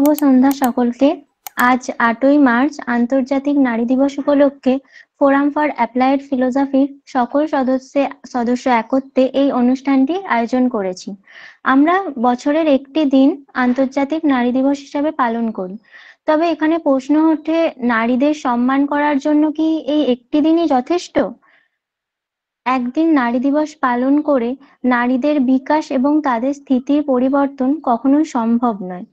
শুভ সন্ধ্যা সকলকে। আজ 8ই মার্চ আন্তর্জাতিক নারী দিবস উপলক্ষে ফোরাম ফর অ্যাপ্লাইড ফিলোসফির সকল সদস্য একত্রে এই অনুষ্ঠানটি আয়োজন করেছি। আমরা বছরের একটি দিন আন্তর্জাতিক নারী দিবস হিসাবে পালন করি, তবে এখানে প্রশ্ন ওঠে, নারীদের সম্মান করার জন্য কি এই একটি দিনই যথেষ্ট? একদিন নারী দিবস পালন করে নারীদের বিকাশ এবং তাদের স্থিতির পরিবর্তন কখনোই সম্ভব নয়।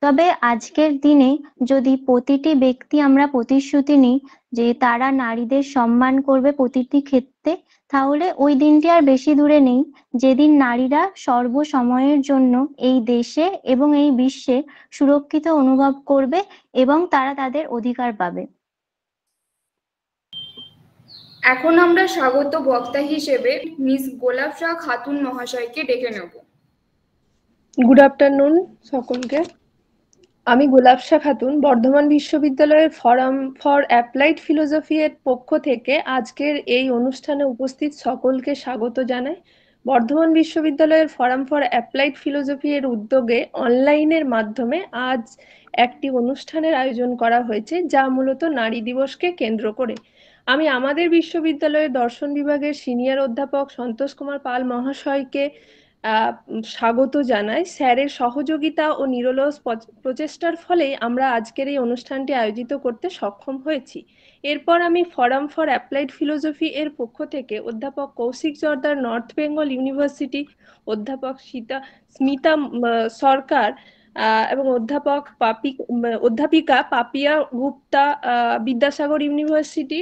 তবে আজকের দিনে যদি প্রতিটি ব্যক্তি আমরা প্রতিশ্রুতি নিই যে তারা নারীদের সম্মান করবে প্রতিটি ক্ষেত্রে, তাহলে ওই দিনটি আর বেশি দূরে নেই যেদিন নারীরা সর্বসময়ের জন্য এই দেশে এবং এই বিশ্বে সুরক্ষিত অনুভব করবে এবং তারা তাদের অধিকার পাবে। এখন আমরা স্বাগত বক্তা হিসেবে মিস গোলাপশা খাতুন মহাশয়কে ডেকে নেব। গুড আফটারনুন সকলকে। আমি গোলাপশা খাতুন বর্ধমান বিশ্ববিদ্যালয়ের ফোরাম ফর অ্যাপ্লাইড ফিলোসফি এর পক্ষ থেকে আজকের এই অনুষ্ঠানে উপস্থিত সকলকে স্বাগত জানাই। বর্ধমান বিশ্ববিদ্যালয়ের ফোরাম ফর অ্যাপ্লাইড ফিলোসফি এর উদ্যোগে অনলাইনের মাধ্যমে আজ একটি অনুষ্ঠানের আয়োজন করা হয়েছে, যা মূলত নারী দিবসকে কেন্দ্র করে। আমি আমাদের বিশ্ববিদ্যালয়ের দর্শন বিভাগের সিনিয়র অধ্যাপক সন্তোষ কুমার পাল মহাশয়কে স্বাগত জানাই। স্যারের সহযোগিতা ও নিরলস প্রচেষ্টার ফলে আমরা আজকের এই অনুষ্ঠানটি আয়োজিত করতে সক্ষম হয়েছি। এরপর আমি ফোরাম ফর অ্যাপ্লাইড ফিলোসফি এর পক্ষ থেকে অধ্যাপক কৌশিক জর্দার নর্থ বেঙ্গল ইউনিভার্সিটি, অধ্যাপক স্মিতা সরকার এবং অধ্যাপিকা পাপিয়া গুপ্তা বিদ্যাসাগর ইউনিভার্সিটি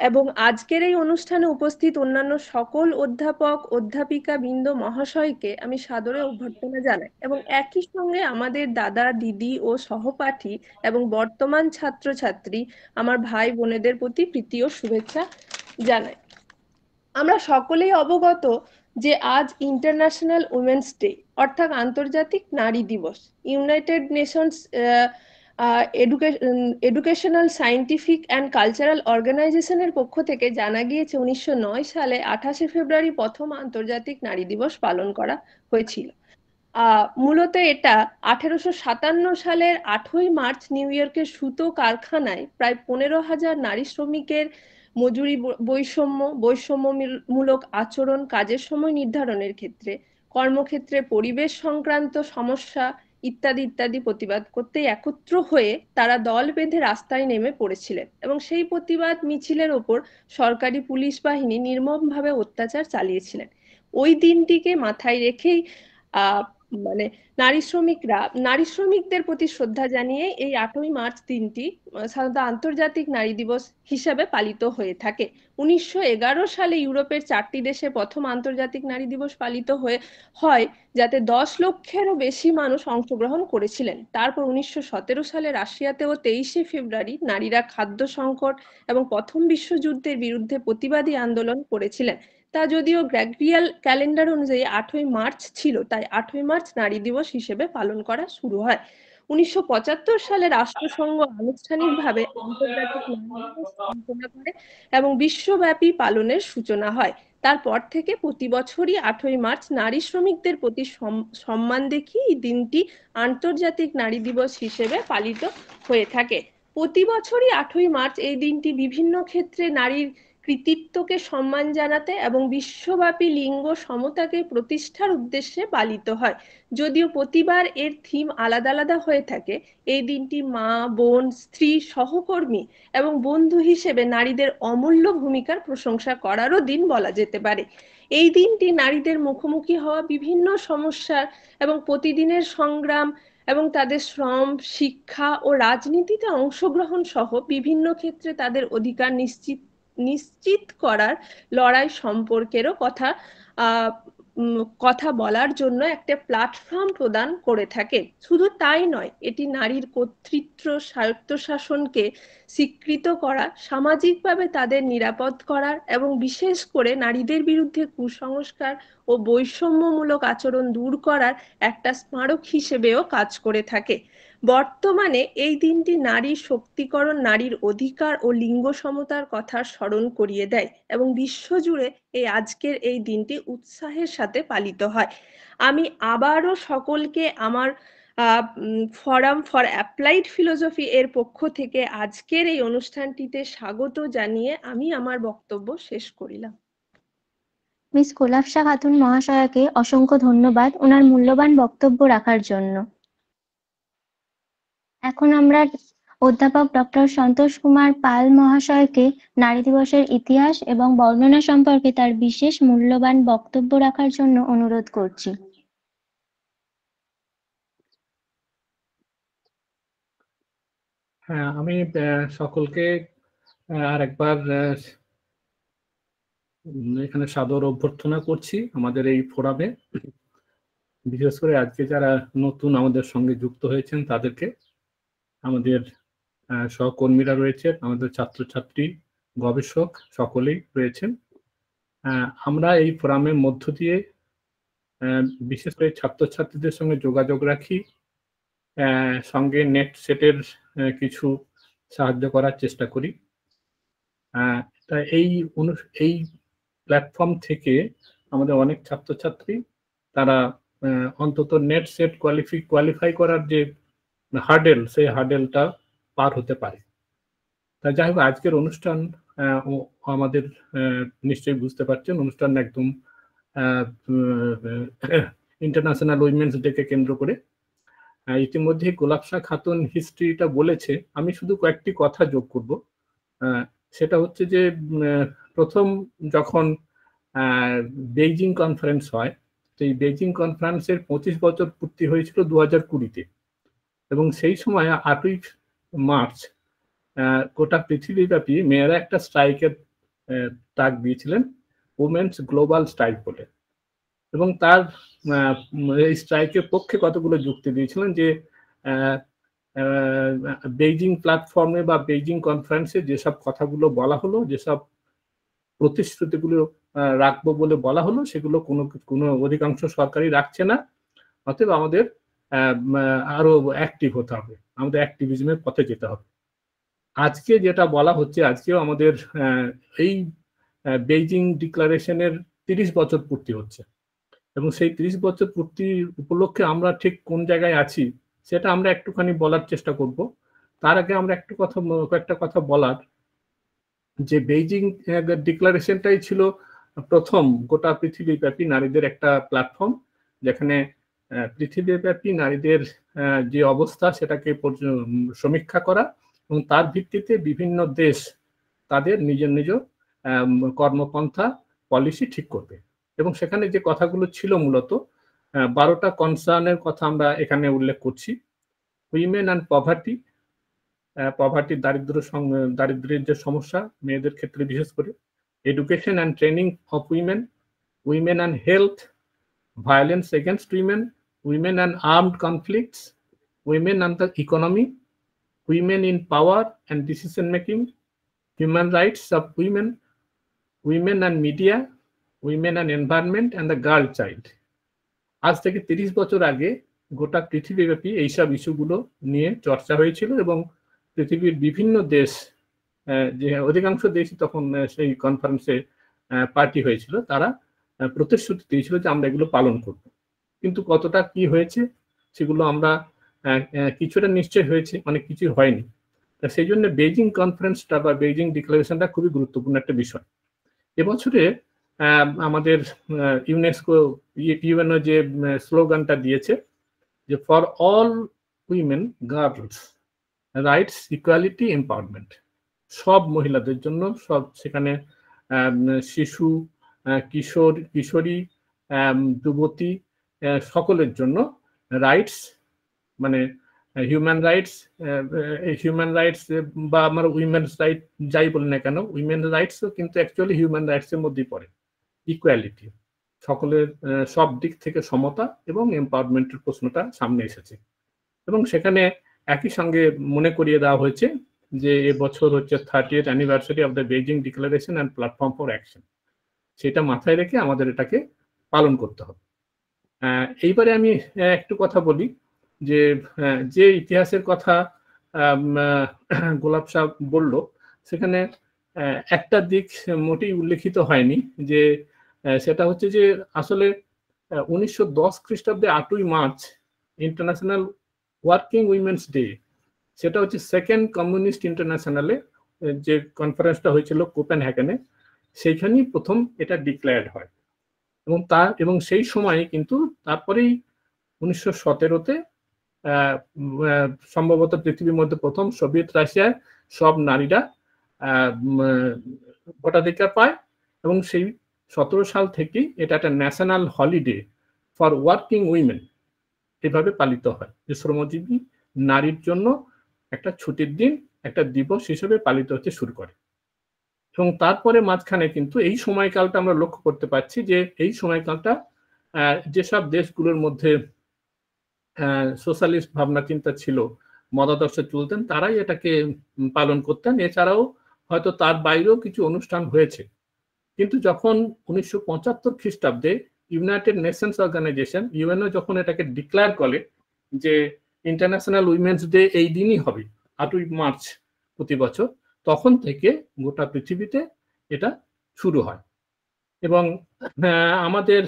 এবং আজকের এই অনুষ্ঠানে উপস্থিত অন্যান্য সকল অধ্যাপক অধ্যাপিকা বৃন্দ মহাশয়কে আমি সাদরে অভ্যর্থনা জানাই এবং একই সঙ্গে আমাদের দাদা দিদি ও সহপাঠী এবং বর্তমান ছাত্রছাত্রী আমার ভাই বোনেদের প্রতি প্রীতি ও শুভেচ্ছা জানাই। আমরা সকলেই অবগত যে আজ ইন্টারন্যাশনাল উমেন্স ডে অর্থাৎ আন্তর্জাতিক নারী দিবস। United Nations educational scientific and cultural অর্গানাইজেশনের পক্ষ থেকে জানা গিয়েছে 1909 সালে 28শে ফেব্রুয়ারি প্রথম আন্তর্জাতিক নারী দিবস পালন করা হয়েছিল। মূলত এটা 1857 সালের 8ই মার্চ নিউ ইয়র্কের সুতো কারখানায় প্রায় 15,000 নারী শ্রমিকের মজুরি বৈষম্যমূলক আচরণ, কাজের সময় নির্ধারণের ক্ষেত্রে, কর্মক্ষেত্রে পরিবেশ সংক্রান্ত সমস্যা ইত্যাদি ইত্যাদি প্রতিবাদ করতে একত্র হয়ে তারা দল বেঁধে রাস্তায় নেমে পড়েছিলেন এবং সেই প্রতিবাদ মিছিলের ওপর সরকারি পুলিশ বাহিনী নির্মমভাবে অত্যাচার চালিয়েছিলেন। ওই দিনটিকে মাথায় রেখেই নারী শ্রমিকদের প্রতি শ্রদ্ধা জানিয়ে এই 8ই মার্চ দিনটি সাধারণত আন্তর্জাতিক নারী দিবস হিসাবে পালিত হয়ে থাকে। 1911 সালে ইউরোপের 4টি দেশে প্রথম আন্তর্জাতিক নারী দিবস পালিত হয় যাতে 10 লক্ষেরও বেশি মানুষ অংশগ্রহণ করেছিলেন। তারপর 1917 সালে রাশিয়াতেও 23শে ফেব্রুয়ারি নারীরা খাদ্য সংকট এবং প্রথম বিশ্বযুদ্ধের বিরুদ্ধে প্রতিবাদী আন্দোলন করেছিলেন। তা যদিও গ্রেগরিয়ান ক্যালেন্ডার অনুযায়ী 8ই মার্চ ছিল, তাই 8ই মার্চ নারী দিবস হিসেবে পালন করা শুরু হয়। 1975 সালে রাষ্ট্রসংঘ আনুষ্ঠানিকভাবে আন্তর্জাতিক নারী দিবস ঘোষণা করে এবং বিশ্বব্যাপী পালনের সূচনা হয়। তারপর থেকে প্রতি বছরই 8ই মার্চ নারী শ্রমিকদের প্রতি সম্মান দেখিয়ে এই দিনটি আন্তর্জাতিক নারী দিবস হিসেবে পালিত হয়ে থাকে। প্রতি বছরই 8ই মার্চ এই দিনটি বিভিন্ন ক্ষেত্রে নারীর কৃতিত্বকে সম্মান জানাতে এবং বিশ্বব্যাপী লিঙ্গ সমতাকে প্রতিষ্ঠার উদ্দেশ্যে পালিত হয়। যদিও প্রতিবার এর থিম আলাদা আলাদা হয়ে থাকে, এই দিনটি মা, বোন, স্ত্রী, সহকর্মী এবং বন্ধু হিসেবে নারীদের অমূল্য ভূমিকার প্রশংসা করারও দিন বলা যেতে পারে। এই দিনটি নারীদের মুখোমুখি হওয়া বিভিন্ন সমস্যার এবং প্রতিদিনের সংগ্রাম এবং তাদের শ্রম, শিক্ষা ও রাজনীতিতে অংশগ্রহণ সহ বিভিন্ন ক্ষেত্রে তাদের অধিকার নিশ্চিত করার লড়াই সম্পর্কেরও কথা বলার জন্য একটা প্ল্যাটফর্ম প্রদান করে থাকে। শুধু তাই নয়, এটি নারীর কর্তৃত্ব, স্বায়ত্তশাসনকে স্বীকৃত করা, সামাজিকভাবে তাদের নিরাপদ করার এবং বিশেষ করে নারীদের বিরুদ্ধে কুসংস্কার ও বৈষম্যমূলক আচরণ দূর করার একটা স্মারক হিসেবেও কাজ করে থাকে। বর্তমানে এই দিনটি নারী শক্তিকরণ, নারীর অধিকার ও লিঙ্গ সমতার কথা স্মরণ করিয়ে দেয় এবং বিশ্বজুড়ে আজকের এই দিনটি উৎসাহের সাথে পালিত হয়। আমি আবারও সকলকে আমার ফোরাম ফর অ্যাপ্লাইড ফিলোসফি এর পক্ষ থেকে আজকের এই অনুষ্ঠানটিতে স্বাগত জানিয়ে আমি আমার বক্তব্য শেষ করিলাম। মিস গোলাপশা খাতুন মহাশয়াকে অসংখ্য ধন্যবাদ ওনার মূল্যবান বক্তব্য রাখার জন্য। এখন আমরা অধ্যাপক ডক্টর সন্তোষ কুমার পাল মহাশয়কে নারী দিবসের ইতিহাস এবং বর্ণনা সম্পর্কে তার বিশেষ মূল্যবান বক্তব্য রাখার জন্য অনুরোধ করছি। হ্যাঁ, আমি সকলকে আরেকবার এখানে সাদর অভ্যর্থনা করছি আমাদের এই ফোরামে। বিশেষ করে আজকে যারা নতুন আমাদের সঙ্গে যুক্ত হয়েছেন তাদেরকে, আমাদের সহকর্মীরা রয়েছেন, আমাদের ছাত্রছাত্রী, গবেষক সকলেই রয়েছেন। আমরা এই ফোরামের মধ্য দিয়ে বিশেষ করে ছাত্রছাত্রীদের সঙ্গে যোগাযোগ রাখি, সঙ্গে নেট সেটের কিছু সাহায্য করার চেষ্টা করি। তা এই প্ল্যাটফর্ম থেকে আমাদের অনেক ছাত্রছাত্রী তারা অন্তত নেট সেট কোয়ালিফাই করার যে হার্ডেল, সেই হার্ডেলটা পার হতে পারে। তা যাই হোক, আজকের অনুষ্ঠান আমাদের নিশ্চয়ই বুঝতে পারছেন, অনুষ্ঠান একদম ইন্টারন্যাশনাল উইমেন্স ডেকে কেন্দ্র করে। ইতিমধ্যে গোলাপশা খাতুন হিস্ট্রিটা বলেছে, আমি শুধু কয়েকটি কথা যোগ করব। সেটা হচ্ছে যে প্রথম যখন বেইজিং কনফারেন্স হয়, সেই বেইজিং কনফারেন্সের 25 বছর পূর্তি হয়েছিল 2020-তে, এবং সেই সময় 8ই মার্চ গোটা পৃথিবীব্যাপী মেয়েরা একটা স্ট্রাইকের ডাক দিয়েছিলেন, উমেন্স গ্লোবাল স্ট্রাইক বলে। এবং তার এই স্ট্রাইকের পক্ষে কতগুলো যুক্তি দিয়েছিলেন যে বেইজিং প্ল্যাটফর্মে বা বেইজিং কনফারেন্সে যেসব কথাগুলো বলা হলো, যেসব প্রতিশ্রুতিগুলো রাখবো বলে বলা হলো, সেগুলো কোনো অধিকাংশ সরকারই রাখছে না। অতএব আমাদের আরো অ্যাক্টিভ হতে হবে, আমাদের অ্যাক্টিভিজমের পথে যেতে হবে। আজকে যেটা বলা হচ্ছে, আজকেও আমাদের এই বেইজিং ডিক্লারেশনের 30 বছর পূর্তি হচ্ছে, এবং সেই 30 বছর পূর্তি উপলক্ষে আমরা ঠিক কোন জায়গায় আছি সেটা আমরা একটুখানি বলার চেষ্টা করব। তার আগে আমরা কয়েকটা কথা বলার, যে বেইজিং ডিক্লারেশনটাই ছিল প্রথম গোটা পৃথিবীব্যাপী নারীদের একটা প্ল্যাটফর্ম, যেখানে পৃথিবীব্যাপী নারীদের যে অবস্থা সেটাকে সমীক্ষা করা, এবং তার ভিত্তিতে বিভিন্ন দেশ তাদের নিজ কর্মপন্থা পলিসি ঠিক করবে। এবং সেখানে যে কথাগুলো ছিল মূলত 12টা কনসার্নের কথা আমরা এখানে উল্লেখ করছি। উইমেন অ্যান্ড পভার্টি, দারিদ্র্যের যে সমস্যা মেয়েদের ক্ষেত্রে বিশেষ করে, education and training of women and health, violence against women and armed conflicts, women and the economy, women in power and decision making, human rights of women and media, women and environment and the girl child. আজ থেকে 30 বছর আগে গোটা পৃথিবীব্যাপী এইসব ইস্যুগুলো নিয়ে চর্চা হয়েছিল, এবং পৃথিবীর বিভিন্ন দেশ, যে অধিকাংশ দেশই তখন সেই কনফারেন্সে পার্টি হয়েছিল, তারা প্রতিশ্রুতি দিয়েছিল যে আমরা এগুলো পালন করব। কিন্তু কতটা কি হয়েছে সেগুলো আমরা কিছুটা নিশ্চয় হয়েছে, অনেক কিছু হয়নি। সেই জন্য বেইজিং কনফারেন্সটা বা বেইজিং ডিক্লারেশনটা খুবই গুরুত্বপূর্ণ একটা বিষয়। এবছরে আমাদের ইউএনও যে স্লোগানটা দিয়েছে, যে for all women girls rights equality empowerment, সব মহিলাদের জন্য, সব, সেখানে শিশু, কিশোরী, যুবতী, সকলের জন্য রাইটস, মানে হিউম্যান রাইটস বা আমরা উইমেন্স রাইট যাই বলি না কেন, উইমেন রাইটসও কিন্তু অ্যাকচুয়ালি হিউম্যান রাইটসের মধ্যেই পড়ে। ইকুয়ালিটি, সকলের সব দিক থেকে সমতা এবং এম্পাওয়ারমেন্টের প্রশ্নটা সামনে এসেছে। এবং সেখানে একই সঙ্গে মনে করিয়ে দেওয়া হয়েছে যে এবছর হচ্ছে 30th anniversary of the Beijing declaration and platform for action. সেটা মাথায় রেখে আমাদের এটাকে পালন করতে হবে। এইবারে আমি একটু কথা বলি যে ইতিহাসের কথা গোলাপ সাহেব বলল, সেখানে একটা দিক মোটেই উল্লেখিত হয়নি, যে সেটা হচ্ছে যে আসলে 1910 খ্রিস্টাব্দে 8ই মার্চ ইন্টারন্যাশনাল ওয়ার্কিং উইমেন্স ডে, সেটা হচ্ছে সেকেন্ড কমিউনিস্ট ইন্টারন্যাশনালে যে কনফারেন্সটা হয়েছিল কোপেনহেগেনে, সেইখানেই প্রথম এটা ডিক্লেয়ার্ড হয়। এবং সেই সময়ে কিন্তু তারপরেই 1917-তে সম্ভবত পৃথিবীর মধ্যে প্রথম সোভিয়েত রাশিয়ায় সব নারীরা ভোটাধিকার পায়, এবং সেই 17 সাল থেকেই এটা একটা national holiday for working women এভাবে পালিত হয়, যে শ্রমজীবী নারীর জন্য একটা ছুটির দিন, একটা দিবস হিসেবে পালিত হতে শুরু করে। এবং তারপরে মাঝখানে কিন্তু এই সময়কালটা আমরা লক্ষ্য করতে পারছি যে এই সময়কালটা যেসব দেশগুলোর মধ্যে সোশ্যালিস্ট ভাবনা চিন্তা ছিল, মতাদর্শে চলতেন, তারাই এটাকে পালন করতেন। এছাড়াও হয়তো তার বাইরেও কিছু অনুষ্ঠান হয়েছে। কিন্তু যখন 1975 খ্রিস্টাব্দে ইউনাইটেড নেশনস অর্গানাইজেশন ইউএনও যখন এটাকে ডিক্লেয়ার করে যে ইন্টারন্যাশনাল উইমেন্স ডে এই দিনই হবে 8ই মার্চ প্রতি বছর, তখন থেকে গোটা পৃথিবীতে এটা শুরু হয়। এবং আমাদের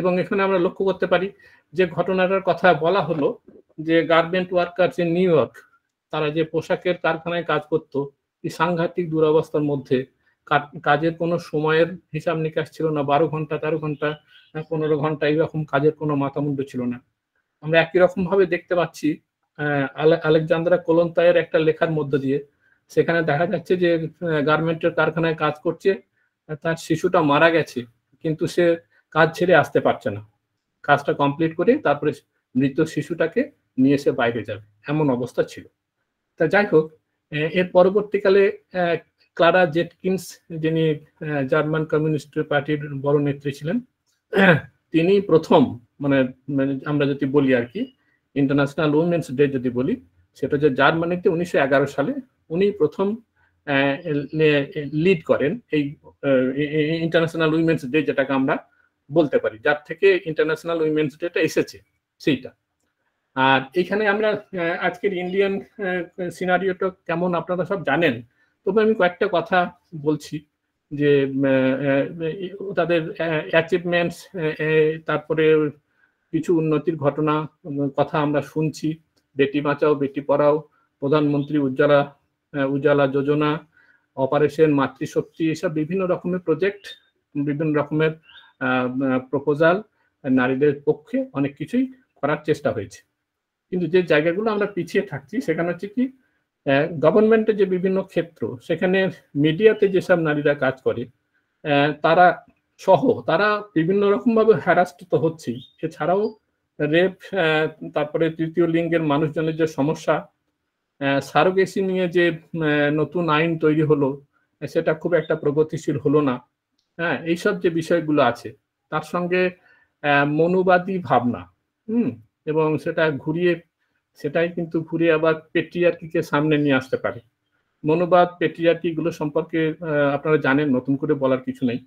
এবং এখানে আমরা লক্ষ্য করতে পারি যে ঘটনাটার কথা বলা হলো যে garment workers in new York, তারা যে পোশাকের কারখানায় কাজ করত, এই সাংঘাতিক দুরবস্থার মধ্যে কাজের কোনো সময়ের হিসাব নিকাশ ছিল না, 12 ঘন্টা 13 ঘন্টা 15 ঘন্টা এইরকম কাজের কোনো মাথামুন্ড ছিল না। আমরা একই রকম ভাবে দেখতে পাচ্ছি আলেকজান্দ্রা কোলন্তায়ের একটা লেখার মধ্য দিয়ে, সেখানে দেখা যাচ্ছে যে গার্মেন্টের কারখানায় কাজ করছে, তার শিশুটা মারা গেছে, কিন্তু সে কাজ ছেড়ে আসতে পারছে না, কাজটা কমপ্লিট করে তারপরে মৃত শিশুটাকে নিয়ে এসে বাইরে যাবে, এমন অবস্থা ছিল। তা যাই হোক, এর পরবর্তীকালে ক্লারা জেটকিন্স, যিনি জার্মান কমিউনিস্ট পার্টির বড় নেত্রী ছিলেন, তিনি প্রথম, মানে আমরা যদি বলি আর কি ইন্টারন্যাশনাল উইমেন্স ডে যদি বলি, সেটা যে জার্মানিতে 1911 সালে উনি প্রথম লিড করেন এই ইন্টারন্যাশনাল উইমেন্স ডে, যেটাকে আমরা বলতে পারি, যার থেকে ইন্টারন্যাশনাল উইমেন্স ডেটা এসেছে সেইটা। আর এখানে আমরা আজকের ইন্ডিয়ান সিনারিওটা কেমন আপনারা সব জানেন, তবে আমি কয়েকটা কথা বলছি যে তাদের অ্যাচিভমেন্টস, তারপরে কিছু উন্নতির ঘটনা কথা আমরা শুনছি, বেটি বাঁচাও বেটি পড়াও, প্রধানমন্ত্রী উজ্জ্বলা যোজনা, অপারেশন মাতৃশক্তি, এসব বিভিন্ন রকমের প্রজেক্ট, বিভিন্ন রকমের প্রপোজাল নারীদের পক্ষে অনেক কিছুই করার চেষ্টা হয়েছে। কিন্তু যে জায়গাগুলো আমরা পিছিয়ে থাকছি সেখানে হচ্ছে কি, গভর্নমেন্টের যে বিভিন্ন ক্ষেত্র, সেখানে মিডিয়াতে যেসব নারীরা কাজ করে তারা বিভিন্ন রকম ভাবে হ্যারাস্ড তো হচ্ছেই, এছাড়াও রেপ, তারপরে তৃতীয় লিঙ্গের মানুষজনের যে সমস্যা, সারোগেসি নিয়ে যে নতুন আইন তৈরি হলো সেটা খুব একটা প্রগতিশীল হলো না। হ্যাঁ, এইসব যে বিষয়গুলো আছে, তার সঙ্গে মনুবাদী ভাবনা, এবং সেটাই কিন্তু ঘুরিয়ে আবার পেট্রিয়ার্কিকে সামনে নিয়ে আসতে পারে। মনুবাদ, পেট্রিয়ার্কি গুলো সম্পর্কে আপনারা জানেন, নতুন করে বলার কিছু নেই।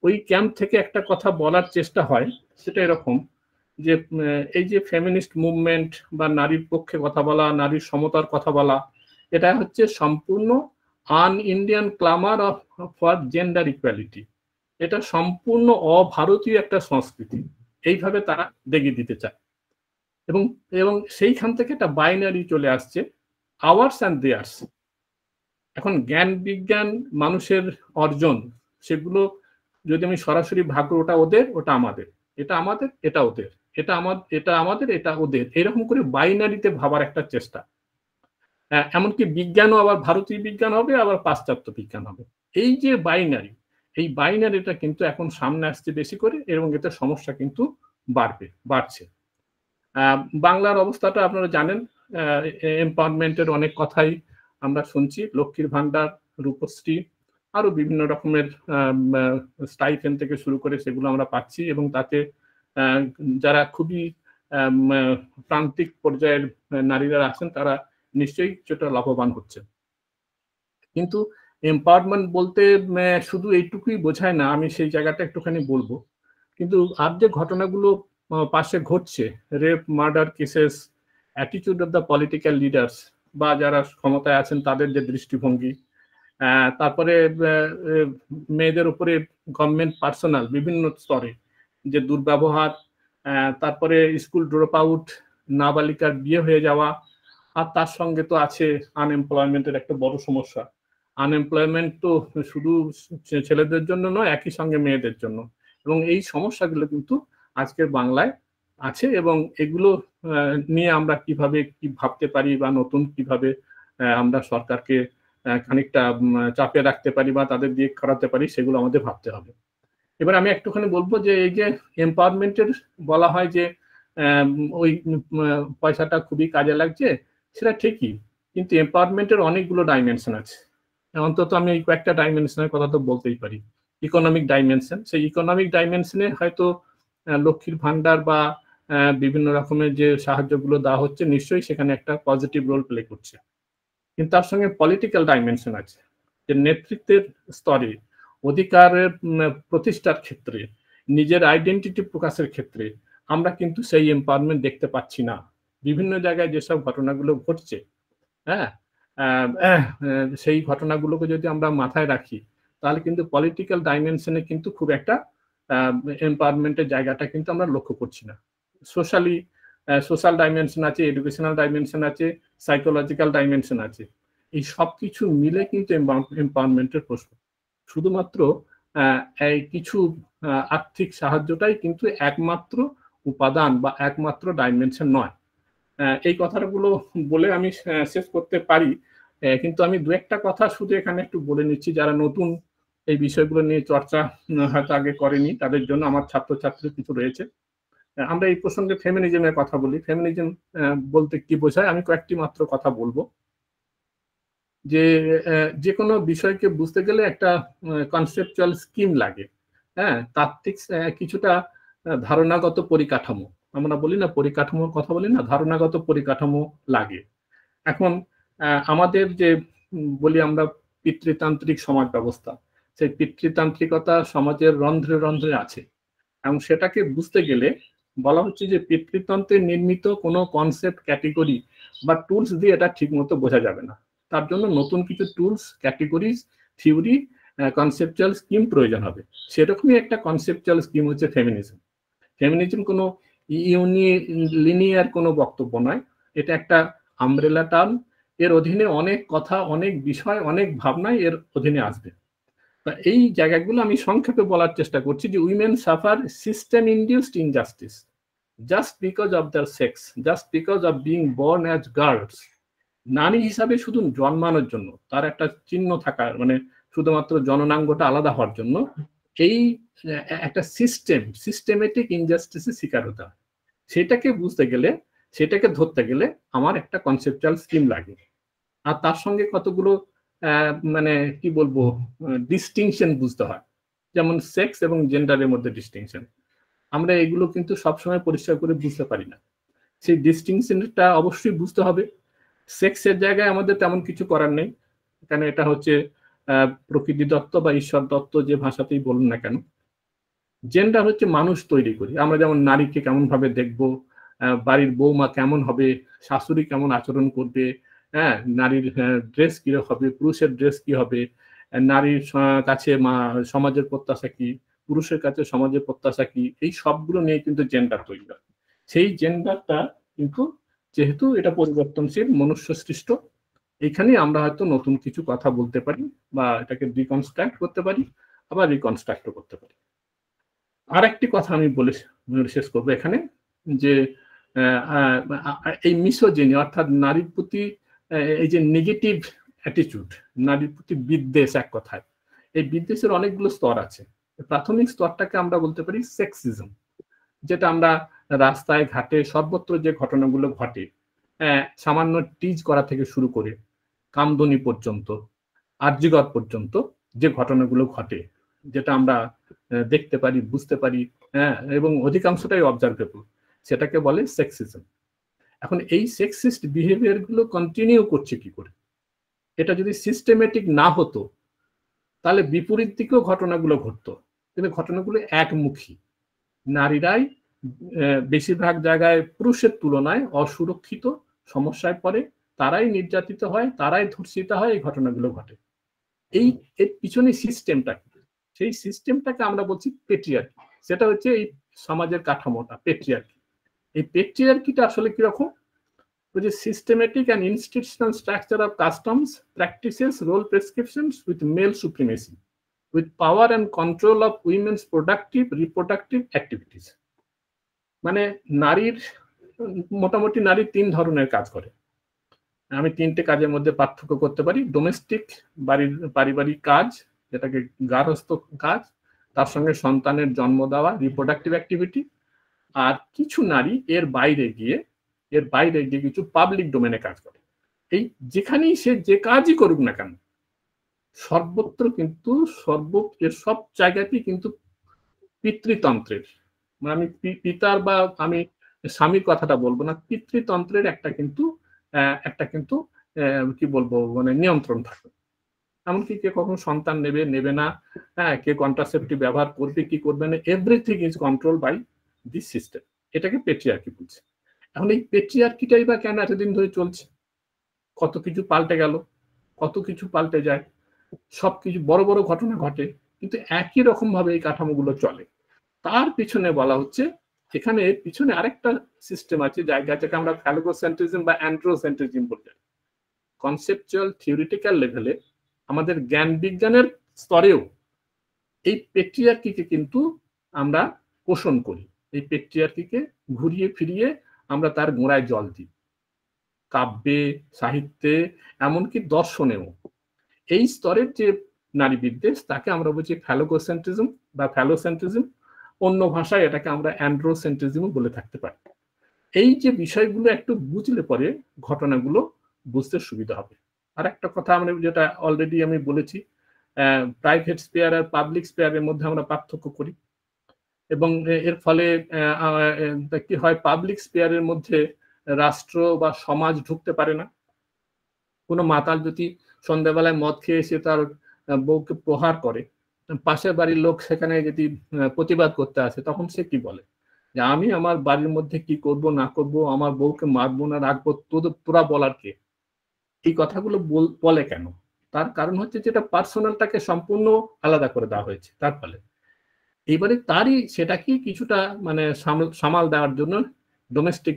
ওই ক্যাম্প থেকে একটা কথা বলার চেষ্টা হয়, সেটা এরকম যে এই যে ফেমিনিস্ট মুভমেন্ট বা নারীর পক্ষে কথা বলা, নারীর সমতার কথা বলা, এটা হচ্ছে সম্পূর্ণ ইন্ডিয়ান ক্লামার ফর জেন্ডার ইকুয়ালিটি। এটা সম্পূর্ণ অভারতীয় একটা সংস্কৃতি, এইভাবে তারা দেখিয়ে দিতে চায়। এবং সেইখান থেকে একটা বাইনারি চলে আসছে, আওয়ার্স অ্যান্ড দেয়ার্স। এখন জ্ঞান বিজ্ঞান মানুষের অর্জন, সেগুলো যদি আমি সরাসরি ভাগ করি, ওটা ওদের, ওটা আমাদের, এটা আমাদের, এটা ওদের, এটা আমাদের, এটা ওদের, এরকম করে বাইনারিতে ভাবার একটা চেষ্টা। এমনকি বিজ্ঞানও আবার ভারতীয় বিজ্ঞান হবে, আবার পাশ্চাত্য বিজ্ঞান হবে। এই যে এই বাইনারিটা কিন্তু এখন সামনে আসছে বেশি করে, এবং এতে সমস্যা কিন্তু বাড়ছে। বাংলার অবস্থাটা আপনারা জানেন, এমপাওয়ারমেন্টের অনেক কথাই আমরা শুনছি, লক্ষ্মীর ভান্ডার, রূপশ্রী, আরো বিভিন্ন রকমের স্টাইপেন্ড থেকে শুরু করে সেগুলো আমরা পাচ্ছি, এবং তাতে যারা খুবই প্রান্তিক পর্যায়ের নারীরা আছেন তারা নিশ্চয়ই সেটা লাভবান হচ্ছে। কিন্তু এমপাওয়ারমেন্ট বলতে শুধু এইটুকুই বোঝায় না, আমি সেই জায়গাটা একটুখানি বলবো। কিন্তু আর যে ঘটনাগুলো পাশে ঘটছে, rape, murder cases, attitude of the political leaders বা যারা ক্ষমতায় আছেন তাদের যে দৃষ্টিভঙ্গি, তারপরে মেয়েদের উপরে গভর্নমেন্ট পার্সোনাল বিভিন্ন স্তরে যে দুর্ব্যবহার, তারপরে স্কুল ড্রপ আউট, নাবালিকার বিয়ে হয়ে যাওয়া, আর তার সঙ্গে তো আছে আনএমপ্লয়মেন্টের একটা বড় সমস্যা। আনএমপ্লয়মেন্ট তো শুধু ছেলেদের জন্য নয়, একই সঙ্গে মেয়েদের জন্য, এবং এই সমস্যাগুলো কিন্তু আজকের বাংলায় আছে, এবং এগুলো নিয়ে আমরা কিভাবে কি ভাবতে পারি বা নতুন কিভাবে আমরা সরকারকে খানিকটা চাপে রাখতে পারি বা তাদের দিয়ে করাতে পারি, সেগুলো আমাদের ভাবতে হবে। এবার আমি একটুখানি বলবো যে এই যে এম্পাওয়ারমেন্টের বলা হয় যে ওই পয়সাটা খুবই কাজে লাগছে, সেটা ঠিকই, কিন্তু এম্পাওয়ারমেন্টের অনেকগুলো ডাইমেনশন আছে। অন্তত আমি এই কয়েকটা ডাইমেনশনের কথা তো বলতেই পারি। ইকোনমিক ডাইমেনশন, সেই ইকোনমিক ডাইমেনশনে হয়তো লক্ষ্মীর ভান্ডার বা বিভিন্ন রকমের যে সাহায্যগুলো দেওয়া হচ্ছে নিশ্চয়ই সেখানে একটা পজিটিভ রোল প্লে করছে, কিন্তু তার সঙ্গে পলিটিক্যাল ডাইমেনশন আছে, যে নেতৃত্বের স্তরে অধিকারের প্রতিষ্ঠার ক্ষেত্রে, নিজের আইডেন্টিটি প্রকাশের ক্ষেত্রে আমরা কিন্তু সেই এম্পাওয়ারমেন্ট দেখতে পাচ্ছি না। বিভিন্ন জায়গায় যেসব ঘটনাগুলো ঘটছে, হ্যাঁ, সেই ঘটনাগুলোকে যদি আমরা মাথায় রাখি, তাহলে কিন্তু পলিটিক্যাল ডাইমেনশনে কিন্তু খুব একটা এম্পাওয়ারমেন্টের জায়গাটা কিন্তু আমরা লক্ষ্য করছি না। সোশ্যাল ডাইমেনশন আছে, এডুকেশনাল ডাইমেনশন আছে, সাইকোলজিক্যাল ডাইমেনশন আছে, এই সব কিছু মিলে কিন্তু এম্পাওয়ারমেন্টের প্রশ্ন। শুধুমাত্র এই কিছু আর্থিক সাহায্যটাই কিন্তু একমাত্র উপাদান বা একমাত্র ডাইমেনশন নয়। এই কথাগুলো বলে আমি শেষ করতে পারি, কিন্তু আমি দু একটা কথা শুধু এখানে একটু বলে নিচ্ছি, যারা নতুন এই বিষয়গুলো নিয়ে চর্চা হয়তো আগে করেনি, তাদের জন্য আমার ছাত্রছাত্রী কিছু রয়েছে। আমরা এই প্রসঙ্গে ফেমিনিজমের কথা বলি। ফেমিনিজম বলতে কি বোঝায়, আমি কয়েকটি মাত্র কথা বলবো। যে কোনো বিষয়কে বুঝতে গেলে একটা কনসেপচুয়াল স্কিম লাগে, হ্যাঁ, তাত্ত্বিক কিছুটা ধারণাগত পরিকাঠামো, আমরা বলি না পরিকাঠামোর কথা বলি না, ধারণাগত পরিকাঠামো লাগে। এখন আমাদের যে বলি আমরা পিতৃতান্ত্রিক সমাজ ব্যবস্থা, সেই পিতৃতান্ত্রিকতা সমাজের রন্ধ্রে রন্ধ্রে আছে, এবং সেটাকে বুঝতে গেলে বলা হচ্ছে যে পিতৃতন্ত্রে নির্মিত কোনো কনসেপ্ট, ক্যাটেগরি বা টুলস দিয়ে এটা ঠিক মতো বোঝা যাবে না। তার জন্য নতুন কিছু tools, categories, theory, conceptual scheme প্রয়োজন হবে। সেরকমই একটা কনসেপচুয়াল স্কিম হচ্ছে ফেমিনিজম। ফেমিনিজম কোনো লিনিয়ার কোনো বক্তব্য নয়, এটা একটা আমব্রেলা টার্ম। এর অধীনে অনেক কথা, অনেক বিষয়, অনেক ভাবনাই এর অধীনে আসবে। এই জায়গাগুলো আমি সংক্ষেপে বলার চেষ্টা করছি যে women suffer system induced injustice just because of their sex, just because of being born as girls. নারী হিসাবে শুধু জন্মানোর জন্য, তার একটা চিহ্ন থাকার, মানে শুধুমাত্র জননাঙ্গটা আলাদা হওয়ার জন্য এই একটা সিস্টেমেটিক ইনজাস্টিসের শিকার হতে হয়। সেটাকে বুঝতে গেলে, সেটাকে ধরতে গেলে আমার একটা কনসেপচুয়াল স্কিম লাগে, আর তার সঙ্গে কতগুলো মানে কি বলবো ডিস্টিংশন বুঝতে হয়, যেমন সেক্স এবং জেন্ডারের মধ্যে ডিস্টিংশন। আমরা এগুলো কিন্তু সবসময় পরিষ্কার করে বুঝতে পারি না। সেই ডিস্টিংশনটা অবশ্যই বুঝতে হবে। সেক্সের জায়গায় আমাদের তেমন কিছু করার নেই, কেন এটা হচ্ছে প্রকৃতি দত্ত বা ঈশ্বর দত্ত, যে ভাষাতেই বলুন না কেন। জেন্ডার হচ্ছে মানুষ তৈরি করি আমরা, যেমন নারীকে কেমন ভাবে দেখবো, বাড়ির বৌমা কেমন হবে, শাশুড়ি কেমন আচরণ করবে, হ্যাঁ, নারীর ড্রেস কি হবে, পুরুষের ড্রেস কি হবে, নারীর কাছে সমাজের প্রত্যাশা কি, পুরুষের কাছে সমাজের প্রত্যাশা কি, এই সবগুলো নিয়ে কিন্তু জেন্ডার তৈরি হয়। সেই জেন্ডারটা কিন্তু যেহেতু এটা পরিবর্তনশীল, মনুষ্য সৃষ্ট, এখানে আমরা হয়তো নতুন কিছু কথা বলতে পারি বা এটাকে ডিকনস্ট্রাক্ট করতে পারি, আবার রিকনস্ট্রাক্ট করতে পারি। আর একটি কথা আমি বলে শেষ করবো এখানে, যে এই মিসোজিনি অর্থাৎ নারীর প্রতি এই যে নেগেটিভ অ্যাটিটিউড, নারীর প্রতি বিদ্বেষ, এক কথায় এই বিদ্বেষের অনেকগুলো স্তর আছে। প্রাথমিক স্তরটাকে আমরা বলতে পারি সেক্সিজম, যেটা আমরা রাস্তায় ঘাটে সর্বত্র যে ঘটনাগুলো ঘটে, সামান্য টিজ করা থেকে শুরু করে কামদুনি পর্যন্ত, আরজিকর পর্যন্ত যে ঘটনাগুলো ঘটে, যেটা আমরা দেখতে পারি, বুঝতে পারি, হ্যাঁ, এবং অধিকাংশটাই অবজারভেবল, সেটাকে বলে সেক্সিজম। এখন এই সেক্সিস্ট বিহেভিয়ার গুলো কন্টিনিউ করছে কি করে? এটা যদি সিস্টেমেটিক না হতো তাহলে বিপরীত দিকেও ঘটনাগুলো ঘটতো, কিন্তু ঘটনাগুলো একমুখী। নারীরাই বেশিরভাগ জায়গায় পুরুষের তুলনায় অসুরক্ষিত, সমস্যায় পড়ে, তারাই নির্যাতিত হয়, তারাই ধর্ষিত হয়, এই ঘটনাগুলো ঘটে। এই এর পিছনে সিস্টেমটা, সেই সিস্টেমটাকে আমরা বলছি পেট্রিয়ার্কি। সেটা হচ্ছে সমাজের কাঠামোটা, পেট্রিয়ার্কি। এই পেট্রিয়ার্কিটা আসলে কিরকম? ওই যে systematic and institutional structure of customs, practices, role prescriptions with male supremacy, with power and control of women's productive reproductive activities. মানে নারীর, মোটামুটি নারী 3 ধরনের কাজ করে। আমি 3টে কাজের মধ্যে পার্থক্য করতে পারি। ডোমেস্টিক, বাড়ির পারিবারিক কাজ, যেটাকে গার্হস্থ্য কাজ, তার সঙ্গে সন্তানের জন্ম দেওয়া, রিপ্রোডাক্টিভ অ্যাক্টিভিটি। আর কিছু নারী এর বাইরে গিয়ে কিছু পাবলিক ডোমেনে কাজ করে। এই যেখানেই সে যে কাজই করুক না কেন, সর্বত্র কিন্তু সব জায়গাতেই কিন্তু পিতৃতন্ত্রের, মানে আমি পিতার বা আমি স্বামীর কথাটা বলবো না, পিতৃতন্ত্রের একটা কিন্তু কি বলবো, মানে নিয়ন্ত্রণ থাকে। এমনকি কে কখন সন্তান নেবে না, কে কন্ট্রাসেপটিভ ব্যবহার করবে কি করবে না, everything is control by this system. এটাকে পেট্রিয়ার্কি বলছে। এখন এই পেট্রিয়ার্কিটাই বা কেন এতদিন ধরে চলছে? কত কিছু পাল্টে গেল, কত কিছু পাল্টে যায়, সবকিছু বড় বড় ঘটনা ঘটে, কিন্তু একই রকম ভাবে এই কাঠামোগুলো চলে। তার পিছনে বলা হচ্ছে, এখানে পিছনে আরেকটা সিস্টেম আছে, জায়গাটাকে আমরা ফ্যালোগোসেন্ট্রিজম বা অ্যান্ড্রোসেন্ট্রিজম বলতে পারি। কনসেপচুয়াল থিওরিটিক্যাল লেভেলে আমাদের জ্ঞান বিজ্ঞানের স্তরেও এই পেট্রিয়ার্কিকে কিন্তু আমরা পোষণ করি। এই পেট্রিয়ার্কিকে ঘুরিয়ে ফিরিয়ে আমরা তার গোড়ায় জল দিই, কাব্যে, সাহিত্যে, এমনকি দর্শনেও। এই স্তরের যে নারী বিদ্বেষ, তাকে আমরা বলছি ফ্যালোগোসেন্ট্রিজম বা ফ্যালোসেন্ট্রিজম। অন্য ভাষায় এটাকে আমরা অ্যান্ড্রোসেন্ট্রিজমও বলে থাকতে পারি। এই যে বিষয়গুলো একটু বুঝলে পরে ঘটনাগুলো বুঝতে সুবিধা হবে। আর একটা কথা আমরা যেটা অলরেডি আমি বলেছি, প্রাইভেট স্পেয়ার আর পাবলিক স্পেয়ারের মধ্যে আমরা পার্থক্য করি, এবং এর ফলে কি হয়, পাবলিক স্পেয়ারের মধ্যে রাষ্ট্র বা সমাজ ঢুকতে পারে না। কোনো মাতাল যদি সন্ধ্যাবেলায় মদ খেয়ে এসে তার বউকে প্রহার করে, পাশের বাড়ির লোক সেখানে যদি প্রতিবাদ করতে আসে, তখন সে কি বলে, যে আমি আমার বাড়ির মধ্যে কি করব না করব, আমার বউকে মারবো না রাখবো, তোরা বলার কে? এই কথাগুলো বলে কেন? তার কারণ হচ্ছে যেটা পার্সোনালটাকে সম্পূর্ণ আলাদা করে দেওয়া হয়েছে। তার ফলে এইবারে তারই সেটাকে কিছুটা মানে সামাল দেওয়ার জন্য ডোমেস্টিক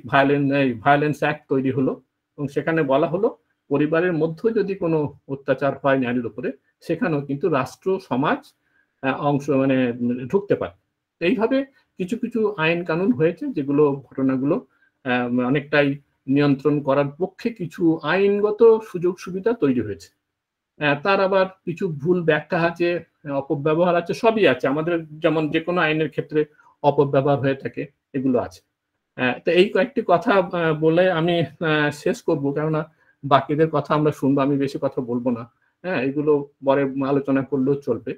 ভায়োলেন্স অ্যাক্ট তৈরি হলো, এবং সেখানে বলা হলো পরিবারের মধ্যে যদি কোনো অত্যাচার হয় নারীর উপরে, সেখানেও কিন্তু রাষ্ট্র সমাজ অংশ মানে ঢুকতে পারে। এইভাবে কিছু কিছু আইন কানুন হয়েছে, যেগুলো ঘটনাগুলো অনেকটাই নিয়ন্ত্রণ করার পক্ষে কিছু আইনগত সুযোগ সুবিধা তৈরি হয়েছে। তার আবার কিছু ভুল ব্যাখ্যা আছে, অপব্যবহার আছে, সবই আছে। আমাদের যেমন যে কোনো আইনের ক্ষেত্রে অপব্যবহার হয়ে থাকে, এগুলো আছে। তো এই কয়েকটি কথা বলে আমি শেষ করব, কেননা বাকিদের কথা আমরা শুনবো, আমি বেশি কথা বলবো না। এগুলো পরে আলোচনা করলেও চলবে।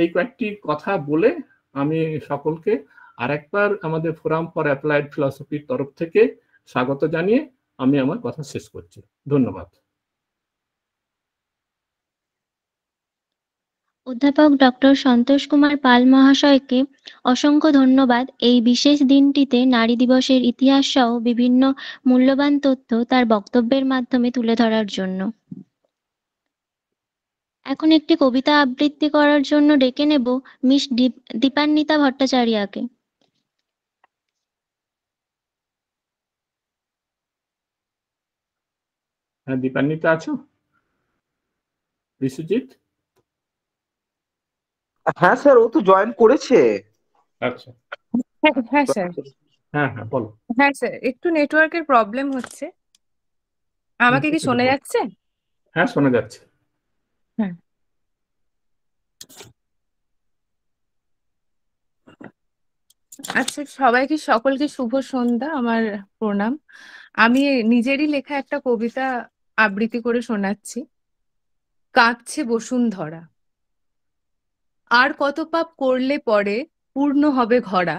এই কয়েকটি কথা বলে আমি সকলকে আরেকবার আমাদের ফোরাম ফর অ্যাপ্লাইড ফিলসফির তরফ থেকে স্বাগত জানিয়ে আমি আমার কথা শেষ করছি। ধন্যবাদ। অধ্যাপক ডক্টর সন্তোষ কুমার পাল মহাশয়কে অসংখ্য ধন্যবাদ এই বিশেষ দিনটিতে নারী দিবসের ইতিহাস সহ বিভিন্ন মূল্যবান তথ্য তার বক্তব্যের মাধ্যমে তুলে ধরার জন্য। এখন একটি কবিতা আবৃত্তি করার জন্য ডেকে নেব মিস দীপান্বিতা ভট্টাচার্যকে। হ্যাঁ, দীপান্বিতা আছো? বিশ্বজিৎ? হ্যাঁ স্যার, ও তো জয়েন করেছে। আচ্ছা, হ্যাঁ স্যার। হ্যাঁ হ্যাঁ বলো। হ্যাঁ স্যার, একটু নেটওয়ার্কের প্রবলেম হচ্ছে। আমাকে কি শোনা যাচ্ছে? হ্যাঁ, শোনা যাচ্ছে। হ্যাঁ। আচ্ছা, সকলকে শুভ সন্ধ্যা, আমার প্রণাম। আমি নিজেরই লেখা একটা কবিতা আবৃত্তি করে শোনাচ্ছি। কাঁদছে বসুন্ধরা। আর কত পাপ করলে পরে পূর্ণ হবে ঘরা,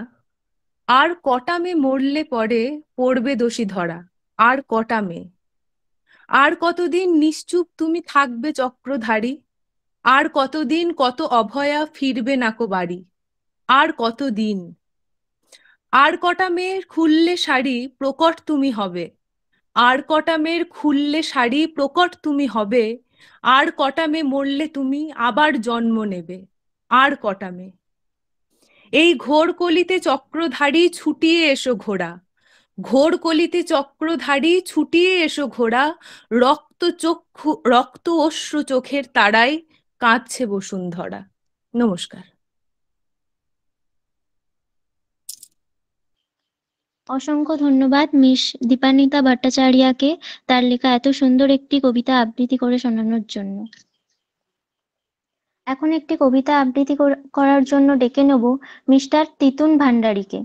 আর কটা মেয়ে মরলে পরে পড়বে দোষী ধরা, আর কটা মেয়ে, আর কতদিন নিশ্চুপ তুমি থাকবে চক্রধারী, আর কতদিন কত অভয়া ফিরবে নাকো বাড়ি, আর কতদিন, আর কটা মেয়ের খুললে শাড়ি প্রকট তুমি হবে, আর কটা মেয়ের খুললে শাড়ি প্রকট তুমি হবে, আর কটা মেয়ে মরলে তুমি আবার জন্ম নেবে, আর কটা মেয়ে। এই ঘোর কলিতে চক্রধারী ছুটিয়ে এসো ঘোড়া, ঘোর কলিতে চক্রধারী ছুটিয়ে এসো ঘোড়া, রক্ত অশ্রু চোখের তারায় কাঁদছে বসুন্ধরা। নমস্কার। অসংখ্য ধন্যবাদ মিস দীপান্বিতা ভট্টাচার্যকে তার লেখা এত সুন্দর একটি কবিতা আবৃত্তি করে শোনানোর জন্য। এখন একটি কবিতা আবৃত্তি করার জন্য ডেকে নেব মিস্টার তিতুন ভান্ডারীকে।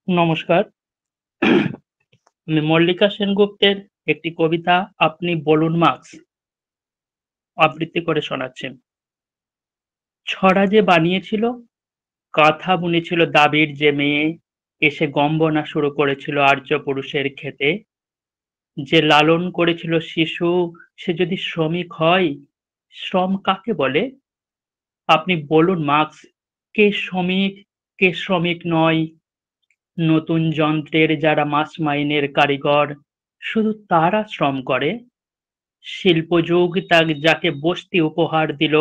নমস্কার, আমি মল্লিকা সেনগুপ্তের একটি কবিতা আপনি বলুন মার্কস আবৃত্তি করে শোনাচ্ছি। ছড়া যে বানিয়েছিল, কাঁথা বুনেছিল দাবির যে মেয়ে, এসে গম্বনা শুরু করেছিল আর্য পুরুষের ক্ষেতে। যে লালন করেছিল শিশু, সে যদি শ্রমিক হয়, শ্রম কাকে বলে? আপনি বলুন মার্কস, কে শ্রমিক কে শ্রমিক নয়? নতুন যন্ত্রের যারা মাসমাইনের কারিগর, শুধু তারা শ্রম করে। শিল্পযুগ যাকে বস্তি উপহার দিল,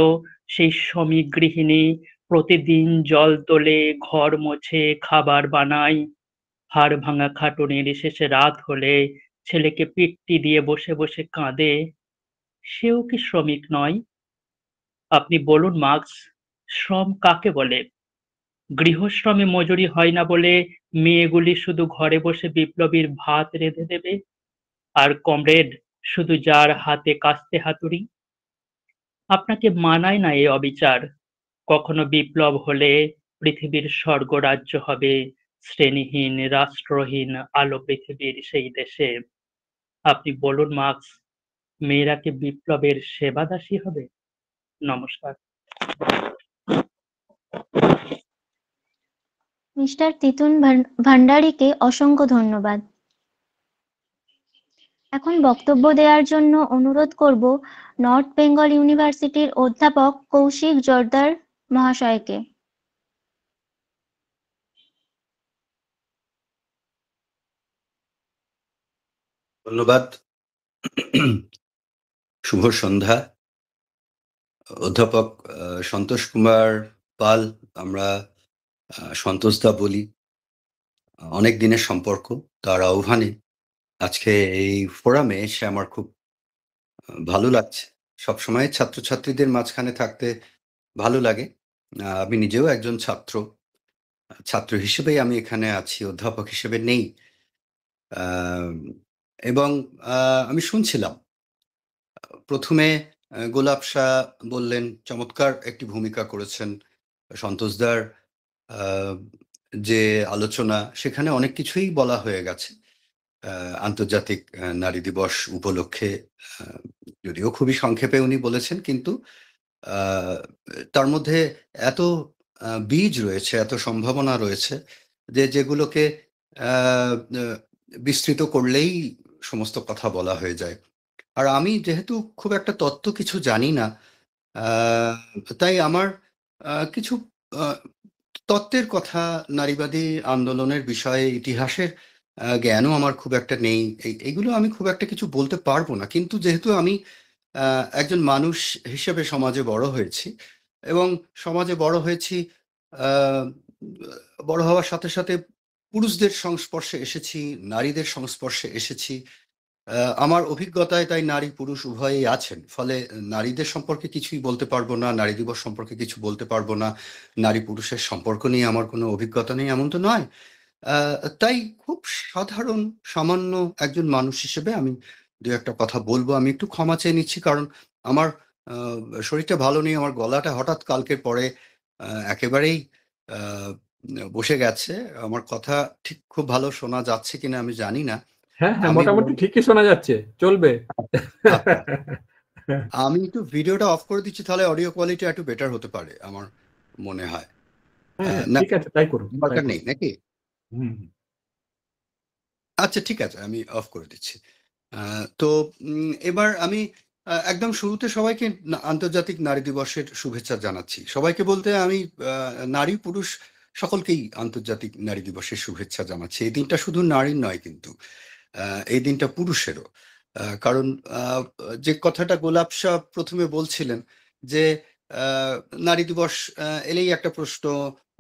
সেই শ্রমিক গৃহিণী প্রতিদিন জল তোলে, ঘর মোছে, খাবার বানায়। হাড় ভাঙা খাটুনির শেষে রাত হলে ছেলেকে পিট্টি দিয়ে বসে বসে কাঁদে। সেও কি শ্রমিক নয়? আপনি বলুন মার্কস, শ্রম কাকে বলে? গৃহশ্রমে মজুরি হয় না বলে মেয়েগুলি শুধু ঘরে বসে বিপ্লবীর ভাত রেঁধে দেবে, আর কমরেড শুধু যার হাতে কাস্তে হাতুড়ি। আপনাকে মানায় না এ অবিচার। কখনো বিপ্লব হলে পৃথিবীর স্বর্গরাজ্য হবে শ্রেণীহীন রাষ্ট্রহীন আলো পৃথিবীর সেই দেশে। আপনি বলুন মার্কস, মেয়েরা কি বিপ্লবের সেবাদাসী হবে? নমস্কার। মিস্টার তিতুন ভান্ডারীকে অসংখ্য ধন্যবাদ। এখন বক্তব্য দেওয়ার জন্য অনুরোধ করব নর্থ বেঙ্গল ইউনিভার্সিটির অধ্যাপক কৌশিক জোরদার মহাশয়কে। ধন্যবাদ। শুভ সন্ধ্যা। অধ্যাপক সন্তোষ কুমার পাল, আমরা সন্তোষদা বলি, অনেক দিনের সম্পর্ক। তার আহ্বানে আজকে এই ফোরামে এসে আমার খুব ভালো লাগছে। সবসময় ছাত্রছাত্রীদের মাঝখানে থাকতে ভালো লাগে। আমি নিজেও একজন ছাত্র হিসেবেই আমি এখানে আছি, অধ্যাপক হিসেবে নেই। এবং আমি শুনছিলাম, প্রথমে গোলাপ শাহ বললেন, চমৎকার একটি ভূমিকা করেছেন সন্তোষদার যে আলোচনা, সেখানে অনেক কিছুই বলা হয়ে গেছে আন্তর্জাতিক নারী দিবস উপলক্ষে। যদিও খুবই সংক্ষেপে উনি বলেছেন, কিন্তু তার মধ্যে এত বীজ রয়েছে, এত সম্ভাবনা রয়েছে যেগুলোকে বিস্তৃত করলেই সমস্ত কথা বলা হয়ে যায়। আর আমি যেহেতু খুব একটা তত্ত্ব কিছু জানি না, তাই আমার কিছু তত্ত্বের কথা, নারীবাদী আন্দোলনের বিষয়ে ইতিহাসের জ্ঞানও আমার খুব একটা নেই। এইগুলো আমি খুব একটা কিছু বলতে পারবো না। কিন্তু যেহেতু আমি একজন মানুষ হিসেবে সমাজে বড় হয়েছি, এবং সমাজে বড় হয়েছি, বড় হওয়ার সাথে সাথে পুরুষদের সংস্পর্শে এসেছি, নারীদের সংস্পর্শে এসেছি। আমার অভিজ্ঞতায় তাই নারী পুরুষ উভয়েই আছেন। ফলে নারীদের সম্পর্কে কিছুই বলতে পারবো না, নারী দিবস সম্পর্কে কিছু বলতে পারবো না, নারী পুরুষের সম্পর্ক নিয়ে আমার কোনো অভিজ্ঞতা নেই, এমন তো নয়। তাই খুব সাধারণ সামান্য একজন মানুষ হিসেবে আমি দু একটা কথা বলবো। আমি একটু ক্ষমা চেয়ে নিচ্ছি, কারণ আমার শরীরটা ভালো নেই, আমার গলাটা হঠাৎ কালকের পরে একেবারেই বসে গেছে। আমার কথা ঠিক খুব ভালো শোনা যাচ্ছে কিনা আমি জানি না। হ্যাঁ, মোটামুটি ঠিকই শোনা যাচ্ছে, চলবে। আমি একটু ভিডিওটা অফ করে দিচ্ছি, তাহলে অডিও কোয়ালিটি একটু বেটার হতে পারে আমার মনে হয়। ঠিক আছে, তাই করুন, দরকার নেই নাকি? আচ্ছা, ঠিক আছে, আমি অফ করে দিচ্ছি। তো এবার আমি একদম শুরুতে সবাইকে আন্তর্জাতিক নারী দিবসের শুভেচ্ছা জানাচ্ছি। সবাইকে বলতে আমি নারী পুরুষ সকলকেই আন্তর্জাতিক নারী দিবসের শুভেচ্ছা জানাচ্ছি। এই দিনটা শুধু নারীর নয়, কিন্তু এই দিনটা পুরুষেরও। কারণ যে কথাটা গোলাপ শাহ প্রথমে বলছিলেন যে নারী দিবস এলেই একটা প্রশ্ন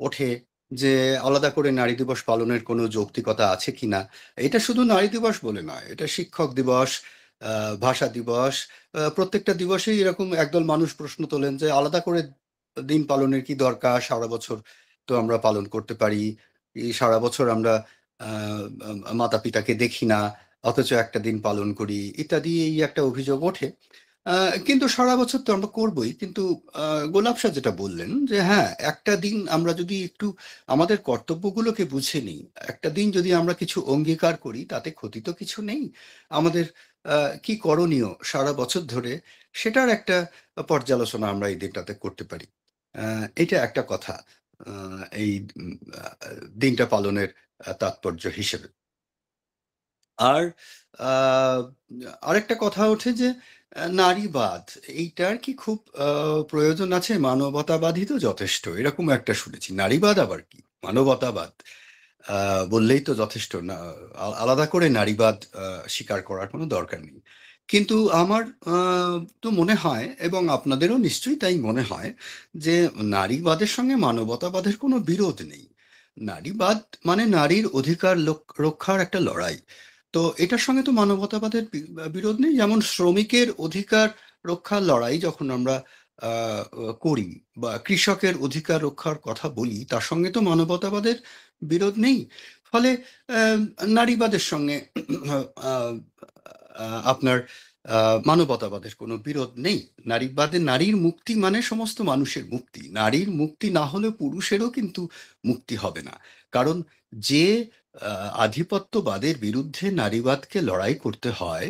ওঠে যে আলাদা করে নারী দিবস পালনের কোনো যৌক্তিকতা আছে কিনা। এটা শুধু নারী দিবস বলে নয়, এটা শিক্ষক দিবস, ভাষা দিবস, প্রত্যেকটা দিবসেই এরকম একদল মানুষ প্রশ্ন তোলেন যে আলাদা করে দিন পালনের কি দরকার, সারা বছর তো আমরা পালন করতে পারি, সারা বছর আমরা মাতা পিতাকে দেখি না, অথচ একটা দিন পালন করি ইত্যাদি, এই একটা অভিযোগ ওঠে। কিন্তু সারা বছর তো আমরা করবই, কিন্তু গোলাপ শাহ যেটা বললেন যে হ্যাঁ, একটা দিন আমরা যদি একটু আমাদের কর্তব্যগুলোকে বুঝে নিই, একটা দিন যদি আমরা কিছু অঙ্গীকার করি, তাতে ক্ষতি তো কিছু নেই। আমাদের কি করণীয় সারা বছর ধরে, সেটার একটা পর্যালোচনা আমরা এই দিনটাতে করতে পারি। এটা একটা কথা এই দিনটা পালনের তাৎপর্য হিসেবে। আর আরেকটা কথা ওঠে যে নারীবাদ, এইটার কি খুব প্রয়োজন আছে? মানবতাবাদই তো যথেষ্ট, এরকম একটা শুনেছি। নারীবাদ আবার কি, মানবতাবাদ বললেই তো যথেষ্ট না, আলাদা করে নারীবাদ স্বীকার করার কোনো দরকার নেই। কিন্তু আমার তো মনে হয়, এবং আপনাদেরও নিশ্চয়ই তাই মনে হয়, যে নারীবাদের সঙ্গে মানবতাবাদের কোনো বিরোধ নেই। নারীবাদ মানে নারীর অধিকার রক্ষার একটা লড়াই। তো এটার সঙ্গে তো মানবতাবাদের বিরোধ নেই। যেমন শ্রমিকের অধিকার রক্ষার লড়াই যখন আমরা করি, বা কৃষকের অধিকার রক্ষার কথা বলি, তার সঙ্গে তো মানবতাবাদের বিরোধ নেই। ফলে নারীবাদের সঙ্গে আপনার মানবতাবাদের কোনো বিরোধ নেই। নারীবাদে নারীর মুক্তি মানে সমস্ত মানুষের মুক্তি। নারীর মুক্তি না হলে পুরুষেরও কিন্তু মুক্তি হবে না। কারণ যে আধিপত্যবাদের বিরুদ্ধে নারীবাদকে লড়াই করতে হয়,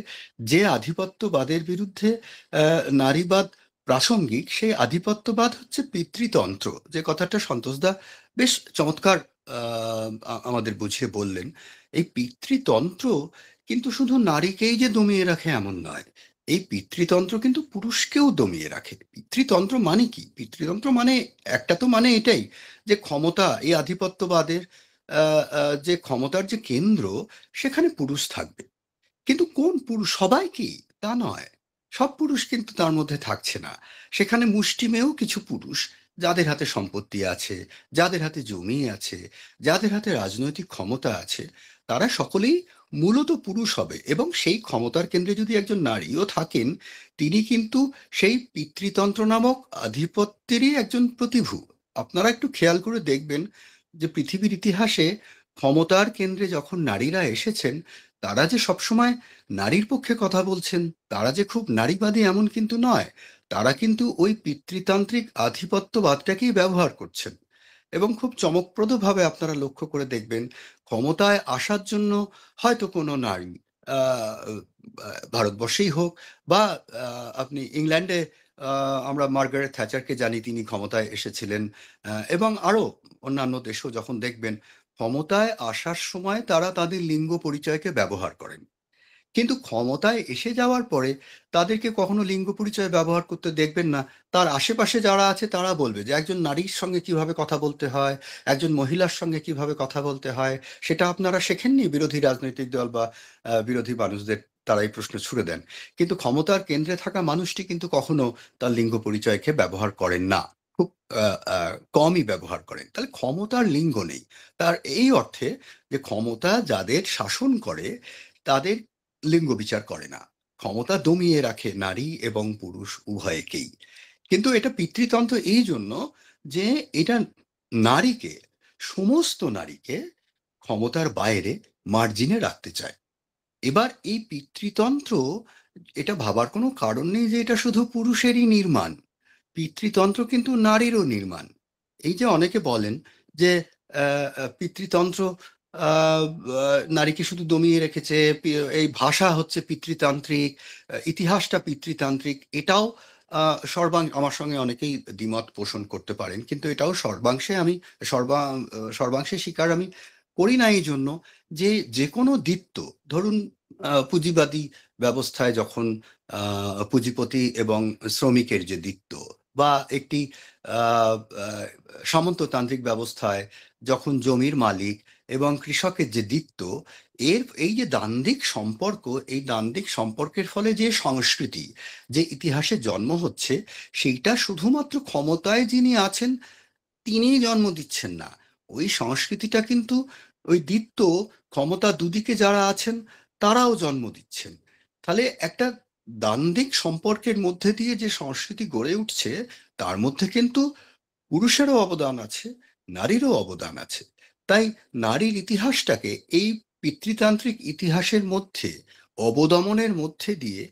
যে আধিপত্যবাদের বিরুদ্ধে নারীবাদ প্রাসঙ্গিক, সেই আধিপত্যবাদ হচ্ছে পিতৃতন্ত্র। যে কথাটা সন্তোষদা বেশ চমৎকার আমাদের বুঝিয়ে বললেন। এই পিতৃতন্ত্র কিন্তু শুধু নারীকেই যে দমিয়ে রাখে এমন নয়, এই পিতৃতন্ত্র কিন্তু পুরুষকেও দমিয়ে রাখে। পিতৃতন্ত্র মানে কি? পিতৃতন্ত্র মানে একটা তো মানে এটাই যে ক্ষমতা, এই আধিপত্যবাদের যে ক্ষমতার যে কেন্দ্র, সেখানে পুরুষ থাকবে। কিন্তু কোন পুরুষ? সবাই কি? তা নয়। সব পুরুষ কিন্তু তার মধ্যে থাকছে না। সেখানে মুষ্টিমেয় কিছু পুরুষ, যাদের হাতে সম্পত্তি আছে, যাদের হাতে জমি আছে, যাদের হাতে রাজনৈতিক ক্ষমতা আছে, তারা সকলেই মূলত পুরুষ হবে। এবং সেই ক্ষমতার কেন্দ্রে যদি একজন নারীও থাকেন, তিনি কিন্তু সেই পিতৃতন্ত্র নামক আধিপত্যেরই একজন প্রতিভূ। আপনারা একটু খেয়াল করে দেখবেন যে পৃথিবীর ইতিহাসে ক্ষমতার কেন্দ্রে যখন নারীরা এসেছেন, তারা যে সবসময় নারীর পক্ষে কথা বলছেন, তারা যে খুব নারীবাদী এমন কিন্তু নয়। তারা কিন্তু ওই পিতৃতান্ত্রিক আধিপত্যবাদটাকেই ব্যবহার করছেন। এবং খুব চমকপ্রদভাবে আপনারা লক্ষ্য করে দেখবেন, ক্ষমতায় আসার জন্য হয়তো কোনো নারী, ভারতবর্ষেই হোক বা আপনি ইংল্যান্ডে, আমরা মার্গারেট থ্যাচারকে জানি, তিনি ক্ষমতায় এসেছিলেন, এবং আরো অন্যান্য দেশেও যখন দেখবেন, ক্ষমতায় আসার সময় তারা তাদের লিঙ্গ পরিচয়কে ব্যবহার করেন। কিন্তু ক্ষমতায় এসে যাওয়ার পরে তাদেরকে কখনো লিঙ্গ পরিচয় ব্যবহার করতে দেখবেন না। তার আশেপাশে যারা আছে তারা বলবে যে একজন নারীর সঙ্গে কিভাবে কথা বলতে হয়, একজন মহিলার সঙ্গে কিভাবে কথা বলতে হয়, সেটা আপনারা শেখেননি? বিরোধী রাজনৈতিক দল বা বিরোধী মানুষদের তারা এই প্রশ্ন ছুড়ে দেন। কিন্তু ক্ষমতার কেন্দ্রে থাকা মানুষটি কিন্তু কখনো তার লিঙ্গ পরিচয়কে ব্যবহার করেন না, খুব কমই ব্যবহার করেন। তাহলে ক্ষমতার লিঙ্গ নেই। তার এই অর্থে যে ক্ষমতা যাদের শাসন করে, তাদের লিঙ্গ বিচার করে না। ক্ষমতা দমিয়ে রাখে নারী এবং পুরুষ উভয়কেই। কিন্তু এটা পিতৃতন্ত্র এই জন্য যে এটা নারীকে, সমস্ত নারীকে ক্ষমতার বাইরে, মার্জিনে রাখতে চায়। এবার এই পিতৃতন্ত্র, এটা ভাবার কোনো কারণ নেই যে এটা শুধু পুরুষেরই নির্মাণ। পিতৃতন্ত্র কিন্তু নারীরও নির্মাণ। এই যে অনেকে বলেন যে পিতৃতন্ত্র নারীকে শুধু দমিয়ে রেখেছে, এই ভাষা হচ্ছে পিতৃতান্ত্রিক, ইতিহাসটা পিতৃতান্ত্রিক, এটাও আমার সঙ্গে অনেকেই দ্বিমত পোষণ করতে পারেন, কিন্তু এটাও সর্বাংশে স্বীকার আমি করি না। এই জন্য যে যে কোনো দ্বিত্ব, ধরুন পুঁজিবাদী ব্যবস্থায় যখন পুঁজিপতি এবং শ্রমিকের যে দ্বিত্ব, বা একটি সামন্ততান্ত্রিক ব্যবস্থায় যখন জমির মালিক এবং কৃষকের যে দ্বিত্ব, এই যে দ্বান্দ্বিক সম্পর্ক, এই দ্বান্দ্বিক সম্পর্কের ফলে যে সংস্কৃতি, যে ইতিহাসে জন্ম হচ্ছে, সেইটা শুধুমাত্র ক্ষমতায় যিনি আছেন তিনিই জন্ম দিচ্ছেন না। ওই সংস্কৃতিটা কিন্তু ওই দ্বিত্ব, ক্ষমতা দুদিকে যারা আছেন তারাও জন্ম দিচ্ছেন। তাহলে একটা দ্বান্দ্বিক সম্পর্কের মধ্যে দিয়ে যে সংস্কৃতি গড়ে উঠছে, তার মধ্যে কিন্তু পুরুষেরও অবদান আছে, নারীরও অবদান আছে। তাই নারীর ইতিহাসটাকে এই পিতৃতান্ত্রিক ইতিহাসের মধ্যে, অবদমনের মধ্যে দিয়ে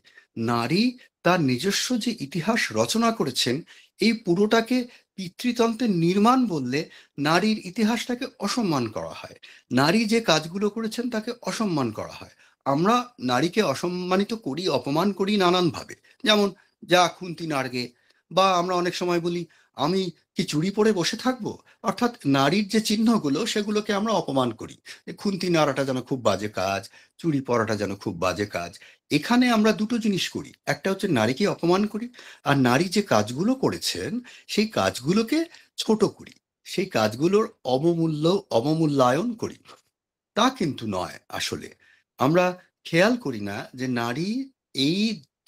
নারী তার নিজস্ব যে ইতিহাস রচনা করেছেন, এই পুরোটাকে পিতৃতন্ত্রের নির্মাণ বললে নারীর ইতিহাসটাকে অসম্মান করা হয়। নারী যে কাজগুলো করেছেন তাকে অসম্মান করা হয়। আমরা নারীকে অসম্মানিত করি, অপমান করি নানানভাবে, যেমন যা খুন্তি নাড়গে, বা আমরা অনেক সময় বলি আমি কি চুড়ি পরে বসে থাকবো। অর্থাৎ নারীর যে চিহ্নগুলো সেগুলোকে আমরা অপমান করি। খুন্তি নাড়াটা যেন খুব বাজে কাজ, চুড়ি পরাটা যেন খুব বাজে কাজ। এখানে আমরা দুটো জিনিস করি, একটা হচ্ছে নারীকে অপমান করি, আর নারী যে কাজগুলো করেছেন সেই কাজগুলোকে ছোট করি, সেই কাজগুলোর অবমূল্যায়ন করি। তা কিন্তু নয়। আসলে আমরা খেয়াল করি না যে নারী এই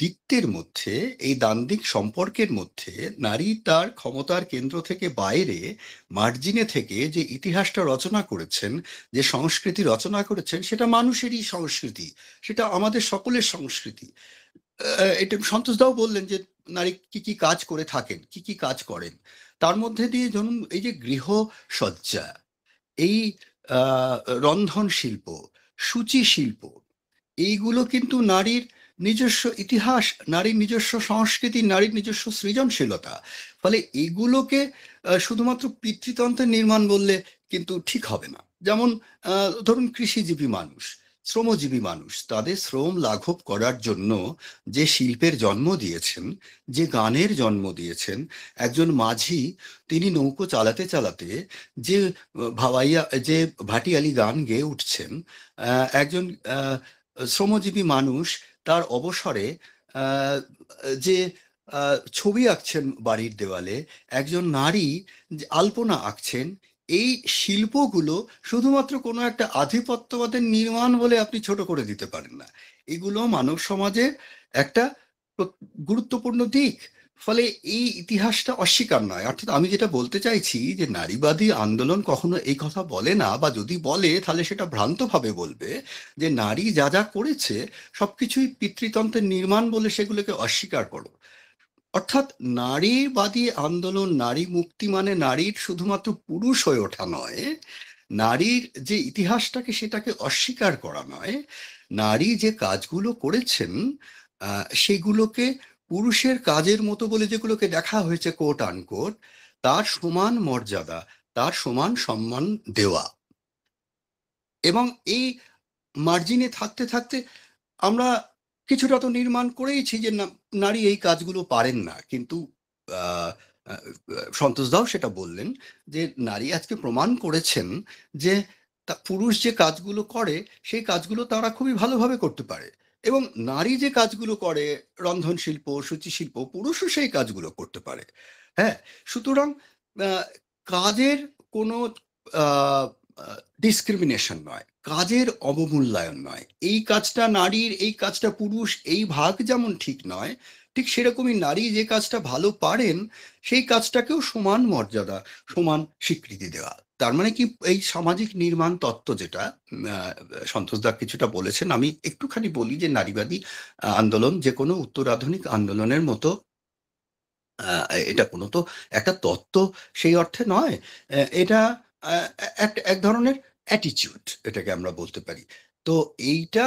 দিকটির মধ্যে, এই দ্বান্দ্বিক সম্পর্কের মধ্যে নারী তার ক্ষমতার কেন্দ্র থেকে বাইরে, মার্জিনে থেকে যে ইতিহাসটা রচনা করেছেন, যে সংস্কৃতি রচনা করেছেন, সেটা মানুষেরই সংস্কৃতি, সেটা আমাদের সকলের সংস্কৃতি। এটা সন্তোষ দাও বললেন যে নারী কি কি কাজ করে থাকেন, কি কি কাজ করেন। তার মধ্যে দিয়ে ধরুন এই যে গৃহসজ্জা, এই রন্ধন শিল্প, সূচি শিল্প, এইগুলো কিন্তু নারীর নিজস্ব ইতিহাস, নারীর নিজস্ব সংস্কৃতি, নারীর নিজস্ব সৃজনশীলতা। ফলে এগুলোকে শুধুমাত্র পিতৃতন্ত্রের নির্মাণ বললে কিন্তু ঠিক হবে না। যেমন ধরুন কৃষিজীবী মানুষ, শ্রমজীবী মানুষ, তাদের শ্রম লাঘব করার জন্য যে শিল্পের জন্ম দিয়েছেন, যে গানের জন্ম দিয়েছেন, একজন মাঝি তিনি নৌকো চালাতে চালাতে যে যে ভাটিয়ালি গান গেয়ে উঠছেন, একজন শ্রমজীবী মানুষ তার অবসরে যে ছবি আঁকছেন বাড়ির দেওয়ালে, একজন নারী আলপনা আঁকছেন, এই শিল্পগুলো শুধুমাত্র কোনো একটা আধিপত্যবাদের নির্মাণ বলে আপনি ছোট করে দিতে পারেন না। এগুলো মানব সমাজের একটা গুরুত্বপূর্ণ দিক। ফলে এই ইতিহাসটা অস্বীকার নয়। অর্থাৎ আমি যেটা বলতে চাইছি যে নারীবাদী আন্দোলন কখনো এই কথা বলে না, বা যদি বলে তাহলে সেটা ভ্রান্তভাবে বলবে যে নারী যা যা করেছে সবকিছুই পিতৃতন্ত্রের নির্মাণ বলে সেগুলোকে অস্বীকার করো। অর্থাৎ নারীবাদী আন্দোলন, নারী মুক্তি মানে নারীর শুধুমাত্র পুরুষ হয়ে ওঠা নয়, নারীর যে ইতিহাসটাকে সেটাকে অস্বীকার করা নয়, নারী যে কাজগুলো করেছেন সেগুলোকে পুরুষের কাজের মতো বলে যেগুলোকে দেখা হয়েছে কোট আনকোট, তার সমান মর্যাদা, তার সমান সম্মান দেওয়া। এবং এই মার্জিনে থাকতে থাকতে আমরা কিছুটা তো নির্মাণ করেইছি যে নারী এই কাজগুলো পারেন না। কিন্তু সন্তোষ দাও সেটা বললেন যে নারী আজকে প্রমাণ করেছেন যে পুরুষ যে কাজগুলো করে সেই কাজগুলো তারা খুবই ভালোভাবে করতে পারে, এবং নারী যে কাজগুলো করে, রন্ধন শিল্প, সূচি শিল্প, পুরুষও সেই কাজগুলো করতে পারে। হ্যাঁ, সুতরাং কাজের কোনো ডিসক্রিমিনেশন নয়, কাজের অবমূল্যায়ন নয়। এই কাজটা নারীর, এই কাজটা পুরুষ, এই ভাগ যেমন ঠিক নয়, ঠিক সেরকমই নারী যে কাজটা ভালো পারেন সেই কাজটাকেও সমান মর্যাদা, সমান স্বীকৃতি দেওয়া। তার মানে কি, এই সামাজিক নির্মাণ তত্ত্ব যেটা সন্তোষ দা কিছুটা বলেছেন, আমি একটুখানি বলি যে নারীবাদী আন্দোলন যে কোনো উত্তরাধুনিক আন্দোলনের মতো এটা কোনো তো একটা তত্ত্ব সেই অর্থে নয়, এটা এক ধরনের অ্যাটিটিউড, এটাকে আমরা বলতে পারি। তো এইটা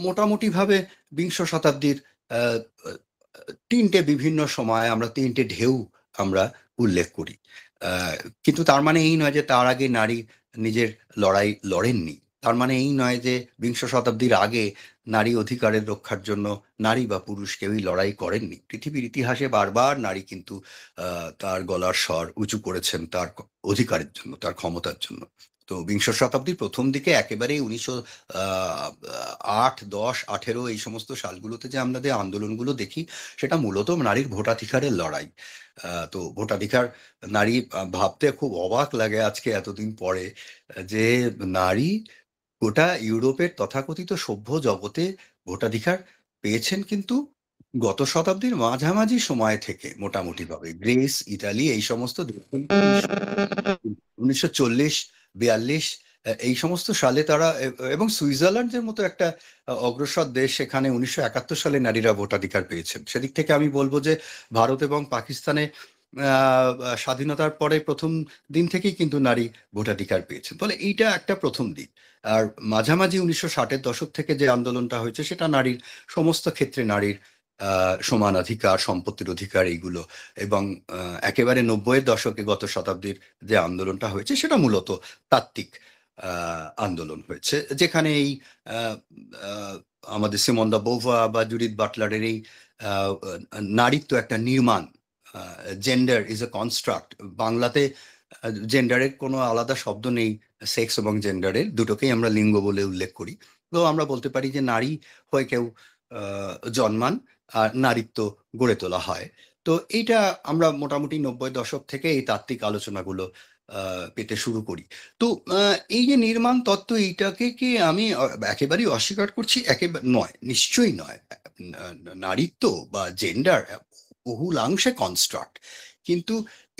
মোটামুটি ভাবে বিংশ শতাব্দীর তিনটে বিভিন্ন সময় আমরা তিনটে ঢেউ আমরা উল্লেখ করি। কিন্তু তার মানে এই নয় যে তার আগে নারী নিজের লড়াই লড়েননি। তার মানে এই নয় যে বিংশ শতাব্দীর আগে নারী অধিকারের রক্ষার জন্য নারী বা পুরুষ কেউই লড়াই করেননি। পৃথিবীর ইতিহাসে বারবার নারী কিন্তু তার গলার স্বর উঁচু করেছেন তার অধিকারের জন্য, তার ক্ষমতার জন্য। তো বিংশ শতাব্দীর প্রথম দিকে একেবারে 1908, 10, 18 এই সমস্ত সালগুলোতে যে আমাদের আন্দোলনগুলো দেখি, সেটা মূলত নারীর ভোটাধিকারের লড়াই। তো ভোটাধিকার, নারী ভাবতে খুব অবাক লাগে আজকে এতদিন পরে যে নারী গোটা ইউরোপের তথাকথিত সভ্য জগতে ভোটাধিকার পেয়েছেন কিন্তু গত শতাব্দীর মাঝামাঝি সময় থেকে, মোটামুটি ভাবে গ্রিস, ইতালি এই সমস্ত 1940-42 এই সমস্ত সালে তারা, এবং সুইজারল্যান্ডের মতো একটা অগ্রসর দেশ, সেখানে 1971 সালে নারীরা ভোটাধিকার পেয়েছেন। সেদিক থেকে আমি বলবো যে ভারত এবং পাকিস্তানে স্বাধীনতার পরে প্রথম দিন থেকেই কিন্তু নারী ভোটাধিকার পেয়েছেন। ফলে এইটা একটা প্রথম দিক। আর মাঝামাঝি 1960-এর দশক থেকে যে আন্দোলনটা হয়েছে সেটা নারীর সমস্ত ক্ষেত্রে নারীর সমান অধিকার, সম্পত্তির অধিকার এইগুলো, এবং একেবারে 90-এর দশকে গত শতাব্দীর যে আন্দোলনটা হয়েছে সেটা মূলত তাত্ত্বিক আন্দোলন হয়েছে, যেখানে এই আমাদের সিমন দা বোভা বা জুডিথ বাটলারের এই নারীত্ব একটা নির্মাণ, জেন্ডার ইজ এ কনস্ট্রাক্ট, বাংলাতে জেন্ডারের কোনো আলাদা শব্দ নেই, সেক্স এবং জেন্ডারের দুটোকেই আমরা লিঙ্গ বলে উল্লেখ করি। তো আমরা বলতে পারি যে নারী হয়ে কেউ জন্মান আর নারীত্ব গড়ে তোলা হয়। তো এইটা আমরা মোটামুটি 90-এর দশক থেকে এই তাত্ত্বিক আলোচনাগুলো পেতে শুরু করি। তো এই যে নির্মাণ তত্ত্ব, এইটাকে কি আমি একেবারেই অস্বীকার করছি? একেবারে নয়, নিশ্চয়ই নয়। নারীত্ব বা জেন্ডার বহুলাংশে কনস্ট্রাক্ট, কিন্তু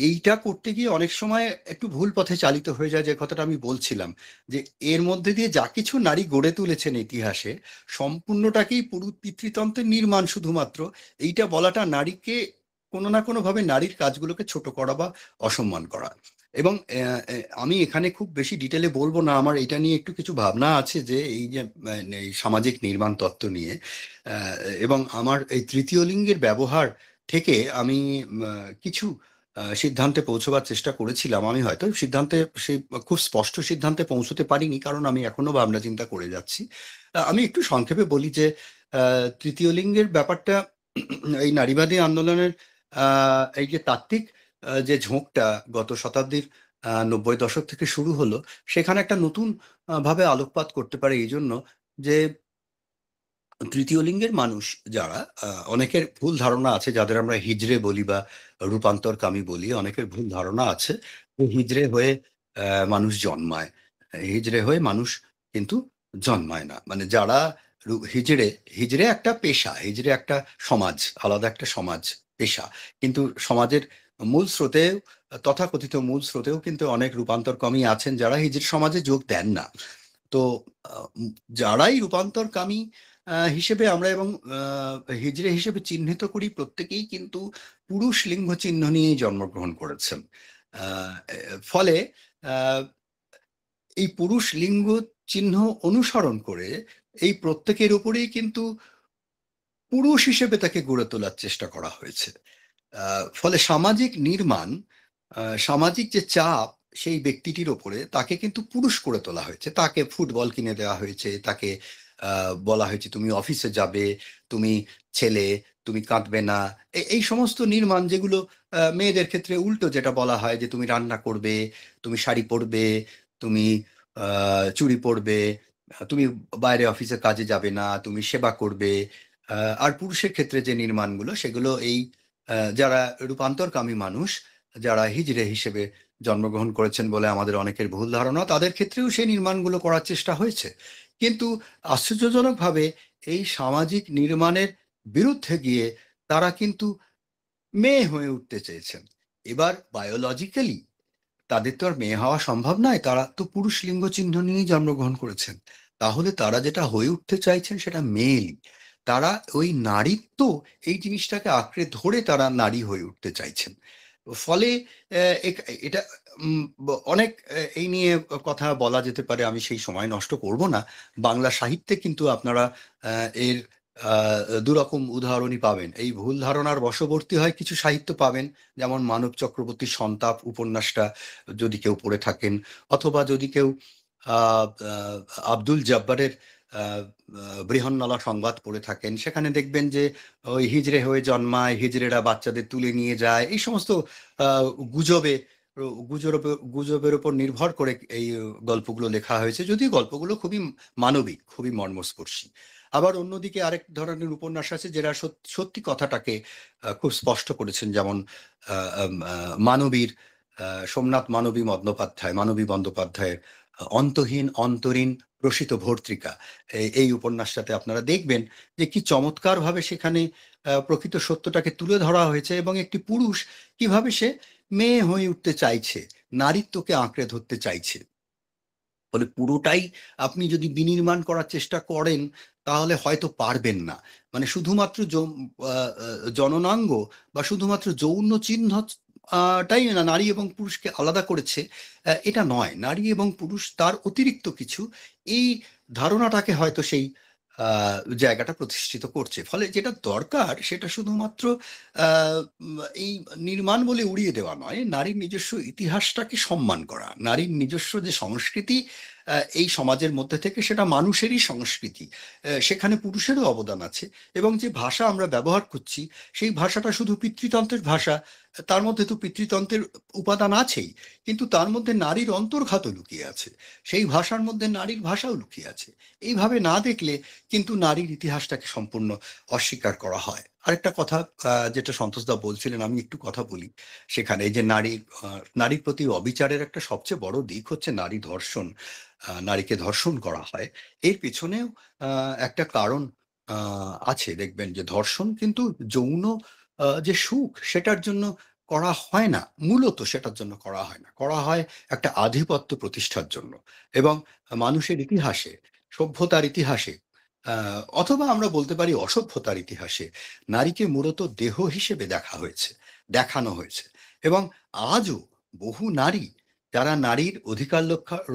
এইটা করতে গিয়ে অনেক সময় একটু ভুল পথে চালিত হয়ে যায়। যে কথাটা আমি বলছিলাম, যে এর মধ্যে দিয়ে যা কিছু নারী গড়ে তুলেছেন ইতিহাসে, সম্পূর্ণটাকেই পুরুষ পিতৃতন্ত্রের নির্মাণ শুধুমাত্র, এইটা বলাটা নারীকে কোনো না কোনো ভাবে নারীর কাজগুলোকে ছোট করা বা অসম্মান করা। এবং আমি এখানে খুব বেশি ডিটেলে বলবো না, আমার এটা নিয়ে একটু কিছু ভাবনা আছে যে এই যে এই সামাজিক নির্মাণ তত্ত্ব নিয়ে, এবং আমার এই তৃতীয় লিঙ্গের ব্যবহার থেকে আমি কিছু সিদ্ধান্তে পৌঁছবার চেষ্টা করেছিলাম। আমি হয়তো সিদ্ধান্তে সেই খুব স্পষ্ট সিদ্ধান্তে পৌঁছতে পারিনি, কারণ আমি এখনো ভাবনা চিন্তা করে যাচ্ছি। আমি একটু সংক্ষেপে বলি যে তৃতীয় লিঙ্গের ব্যাপারটা এই নারীবাদী আন্দোলনের এই যে তাত্ত্বিক যে ঝোঁকটা গত শতাব্দীর 90 দশক থেকে শুরু হলো, সেখানে একটা নতুন ভাবে আলোকপাত করতে পারে এই জন্য যে তৃতীয় লিঙ্গের মানুষ যারা, অনেকের ভুল ধারণা আছে, যাদের আমরা হিজড়ে বলি বা রূপান্তরকামী বলি, অনেকের ভুল ধারণা আছে যে হিজড়ে হয়ে মানুষ জন্মায়। হিজড়ে হয়ে মানুষ কিন্তু জন্মায় না। মানে যারা হিজড়ে, হিজড়ে একটা পেশা, হিজড়ে একটা সমাজ, আলাদা একটা সমাজ পেশা, কিন্তু সমাজের মূল স্রোতেও, তথাকথিত মূল স্রোতেও কিন্তু অনেক রূপান্তরকামী আছেন যারা হিজড়ে সমাজে যোগ দেন না। তো যারাই রূপান্তরকামী হিসেবে আমরা এবং হিজড়ে হিসেবে চিহ্নিত করি, প্রত্যেকেই কিন্তু পুরুষ লিঙ্গ চিহ্ন নিয়েই জন্মগ্রহণ করেছেন। ফলে এই পুরুষ লিঙ্গ চিহ্ন অনুসরণ করে এই প্রত্যেকের উপরেই কিন্তু পুরুষ হিসেবে তাকে গড়ে তোলার চেষ্টা করা হয়েছে। ফলে সামাজিক নির্মাণ, সামাজিক যে চাপ সেই ব্যক্তিটির ওপরে, তাকে কিন্তু পুরুষ করে তোলা হয়েছে। তাকে ফুটবল কিনে দেওয়া হয়েছে, তাকে বলা হয়েছে তুমি অফিসে যাবে, তুমি ছেলে, তুমি কাঁদবে না। এই সমস্ত নির্মাণ, যেগুলো মেয়েদের ক্ষেত্রে উল্টো যেটা বলা হয় যে তুমি রান্না করবে, তুমি শাড়ি পরবে, তুমি চুড়ি পরবে, তুমি বাইরে অফিসে কাজে যাবে না, তুমি সেবা করবে। আর পুরুষের ক্ষেত্রে যে নির্মাণগুলো, সেগুলো এই যারা রূপান্তরকামী মানুষ, যারা হিজড়ে হিসেবে জন্মগ্রহণ করেছেন বলে আমাদের অনেকের ভুল ধারণা, তাদের ক্ষেত্রেও সেই নির্মাণগুলো করার চেষ্টা হয়েছে। কিন্তু আশ্চর্যজনকভাবে এই সামাজিক নির্মাণের বিরুদ্ধে গিয়ে তারা কিন্তু মেয়ে হয়ে উঠতে চেয়েছেন। এবার বায়োলজিক্যালি তাদের তো আর মেয়ে হওয়া সম্ভব নয়, তারা তো পুরুষ লিঙ্গ চিহ্ন নিয়েই জন্মগ্রহণ করেছেন। তাহলে তারা যেটা হয়ে উঠতে চাইছেন সেটা মেল। তারা ওই নারীত্ব, এই জিনিসটাকে আঁকড়ে ধরে তারা নারী হয়ে উঠতে চাইছেন। ফলে এটা অনেক এই নিয়ে কথা বলা যেতে পারে, আমি সেই সময় নষ্ট করব না। বাংলা সাহিত্যে কিন্তু আপনারা এর দুরকম উদাহরণই পাবেন। এই ভুল ধারণার বশবর্তী হয় কিছু সাহিত্য পাবেন, যেমন মানব চক্রবর্তীর সন্তাপ উপন্যাসটা যদি কেউ পড়ে থাকেন, অথবা যদি কেউ আব্দুল জব্বারের বৃহন্নলা সংবাদ পড়ে থাকেন, সেখানে দেখবেন যে ওই হিজড়ে হয়ে জন্মায়, হিজড়েরা বাচ্চাদের তুলে নিয়ে যায়, এই সমস্ত গুজবের উপর নির্ভর করে এই গল্পগুলো লেখা হয়েছে, যদিও গল্পগুলো খুবই মানবিক, খুবই মর্মস্পর্শী। আবার অন্যদিকে আরেক ধরনের উপন্যাস আছে যারা সত্যি কথাটাকে খুব স্পষ্ট করেছেন, যেমন মানবীর সোমনাথ মানবী বন্দ্যোপাধ্যায়ের অন্তহীন অন্তরীণ রসিত ভর্তৃকা, এই উপন্যাসটাতে আপনারা দেখবেন যে কি চমৎকারভাবে সেখানে প্রকৃত সত্যটাকে তুলে ধরা হয়েছে, এবং একটি পুরুষ কিভাবে সে মেয়ে হয়ে উঠতে চাইছে, নারীত্বকে আঁকড়ে ধরতে চাইছে। ফলে পুরোটাই আপনি যদি বিনির্মাণ করার চেষ্টা করেন তাহলে হয়তো পারবেন না। মানে শুধুমাত্র জননাঙ্গ বা শুধুমাত্র যৌন চিহ্ন টাই না নারী এবং পুরুষকে আলাদা করেছে, এটা নয়। নারী এবং পুরুষ তার অতিরিক্ত কিছু, এই ধারণাটাকে হয়তো সেই জায়গাটা প্রতিষ্ঠিত করছে। ফলে যেটা দরকার সেটা শুধুমাত্র এই নির্মাণ বলে উড়িয়ে দেওয়া নয়, নারীর নিজস্ব ইতিহাসটাকে সম্মান করা, নারীর নিজস্ব যে সংস্কৃতি এই সমাজের মধ্যে থেকে, সেটা মানুষেরই সংস্কৃতি, সেখানে পুরুষেরও অবদান আছে। এবং যে ভাষা আমরা ব্যবহার করছি সেই ভাষাটা শুধু পিতৃতন্ত্রের ভাষা, তার মধ্যে তো পিতৃতন্ত্রের উপাদান আছেই, কিন্তু তার মধ্যে নারীর অন্তর্ঘাতও লুকিয়ে আছে, সেই ভাষার মধ্যে নারীর ভাষাও লুকিয়ে আছে। এইভাবে না দেখলে কিন্তু নারীর ইতিহাসটাকে সম্পূর্ণ অস্বীকার করা হয়। আরেকটা কথা যেটা সন্তোষদা বলছিলেন, আমি একটু কথা বলি সেখানে, যে নারীর প্রতি অবিচারের একটা সবচেয়ে বড় দিক হচ্ছে নারী ধর্ষণ। নারীকে ধর্ষণ করা হয়, এর পিছনেও একটা কারণ আছে। দেখবেন যে ধর্ষণ কিন্তু যৌন যে সুখ সেটার জন্য করা হয় না, মূলত সেটার জন্য করা হয় না, করা হয় একটা আধিপত্য প্রতিষ্ঠার জন্য। এবং মানুষের ইতিহাসে, সভ্যতার ইতিহাসে, অথবা আমরা বলতে পারি অসভ্যতার ইতিহাসে, নারীকে মূলত দেহ হিসেবে দেখা হয়েছে, দেখানো হয়েছে। এবং আজও বহু নারী যারা নারীর অধিকার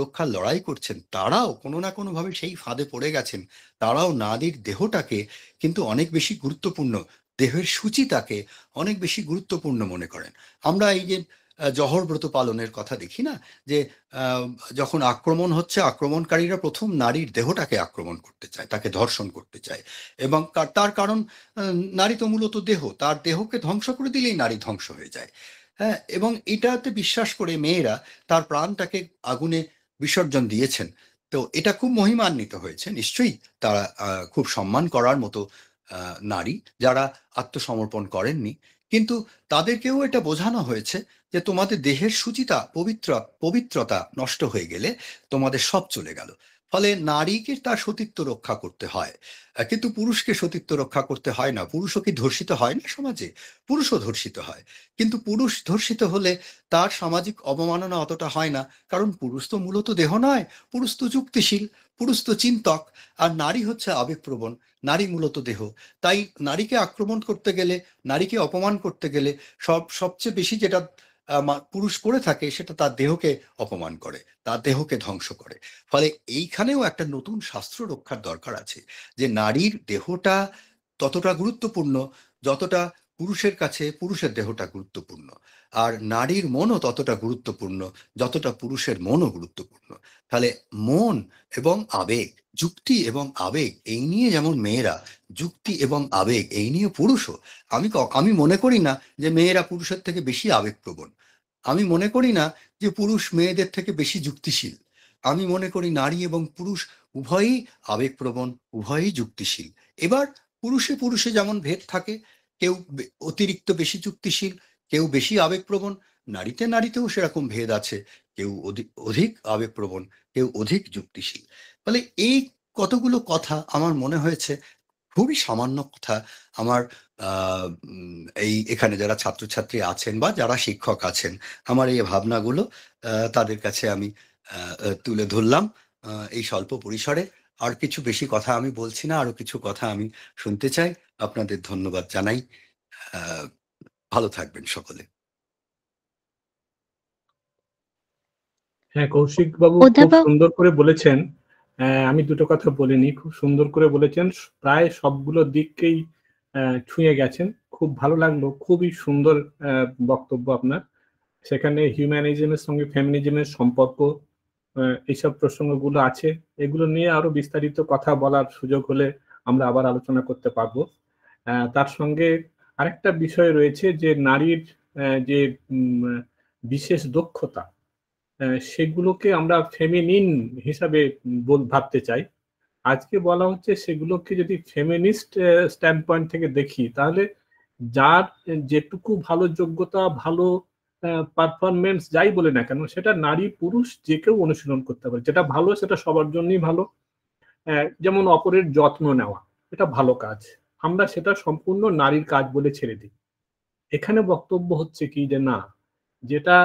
রক্ষার লড়াই করছেন, তারাও কোনো না কোনোভাবে সেই ফাঁদে পড়ে গেছেন। তারাও নারীর দেহটাকে কিন্তু অনেক বেশি গুরুত্বপূর্ণ, দেহের সূচিতাকে অনেক বেশি গুরুত্বপূর্ণ মনে করেন। আমরা এই যে জহর ব্রত পালনের কথা দেখি না, যে যখন আক্রমণ হচ্ছে, আক্রমণকারীরা প্রথম নারীর দেহটাকে আক্রমণ করতে চায়, তাকে ধর্ষণ করতে চায়। এবং তার কারণ নারী তো মূলত দেহ, তার দেহকে ধ্বংস করে দিলেই নারী ধ্বংস হয়ে যায়। হ্যাঁ, এবং এটাতে বিশ্বাস করে মেয়েরা তার প্রাণটাকে আগুনে বিসর্জন দিয়েছেন। তো এটা খুব মহিমান্বিত হয়েছে, নিশ্চয়ই তারা খুব সম্মান করার মতো নারী যারা আত্মসমর্পণ করেননি। কিন্তু তাদেরকেও এটা বোঝানো হয়েছে যে তোমাদের দেহের শুচিতা, পবিত্রতা নষ্ট হয়ে গেলে তোমাদের সব চলে গেল। ফলে নারীকে তার সতীত্ব রক্ষা করতে হয়, কিন্তু পুরুষকে সতীত্ব রক্ষা করতে হয় না। পুরুষও কি ধর্ষিত হয় না সমাজে? পুরুষও ধর্ষিত হয়, কিন্তু পুরুষ ধর্ষিত হলে তার সামাজিক অবমাননা অতটা হয় না, কারণ পুরুষ তো মূলত দেহ নয়, পুরুষ তো যুক্তিশীল, পুরুষ তো চিন্তক, আর নারী হচ্ছে আবেগপ্রবণ, নারী মূলত দেহ। তাই নারীকে আক্রমণ করতে গেলে, নারীকে অপমান করতে গেলে সবচেয়ে বেশি যেটা পুরুষ করে থাকে সেটা তার দেহকে অপমান করে, তার দেহকে ধ্বংস করে। ফলে এইখানেও একটা নতুন শাস্ত্র রক্ষার দরকার আছে, যে নারীর দেহটা ততটা গুরুত্বপূর্ণ যতটা পুরুষের কাছে পুরুষের দেহটা গুরুত্বপূর্ণ, আর নারীর মনও ততটা গুরুত্বপূর্ণ যতটা পুরুষের মনও গুরুত্বপূর্ণ। তাহলে মন এবং আবেগ, যুক্তি এবং আবেগ, এই নিয়ে যেমন মেয়েরা, যুক্তি এবং আবেগ এই নিয়ে পুরুষও। আমি মনে করি না যে মেয়েরা পুরুষের থেকে বেশি আবেগপ্রবণ। আমি মনে করি না যে পুরুষ মেয়েদের থেকে বেশি যুক্তিশীল। আমি মনে করি নারী এবং পুরুষ উভয়ই আবেগপ্রবণ, উভয়ই যুক্তিশীল। এবার পুরুষে যেমন ভেদ থাকে, কেউ অতিরিক্ত বেশি যুক্তিশীল, কেউ বেশি আবেগপ্রবণ, নারীতেও সেরকম ভেদ আছে, কেউ অধিক আবেগপ্রবণ, কেউ অধিক যুক্তিশীল। ফলে এই কতগুলো কথা আমার মনে হয়েছে, খুবই সামান্য কথা, আমার এখানে যারা ছাত্রছাত্রী আছেন বা যারা শিক্ষক আছেন, আমার এই ভাবনাগুলো তাদের কাছে আমি তুলে ধরলাম এই স্বল্প পরিসরে। আর কিছু বেশি কথা আমি বলছি না, আরো কিছু কথা আমি শুনতে চাই। আপনাদের ধন্যবাদ জানাই। ভালো থাকবেন সকলে। হ্যাঁ, কৌশিক বাবু খুব সুন্দর করে বলেছেন। আমি দুটো কথা বলিনি, খুব সুন্দর করে বলেছেন, প্রায় সবগুলো দিককেই ছুঁয়ে গেছেন। খুব ভালো লাগলো, খুবই সুন্দর বক্তব্য আপনার। সেখানে হিউম্যানিজমের সঙ্গে ফেমিনিজমের সম্পর্ক, এইসব প্রসঙ্গগুলো আছে, এগুলো নিয়ে আরো বিস্তারিত কথা বলার সুযোগ হলে আমরা আবার আলোচনা করতে পারবো। তার সঙ্গে আরেকটা বিষয় রয়েছে, যে নারীর যে বিশেষ দক্ষতা, সেগুলোকে আমরা ফেমিনিন হিসাবে ভাবতে চাই। আজকে বলা হচ্ছে সেগুলোকে যদি ফেমিনিস্ট স্ট্যান্ড পয়েন্ট থেকে দেখি, তাহলে যার যেটুকু ভালো যোগ্যতা, ভালো পারফরমেন্স যাই বলে না কেন, সেটা নারী পুরুষ যে কেউ অনুশীলন করতে পারে। যেটা ভালো সেটা সবার জন্যই ভালো। যেমন অপরের যত্ন নেওয়া, এটা ভালো কাজ, আমরা সেটা সম্পূর্ণ নারীর কাজ বলে ছেড়ে দিই। এখানে বক্তব্য হচ্ছে কি যে না, যেটা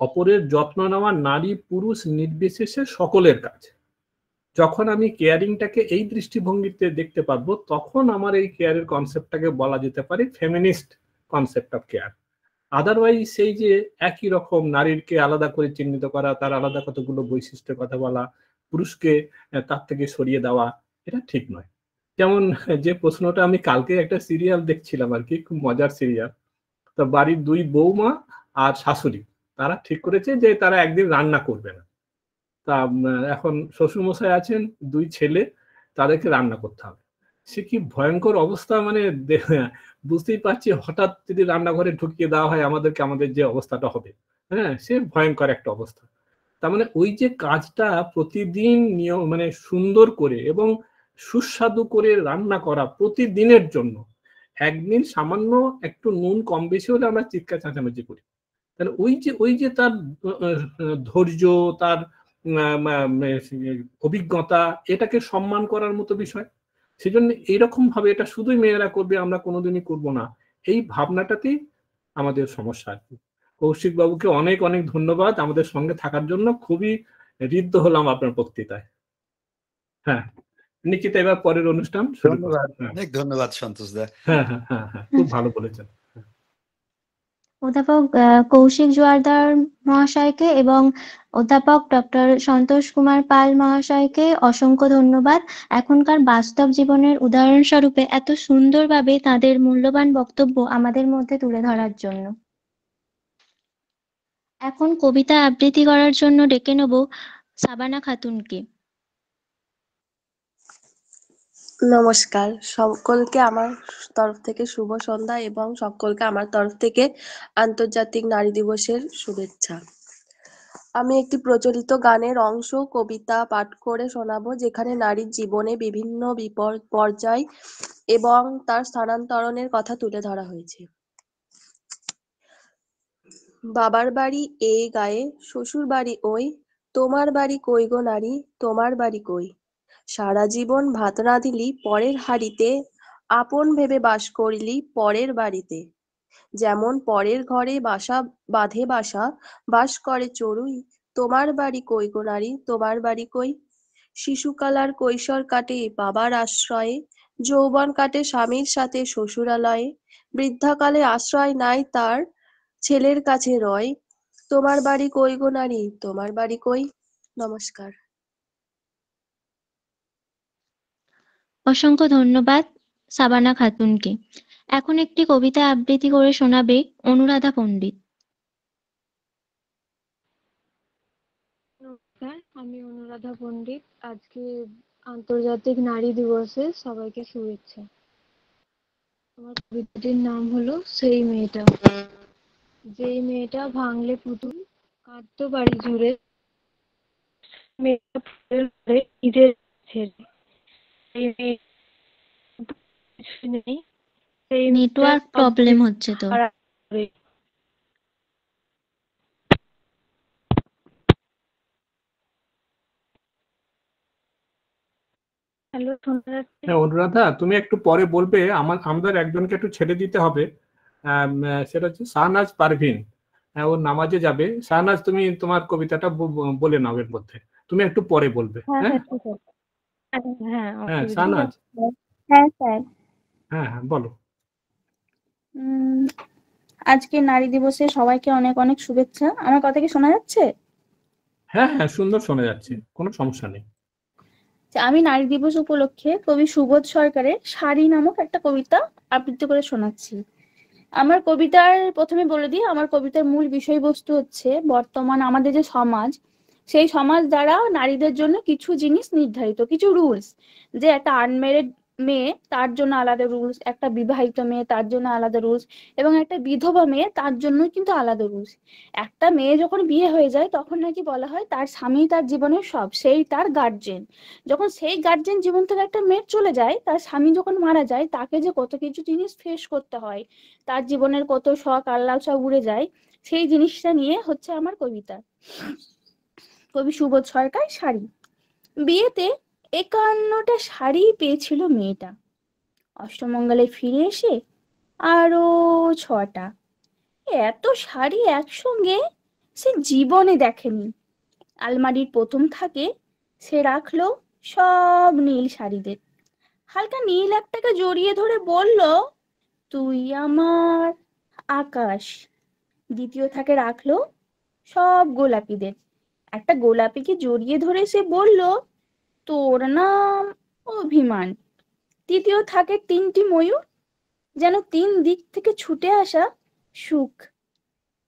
অপরের যত্ন নেওয়া নারী পুরুষ নির্বিশেষে সকলের কাজ। যখন আমি কেয়ারিংটাকে এই দৃষ্টিভঙ্গিতে দেখতে পারবো, তখন আমার এই কেয়ারের কনসেপ্টটাকে বলা যেতে পারে feminist concept of care. Otherwise সেই যে একই রকম নারীরকে আলাদা করে চিহ্নিত করা, তার আলাদা কতগুলো বৈশিষ্ট্যের কথা বলা, পুরুষকে তার থেকে সরিয়ে দেওয়া, এটা ঠিক নয়। যেমন যে প্রশ্নটা আমি কালকে একটা সিরিয়াল দেখছিলাম আর কি, খুব মজার সিরিয়াল। তো বাড়ির দুই বৌমা আর শাশুড়ি তারা ঠিক করেছে যে তারা একদিন রান্না করবে না। তা এখন শ্বশুরমশাই আছেন, দুই ছেলে, তাদেরকে রান্না করতে হবে। সে কি ভয়ঙ্কর অবস্থা, মানে বুঝতেই পারছি হঠাৎ যদি রান্নাঘরে ঢুকিয়ে দেওয়া হয় আমাদেরকে, আমাদের যে অবস্থাটা হবে, হ্যাঁ, সে ভয়ঙ্কর একটা অবস্থা। তার মানে ওই যে কাজটা প্রতিদিন নিয়ম মানে সুন্দর করে এবং সুস্বাদু করে রান্না করা প্রতিদিনের জন্য, একদিন সামান্য একটু নুন কম বেশি হলে আমরা চিৎকার চেঁচামেচি করি। তাহলে ওই যে তার ধৈর্য, তার অভিজ্ঞতা, এটাকে সম্মান করার মতো বিষয়। সেজন্য এইরকম ভাবে এটা শুধুই মেয়েরা করবে, আমরা কোনোদিনই করব না, এই ভাবনাটাতেই আমাদের সমস্যা আর কি। কৌশিক বাবুকে অনেক অনেক ধন্যবাদ আমাদের সঙ্গে থাকার জন্য, খুবই ঋদ্ধ হলাম আপনার বক্তৃতায়। হ্যাঁ নিকিতা, এবার পরের অনুষ্ঠান শুরু করুন। অনেক ধন্যবাদ সন্তোষ দা। হ্যাঁ হ্যাঁ হ্যাঁ হ্যাঁ, খুব ভালো বলেছেন। অধ্যাপক কৌশিক জোয়ারদার মহাশয়কে এবং অধ্যাপক ডক্টর সন্তোষ কুমার পাল মহাশয়কে অসংখ্য ধন্যবাদ এখনকার বাস্তব জীবনের উদাহরণস্বরূপে এত সুন্দরভাবে তাদের মূল্যবান বক্তব্য আমাদের মধ্যে তুলে ধরার জন্য। এখন কবিতা আবৃত্তি করার জন্য ডেকে নেব সাবানা খাতুনকে। নমস্কার সকলকে, আমার তরফ থেকে শুভ সন্ধ্যা এবং সকলকে আমার তরফ থেকে আন্তর্জাতিক নারী দিবসের শুভেচ্ছা। আমি একটি প্রচলিত গানের অংশ কবিতা পাঠ করে শোনাবো, যেখানে নারীর জীবনে বিভিন্ন পর্যায় এবং তার স্থানান্তরণের কথা তুলে ধরা হয়েছে। বাবার বাড়ি এই গায়ে, শ্বশুর বাড়ি ওই, তোমার বাড়ি কই গো নারী, তোমার বাড়ি কই। সারা জীবন ভাত রাঁধিলি পরের হাঁড়িতে, আপন ভেবে বাস করিলি পরের বাড়িতে। যেমন পরের ঘরে বাসা বাঁধে বাসা, বাস করে চড়ুই, তোমার বাড়ি কই গো নারী, তোমার বাড়ি কই। শিশুকাল আর কৈশোর কাটে বাবার আশ্রয়ে, যৌবন কাটে স্বামীর সাথে শ্বশুরালয়ে, বৃদ্ধাকালে আশ্রয় নাই তার, ছেলের কাছে রয়, তোমার বাড়ি কই গো নারী, তোমার বাড়ি কই। নমস্কার। অসংখ্য ধন্যবাদ সাবানা খাতুনকে। এখন একটি কবিতা আবৃত্তি করে শোনাবে অনুরাধা পণ্ডিত। নমস্কার, আমি অনুরাধা পণ্ডিত। আজকে আন্তর্জাতিক নারী দিবসে সবাইকে শুভেচ্ছা। আমার কবিতাটির নাম হলো সেই মেয়েটা। যেই মেয়েটা ভাঙলে পুতুল, কাঁদতো বাড়ি জুড়ে, মেয়েটা ঈদের ছেড়ে, সেই মেয়ে নেই, সেই নেটওয়ার্ক প্রবলেম হচ্ছে তো। হ্যালো, শোনা যাচ্ছে? হ্যাঁ অনুরাধা, তুমি একটু পরে বলবে, আমাদের একজনকে একটু ছেড়ে দিতে হবে, সেটা হচ্ছে শাহনাজ পারভিন। ও নামাজে যাবে। শাহনাজ, তুমি তোমার কবিতাটা বলে নাও এর মধ্যে, তুমি একটু পরে বলবে। হ্যাঁ হ্যাঁ শাহনাজ, হ্যাঁ স্যার। হ্যাঁ হ্যাঁ বলো। আজকে নারী দিবসে সবাইকে অনেক অনেক শুভেচ্ছা। আমার কথা কি শোনা যাচ্ছে? হ্যাঁ হ্যাঁ সুন্দর শোনা যাচ্ছে, কোনো সমস্যা নেই। আমি নারী দিবস উপলক্ষে কবি সুবোধ সরকারের শাড়ি নামক একটা কবিতা আবৃত্তি করে শোনাচ্ছি। আমার কবিতার প্রথমে বলে দিই, আমার কবিতার মূল বিষয়বস্তু হচ্ছে বর্তমান আমাদের যে সমাজ, সেই সমাজ দ্বারা নারীদের জন্য কিছু জিনিস নির্ধারিত, কিছু রুলস, যে একটা আনম্যারিড মেয়ে তার জন্য আলাদা রুলস, একটা বিবাহিত মেয়ে তার জন্য আলাদা রুলস, এবং একটা বিধবা মেয়ে তার জন্য কিন্তু আলাদা রুলস। একটা মেয়ে যখন বিয়ে হয়ে যায় তখন নাকি বলা হয় তার স্বামী তার জীবনের সব, সেই তার গার্জেন। যখন সেই গার্জেন জীবন থেকে একটা মেয়ে চলে যায়, তার স্বামী যখন মারা যায়, তাকে যে কত কিছু জিনিস ফেস করতে হয়, তার জীবনের কত শখ আহ্লাদ সব উড়ে যায়, সেই জিনিসটা নিয়ে হচ্ছে আমার কবিতা। কবি সুবোধ সরকার, শাড়ি। বিয়েতে 51টা শাড়ি পেয়েছিল মেয়েটা, অষ্টমঙ্গলে ফিরে এসে আরো 6টা। এত শাড়ি একসঙ্গে সে জীবনে দেখেনি। আলমারির প্রথম থাকে সে রাখলো সব নীল শাড়িদের। হালকা নীল একটাকে জড়িয়ে ধরে বলল, তুই আমার আকাশ। দ্বিতীয় থাকে রাখলো সব গোলাপিদের। একটা গোলাপিকে জড়িয়ে ধরে সে বলল, তোর নাম অভিমান। তৃতীয় থাকে 3টি ময়ূর, যেন 3 দিক থেকে ছুটে আসা সুখ।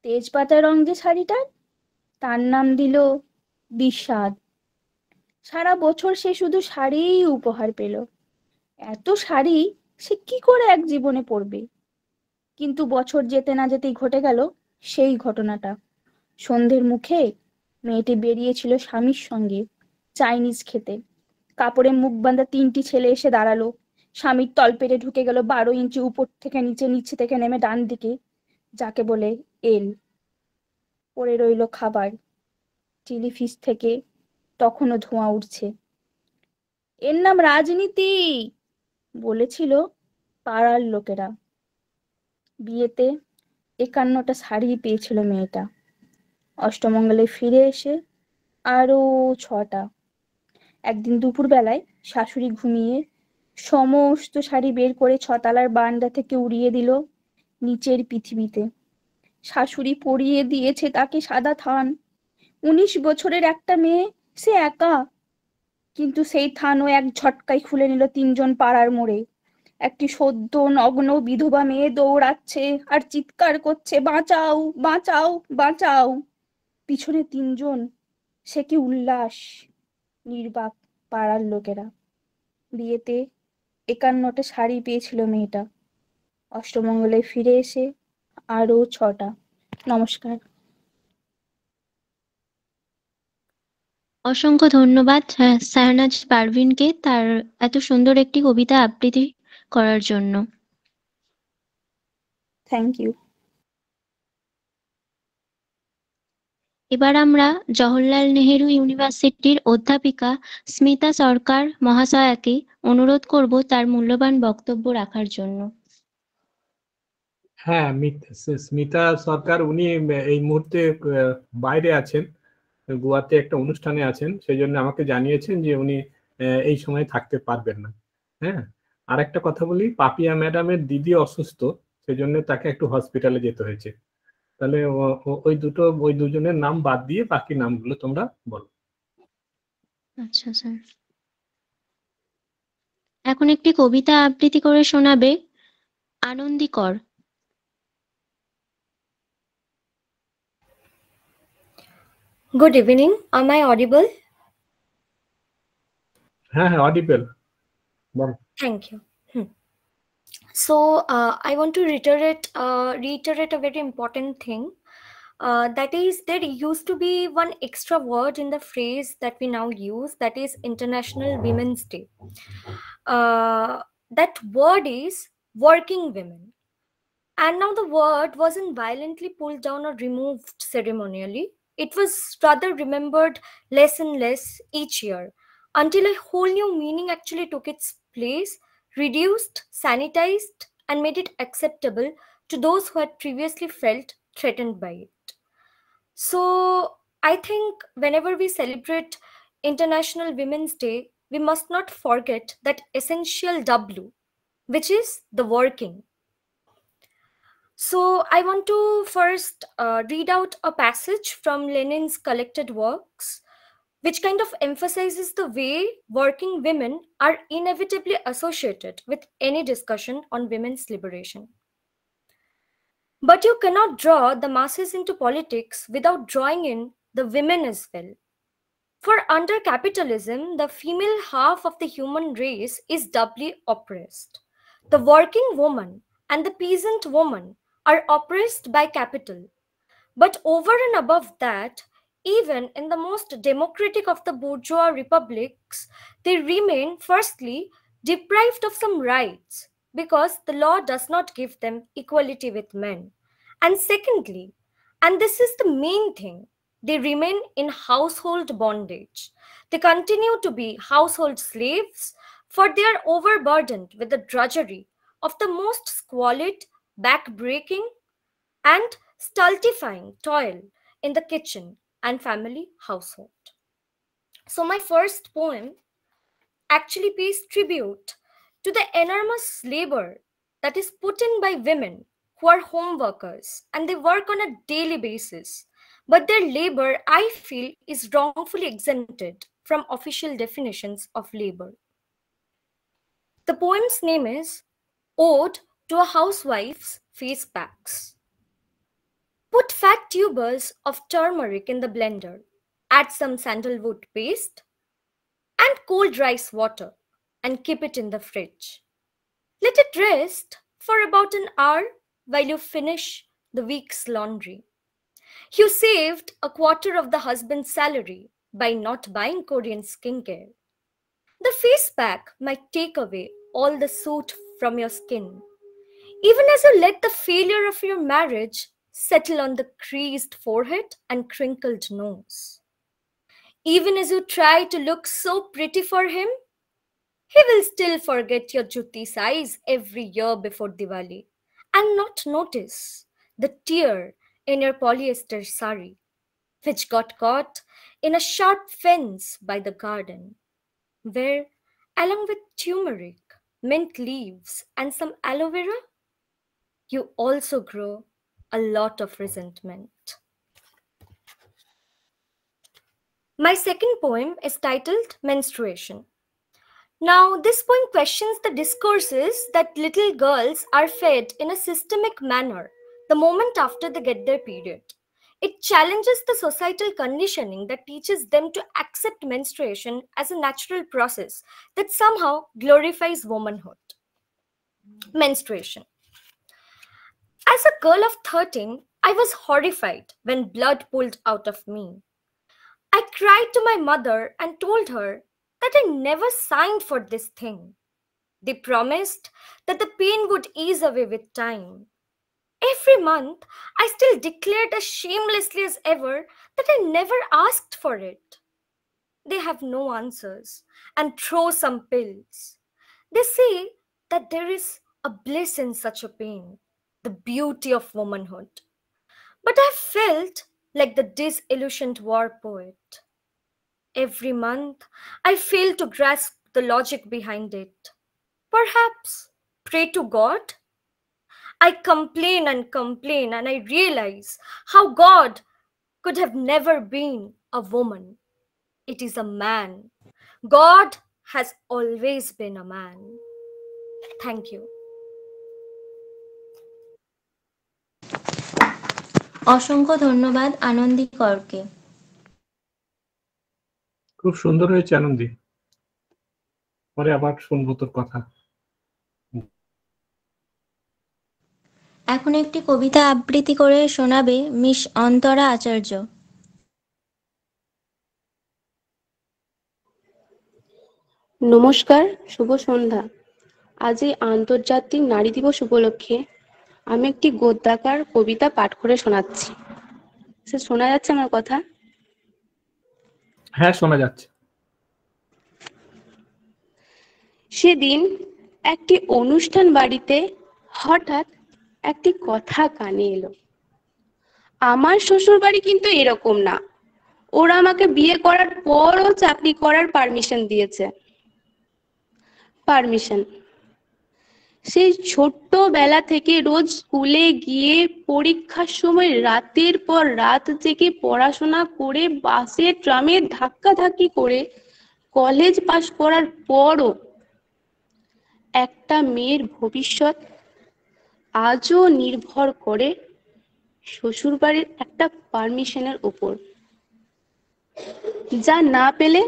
তেজপাতা রং যে শাড়িটার, তার নাম দিল বিষাদ। সারা বছর সে শুধু শাড়িই উপহার পেল। এত শাড়ি সে কি করে এক জীবনে পরবে? কিন্তু বছর যেতে না যেতেই ঘটে গেল সেই ঘটনাটা। সন্ধ্যের মুখে মেয়েটি বেরিয়েছিল স্বামীর সঙ্গে চাইনিজ খেতে। কাপড়ে মুখ বাঁধা 3টি ছেলে এসে দাঁড়ালো। স্বামীর তলপেটে ঢুকে গেল 12 ইঞ্চি উপর থেকে নিচে, নিচে থেকে নেমে ডান দিকে, যাকে বলে এল। পড়ে রইল খাবার। চিলি ফিশ থেকে তখনও ধোঁয়া উঠছে। এর নাম রাজনীতি, বলেছিল পাড়ার লোকেরা। বিয়েতে 51টা শাড়ি পেয়েছিল মেয়েটা, অষ্টমঙ্গলে ফিরে এসে আরো 6টা। একদিন দুপুর বেলায় শাশুড়ি ঘুমিয়ে সমস্ত শাড়ি বের করে 6তলার বারান্দা থেকে উড়িয়ে দিল নিচের পৃথিবীতে। শাশুড়ি পরিয়ে দিয়েছে তাকে সাদা থান। 19 বছরের একটা মেয়ে, সে একা, কিন্তু সেই থানও এক ঝটকায় খুলে নিল 3জন পাড়ার মোড়ে। একটি সদ্য নগ্ন বিধবা মেয়ে দৌড়াচ্ছে আর চিৎকার করছে, বাঁচাও বাঁচাও বাঁচাও। পিছনে 3জন, সে কি উল্লাস! নির্বাক পাড়ার লোকেরা। বিয়েতে 51টা শাড়ি পেয়েছিল মেয়েটা, অষ্টমঙ্গলে ফিরে এসে আরো 6টা। নমস্কার। অসংখ্য ধন্যবাদ শাহনাজ পারভিনকে তার এত সুন্দর একটি কবিতা আবৃত্তি করার জন্য। Thank you. এবার আমরা জওহরলাল নেহেরু ইউনিভার্সিটির অধ্যাপিকা স্মিতা সরকার মহাশয়াকে অনুরোধ করব তার মূল্যবান বক্তব্য রাখার জন্য। হ্যাঁ, স্মিতা সরকার উনি এই মুহূর্তে বাইরে আছেন, গোয়াতে একটা অনুষ্ঠানে আছেন, সেই জন্য আমাকে জানিয়েছেন যে উনি এই সময় থাকতে পারবেন না। হ্যাঁ, আর একটা কথা বলি, পাপিয়া ম্যাডামের দিদি অসুস্থ, সেই জন্য তাকে একটু হসপিটালে যেতে হয়েছে। তাহলে ওই দুজনের নাম বাদ দিয়ে বাকি নামগুলো তোমরা বলো। আচ্ছা স্যার। এখন একটি কবিতা আবৃত্তি করে শোনাবে আনন্দিকর। Good evening. Am I audible? হ্যাঁ হ্যাঁ, অডিবল, বলো। Thank you. So I want to reiterate a very important thing. That is, there used to be one extra word in the phrase that we now use, that is International Women's Day. That word is working women. And now the word wasn't violently pulled down or removed ceremonially. It was rather remembered less and less each year, until a whole new meaning actually took its place, reduced, sanitized, and made it acceptable to those who had previously felt threatened by it. So I think whenever we celebrate International Women's Day, we must not forget that essential W, which is the working. So I want to first read out a passage from Lenin's collected works, which kind of emphasizes the way working women are inevitably associated with any discussion on women's liberation. But you cannot draw the masses into politics without drawing in the women as well. For under capitalism, the female half of the human race is doubly oppressed. The working woman and the peasant woman are oppressed by capital. But over and above that, even in the most democratic of the bourgeois republics, they remain, firstly, deprived of some rights because the law does not give them equality with men. And secondly, And this is the main thing. They remain in household bondage. They continue to be household slaves, for they are overburdened with the drudgery of the most squalid, back-breaking, and stultifying toil in the kitchen and family household. So, my first poem actually pays tribute to the enormous labor that is put in by women who are home workers and they work on a daily basis. But their labor, I feel, is wrongfully exempted from official definitions of labor. The poem's name is Ode to a Housewife's Face Packs. Put fat tubers of turmeric in the blender, add some sandalwood paste, and cold rice water, and keep it in the fridge. Let it rest for about an hour while you finish the week's laundry. You saved a quarter of the husband's salary by not buying Korean skincare. The face pack might take away all the soot from your skin, even as you let the failure of your marriage settle on the creased forehead and crinkled nose. Even as you try to look so pretty for him, he will still forget your jutti size every year before Diwali and not notice the tear in your polyester sari, which got caught in a sharp fence by the garden, where, along with turmeric, mint leaves, and some aloe vera, you also grow a lot of resentment. My second poem is titled Menstruation. Now, this poem questions the discourses that little girls are fed in a systemic manner the moment after they get their period. It challenges the societal conditioning that teaches them to accept menstruation as a natural process that somehow glorifies womanhood. Menstruation. As a girl of 13, I was horrified when blood pulled out of me. I cried to my mother and told her that I never signed for this thing. They promised that the pain would ease away with time. Every month, I still declared as shamelessly as ever that I never asked for it. They have no answers and throw some pills. They say that there is a bliss in such a pain, the beauty of womanhood. But I felt like the disillusioned war poet. Every month, I fail to grasp the logic behind it. Perhaps pray to God? I complain and complain, and I realize how God could have never been a woman. It is a man. God has always been a man. Thank you. অসংখ্য ধন্যবাদ আনন্দী করকে। খুব সুন্দর হয়েছে আনন্দী, পরে আবার শুনবো তোর কথা। এখন একটি কবিতা আবৃত্তি করে শোনাবে মিস অন্তরা আচার্য। নমস্কার, শুভ সন্ধ্যা। আজ এই আন্তর্জাতিক নারী দিবস উপলক্ষে আমি একটি গদ্যাকার কবিতা পাঠ করে শোনাচ্ছি। স্যার, শোনা যাচ্ছে আমার কথা? হ্যাঁ, শোনা যাচ্ছে। সেদিন একটি অনুষ্ঠান বাড়িতে হঠাৎ একটি কথা কানে এলো। আমার শ্বশুর বাড়ি কিন্তু এরকম না, ওরা আমাকে বিয়ে করার পরও চাকরি করার পারমিশন দিয়েছে। সেই ছোট্টবেলা থেকে রোজ স্কুলে গিয়ে পরীক্ষার সময় রাতের পর রাত জেগে পড়াশোনা করে বাসে ট্রামে ধাক্কাধাক্কি করে কলেজ পাশ করার পরও একটা মেয়ের ভবিষ্যৎ আজও নির্ভর করে শ্বশুরবাড়ির একটা পারমিশনের উপর, যা না পেলে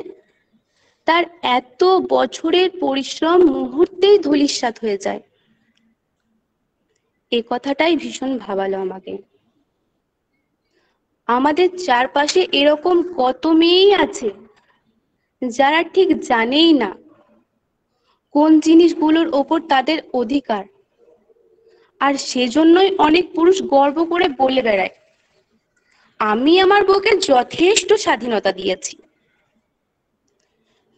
তার এত বছরের পরিশ্রম মুহূর্তেই ধূলিসাৎ হয়ে যায়। এ কথাটাই ভীষণ ভাবালো আমাকে। আমাদের চারপাশে এরকম কত মেয়েই আছে যারা ঠিক জানেই না কোন জিনিসগুলোর ওপর তাদের অধিকার, আর সেজন্যই অনেক পুরুষ গর্ব করে বলে বেড়ায় আমি আমার বউকে যথেষ্ট স্বাধীনতা দিয়েছি।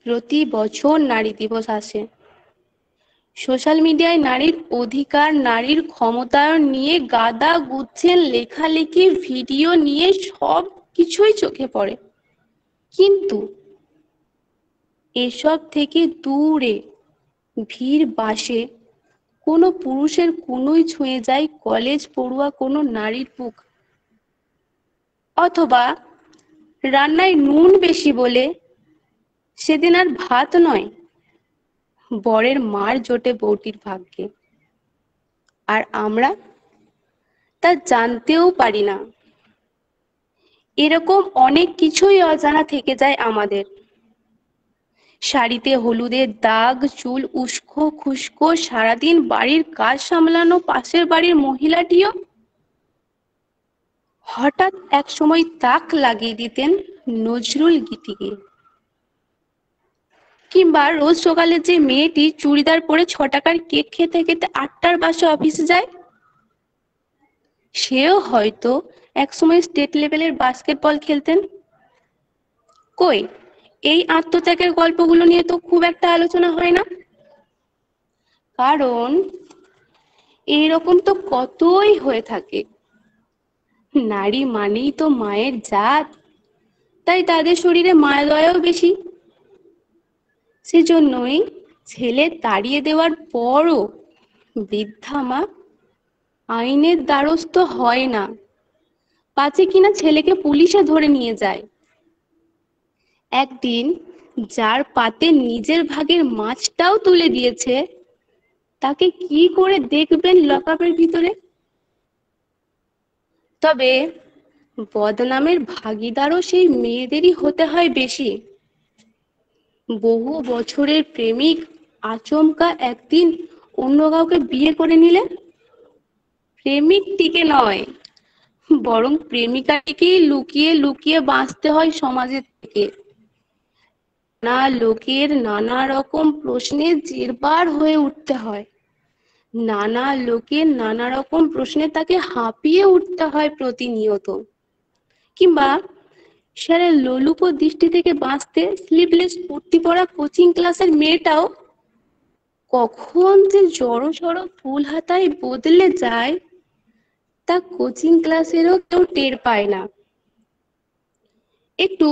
প্রতি বছর নারী দিবস আসে, সোশ্যাল মিডিয়ায় নারীর অধিকার, নারীর ক্ষমতায়ন নিয়ে গাদা গুচ্ছেন লেখালেখি, ভিডিও নিয়ে সব কিছুই চোখে পড়ে। কিন্তু এসব থেকে দূরে ভিড় বাসে কোনো পুরুষের কোনোই ছুঁয়ে যায় কলেজ পড়ুয়া কোনো নারীর বুক, অথবা রান্নায় নুন বেশি বলে সেদিন আর ভাত নয়, বরের মার জোটে বউটির ভাগ্যে। আর আমরা তা জানতেও পারি না। এরকম অনেক কিছুই অজানা থেকে যায় আমাদের। শাড়িতে হলুদের দাগ, চুল উস্কো খুস্কো, সারাদিন বাড়ির কাজ সামলানো পাশের বাড়ির মহিলাটিও হঠাৎ এক সময় তাক লাগিয়ে দিতেন নজরুল গীতিকে। কিংবা রোজ সকালে যে মেয়েটি চুড়িদার পরে 6 টাকার কেক খেতে খেতে 8টার বাসে অফিসে যায়, সেও হয়তো একসময় স্টেট লেভেলের বাস্কেটবল খেলতেন। কই, এই আত্মত্যাগের গল্পগুলো নিয়ে তো খুব একটা আলোচনা হয় না। কারণ এইরকম তো কতই হয়ে থাকে। নারী মানেই তো মায়ের জাত, তাই তাদের শরীরে মায়া দয়াও বেশি। সেজন্যই ছেলে তাড়িয়ে দেওয়ার পরও বৃদ্ধা মা আইনের দ্বারস্থ হয় না, পাছে কিনা ছেলেকে পুলিশে ধরে নিয়ে যায়। একদিন যার পাতে নিজের ভাগের মাছটাও তুলে দিয়েছে, তাকে কি করে দেখবেন লকআপের ভিতরে? তবে বদনামের ভাগীদারও সেই মেয়েদেরই হতে হয় বেশি। বহু বছরের প্রেমিক আচমকা একদিন অন্য কাউকে বিয়ে করে নিলে প্রেমিকটিকে নয়, বরং প্রেমিকাটিকেই লুকিয়ে লুকিয়ে বাঁচতে হয় সমাজের থেকে। না, লোকের নানা রকম প্রশ্নে জেরবার হয়ে উঠতে হয়, নানা লোকের নানা রকম প্রশ্নে তাকে হাঁপিয়ে উঠতে হয় প্রতিনিয়ত। কিংবা সারা লোলুপ দৃষ্টি থেকে বাঁচতে স্লিভলেস কুর্তি পরা কোচিং ক্লাসের মেয়েটাও কখন যে জড়ো সড়ো ফুল হাতায় বদলে যায়, তা কোচিং ক্লাসেরও কেউ টের পায় না। একটু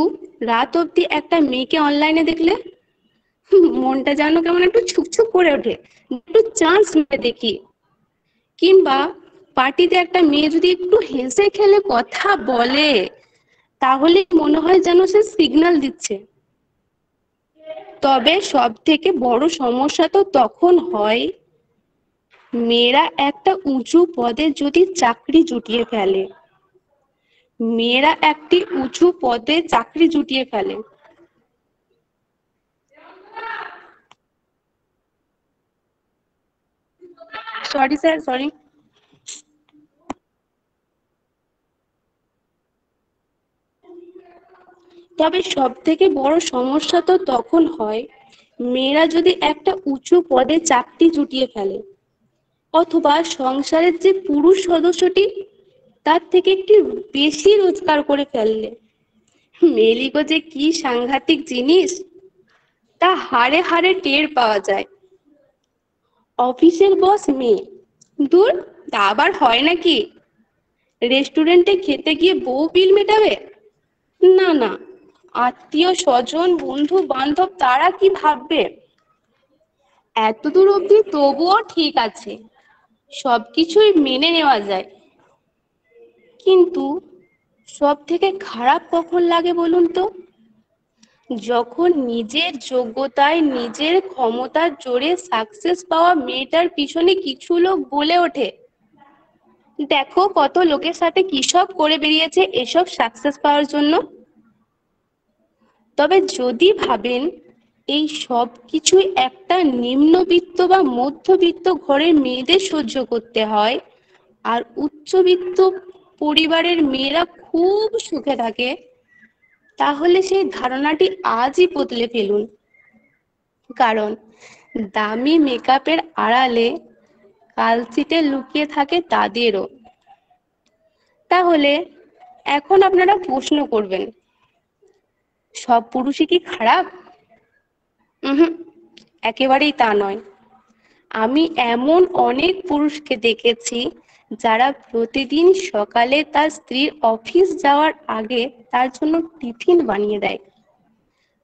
রাত অবধি একটা মেয়েকে অনলাইনে দেখলে মনটা যেন কেমন একটু ছুকছুক করে ওঠে, একটু চান্স মেরে দেখি। কিংবা পার্টিতে একটা মেয়ে যদি একটু হেসে খেলে কথা বলে, তাহলে মনে হয় যেন সে সিগন্যাল দিচ্ছে। তবে সব থেকে বড় সমস্যা তো তখন হয় মেয়েরা একটা উঁচু পদে যদি চাকরি জুটিয়ে ফেলে। মেয়েরা একটি উঁচু পদে চাকরি জুটিয়ে ফেলে। Sorry sir, sorry. তবে সব থেকে বড় সমস্যা তো তখন হয় মেয়েরা যদি একটা উঁচু পদে চাকরি জুটিয়ে ফেলে, অথবা সংসারের যে পুরুষ সদস্যটি তার থেকে একটু বেশি রোজগার করে ফেললে। মেলিগো যে কি সাংঘাতিক জিনিস, তা হাড়ে হাড়ে টের পাওয়া যায়। অফিসের বস মেয়ে, দূর, তা আবার হয় নাকি? রেস্টুরেন্টে খেতে গিয়ে বউ বিল মেটাবে? না না, আত্মীয় স্বজন বন্ধু বান্ধব তারা কি ভাববে? এতদূর অবধি তবুও ঠিক আছে, সবকিছুই মেনে নেওয়া যায়। কিন্তু সব থেকে খারাপ কখন লাগে বলুন তো? যখন নিজের যোগ্যতায় নিজের ক্ষমতার জোরে সাকসেস পাওয়া মেয়েটার পিছনে কিছু লোক বলে ওঠে, দেখো কত লোকের সাথে কি সব করে বেরিয়েছে এসব সাকসেস পাওয়ার জন্য। তবে যদি ভাবেন এই সব কিছুই একটা নিম্নবিত্ত বা মধ্যবিত্ত ঘরের মেয়েদের সহ্য করতে হয়, আর উচ্চবিত্ত পরিবারের মেয়েরা খুব সুখে থাকে, তাহলে সেই ধারণাটি আজই বদলে ফেলুন। কারণ দামি মেকআপের আড়ালে কালচিটে লুকিয়ে থাকে তাদেরও। তাহলে এখন আপনারা প্রশ্ন করবেন, সব পুরুষই কি খারাপ? হুম, একেবারেই তা নয়। আমি এমন অনেক পুরুষকে দেখেছি যারা প্রতিদিন সকালে তার স্ত্রীর অফিস যাওয়ার আগে তার জন্য টিফিন বানিয়ে দেয়।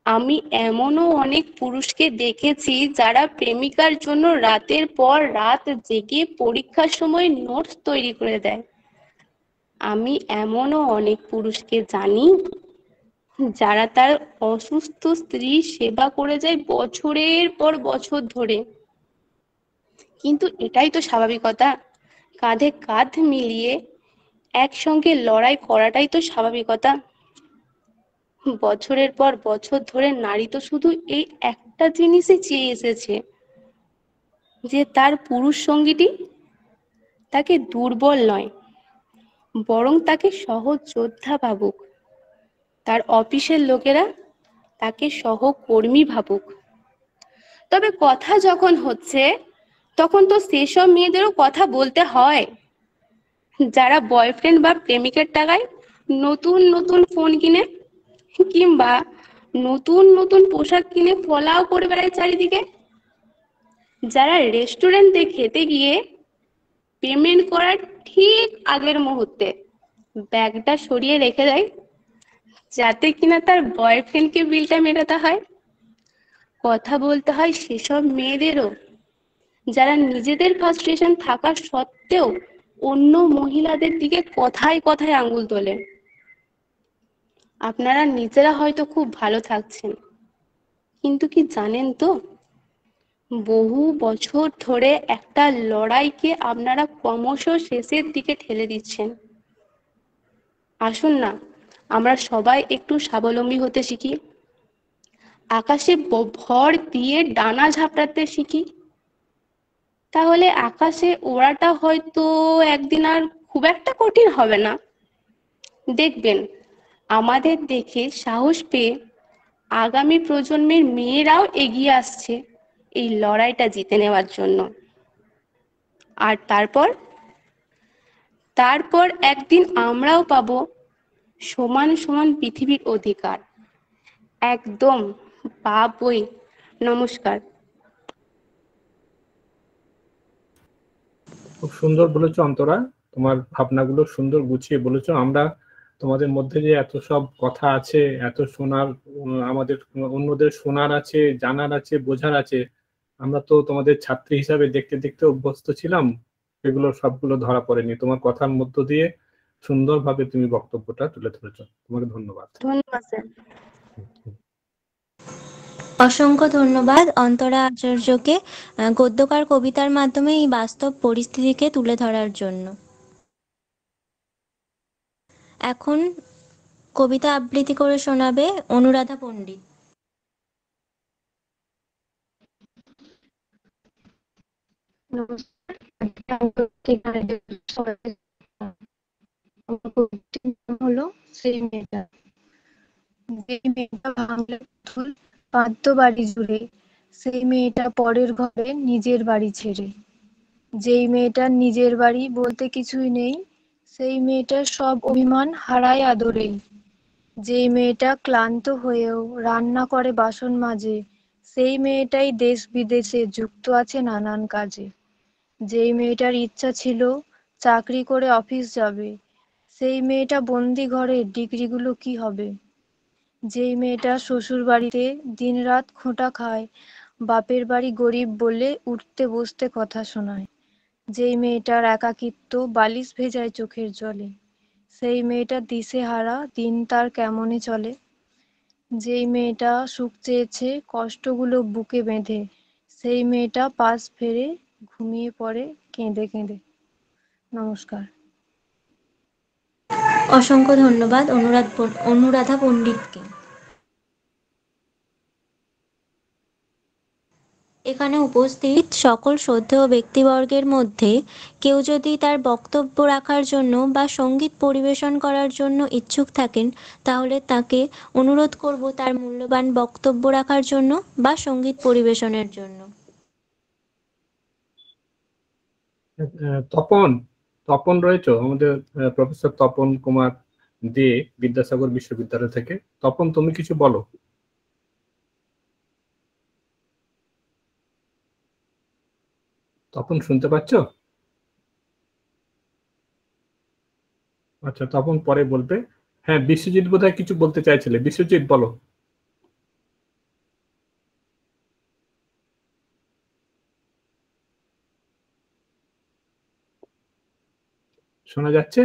আমি এমনও অনেক পুরুষকে দেখেছি যারা প্রেমিকার জন্য রাতের পর রাত জেগে পরীক্ষার সময় নোটস তৈরি করে দেয়। আমি এমনও অনেক পুরুষকে জানি যারা তার অসুস্থ স্ত্রীর সেবা করে যায় বছরের পর বছর ধরে। কিন্তু এটাই তো স্বাভাবিকতা, কাঁধে কাঁধ মিলিয়ে একসঙ্গে লড়াই করাটাই তো স্বাভাবিকতা। বছরের পর বছর ধরে নারী তো শুধু এই একটা জিনিসই চেয়ে এসেছে, যে তার পুরুষ সঙ্গীটি তাকে দুর্বল নয়, বরং তাকে সহজ যোদ্ধা ভাবুক, তার অফিসের লোকেরা তাকে সহকর্মী ভাবুক। তবে কথা যখন হচ্ছে তখন তো সেসব মেয়েদেরও কথা বলতে হয় যারা বয়ফ্রেন্ড বা প্রেমিকের টাকায় নতুন নতুন ফোন কিনে কিংবা নতুন নতুন পোশাক কিনে ফলাও করে বেড়ায় চারিদিকে, যারা রেস্টুরেন্টে খেতে গিয়ে পেমেন্ট করার ঠিক আগের মুহূর্তে ব্যাগটা সরিয়ে রেখে দেয় যাতে কিনা তার বয়ফ্রেন্ডকে বিলটা মেটাতে হয়। কথা বলতে হয় সেসব মেয়েদেরও যারা নিজেদের ফ্রাস্ট্রেশন থাকা সত্ত্বেও অন্য মহিলাদের দিকে কথায় কথায় আঙ্গুল তোলে। আপনারা নিজেরা হয়তো খুব ভালো থাকছেন, কিন্তু কি জানেন তো, বহু বছর ধরে একটা লড়াইকে আপনারা ক্রমশ শেষের দিকে ঠেলে দিচ্ছেন। আসুন না, আমরা সবাই একটু স্বাবলম্বী হতে শিখি, আকাশে ভর দিয়ে ডানা ঝাপটাতে শিখি। তাহলে আকাশে ওড়াটা হয়তো একদিন আর খুব একটা কঠিন হবে না। দেখবেন আমাদের দেখে সাহস পেয়ে আগামী প্রজন্মের মেয়েরাও এগিয়ে আসছে এই লড়াইটা জিতে নেওয়ার জন্য। আর তারপর একদিন আমরাও পাবো সমান সমান পৃথিবীর অধিকার। একদম পাবই। নমস্কার। খুব সুন্দর বলেছো অন্তরা, তোমার ভাবনাগুলো সুন্দর গুছিয়ে বলেছো। আমরা তোমাদের মধ্যে যে এত সব কথা আছে, এত শোনার, আমাদের অন্যদের শোনার আছে, জানার আছে, বোঝার আছে, আমরা তো তোমাদের ছাত্রী হিসাবে দেখতে দেখতে অভ্যস্ত ছিলাম, এগুলো সবগুলো ধরা পড়েনি। তোমার কথার মধ্য দিয়ে সুন্দরভাবে তুমি বক্তব্যটা তুলে ধরেছো, তোমাকে ধন্যবাদ। ধন্যবাদ স্যার। অসংখ্য ধন্যবাদ অন্তরা আচার্যকে গদ্যকার কবিতার মাধ্যমে এই বাস্তব পরিস্থিতিকে তুলে ধরার জন্য। এখন কবিতা আবৃত্তি করে শোনাবে অনুরাধা পণ্ডিত। হলো সেই মেয়েটা, যে মেয়েটা ভাঙলে ফুল পাঁচতো বাড়ি জুড়ে, সেই মেয়েটা পরের ঘরে নিজের বাড়ি ছেড়ে। যেই মেয়েটার নিজের বাড়ি বলতে কিছুই নেই, সেই মেয়েটার সব অভিমান হারায় আদরেই। যেই মেয়েটা ক্লান্ত হয়েও রান্না করে বাসন মাজে, সেই মেয়েটাই দেশ বিদেশে যুক্ত আছে নানান কাজে। যেই মেয়েটার ইচ্ছা ছিল চাকরি করে অফিস যাবে, সেই মেয়েটা বন্দি ঘরে ডিগ্রিগুলো কি হবে। যেই মেয়েটা শ্বশুর বাড়িতে দিনরাত খোঁটা খায়, বাপের বাড়ি গরিব বলে উঠতে বসতে কথা শোনায়। যেই মেয়েটার একাকিত্ব বালিশ ভেজায় চোখের জলে, সেই মেয়েটা দিশেহারা, দিন তার কেমনে চলে। যেই মেয়েটা সুখ চেয়েছে কষ্টগুলো বুকে বেঁধে, সেই মেয়েটা পাশ ফেরে ঘুমিয়ে পড়ে কেঁদে কেঁদে। নমস্কার। অসংখ্য ধন্যবাদ অনুরাধা পণ্ডিতকে। এখানে উপস্থিত সকল শ্রদ্ধেয় ব্যক্তিবর্গের মধ্যে কেউ যদি তার বক্তব্য রাখার জন্য বা সঙ্গীত পরিবেশন করার জন্য ইচ্ছুক থাকেন, তাহলে তাকে অনুরোধ করব তার মূল্যবান বক্তব্য রাখার জন্য বা সঙ্গীত পরিবেশনের জন্য। তপন রয়েছে আমাদের, প্রফেসর তপন কুমার দে বিদ্যাসাগর বিশ্ববিদ্যালয় থেকে। তপন, তুমি কিছু বলো। তপন শুনতে পাচ্ছ? আচ্ছা, তপন পরে বলবে। হ্যাঁ, বিশ্বজিৎ বোধহয় কিছু বলতে চাইছিলে। বিশ্বজিৎ বলো। শোনা যাচ্ছে?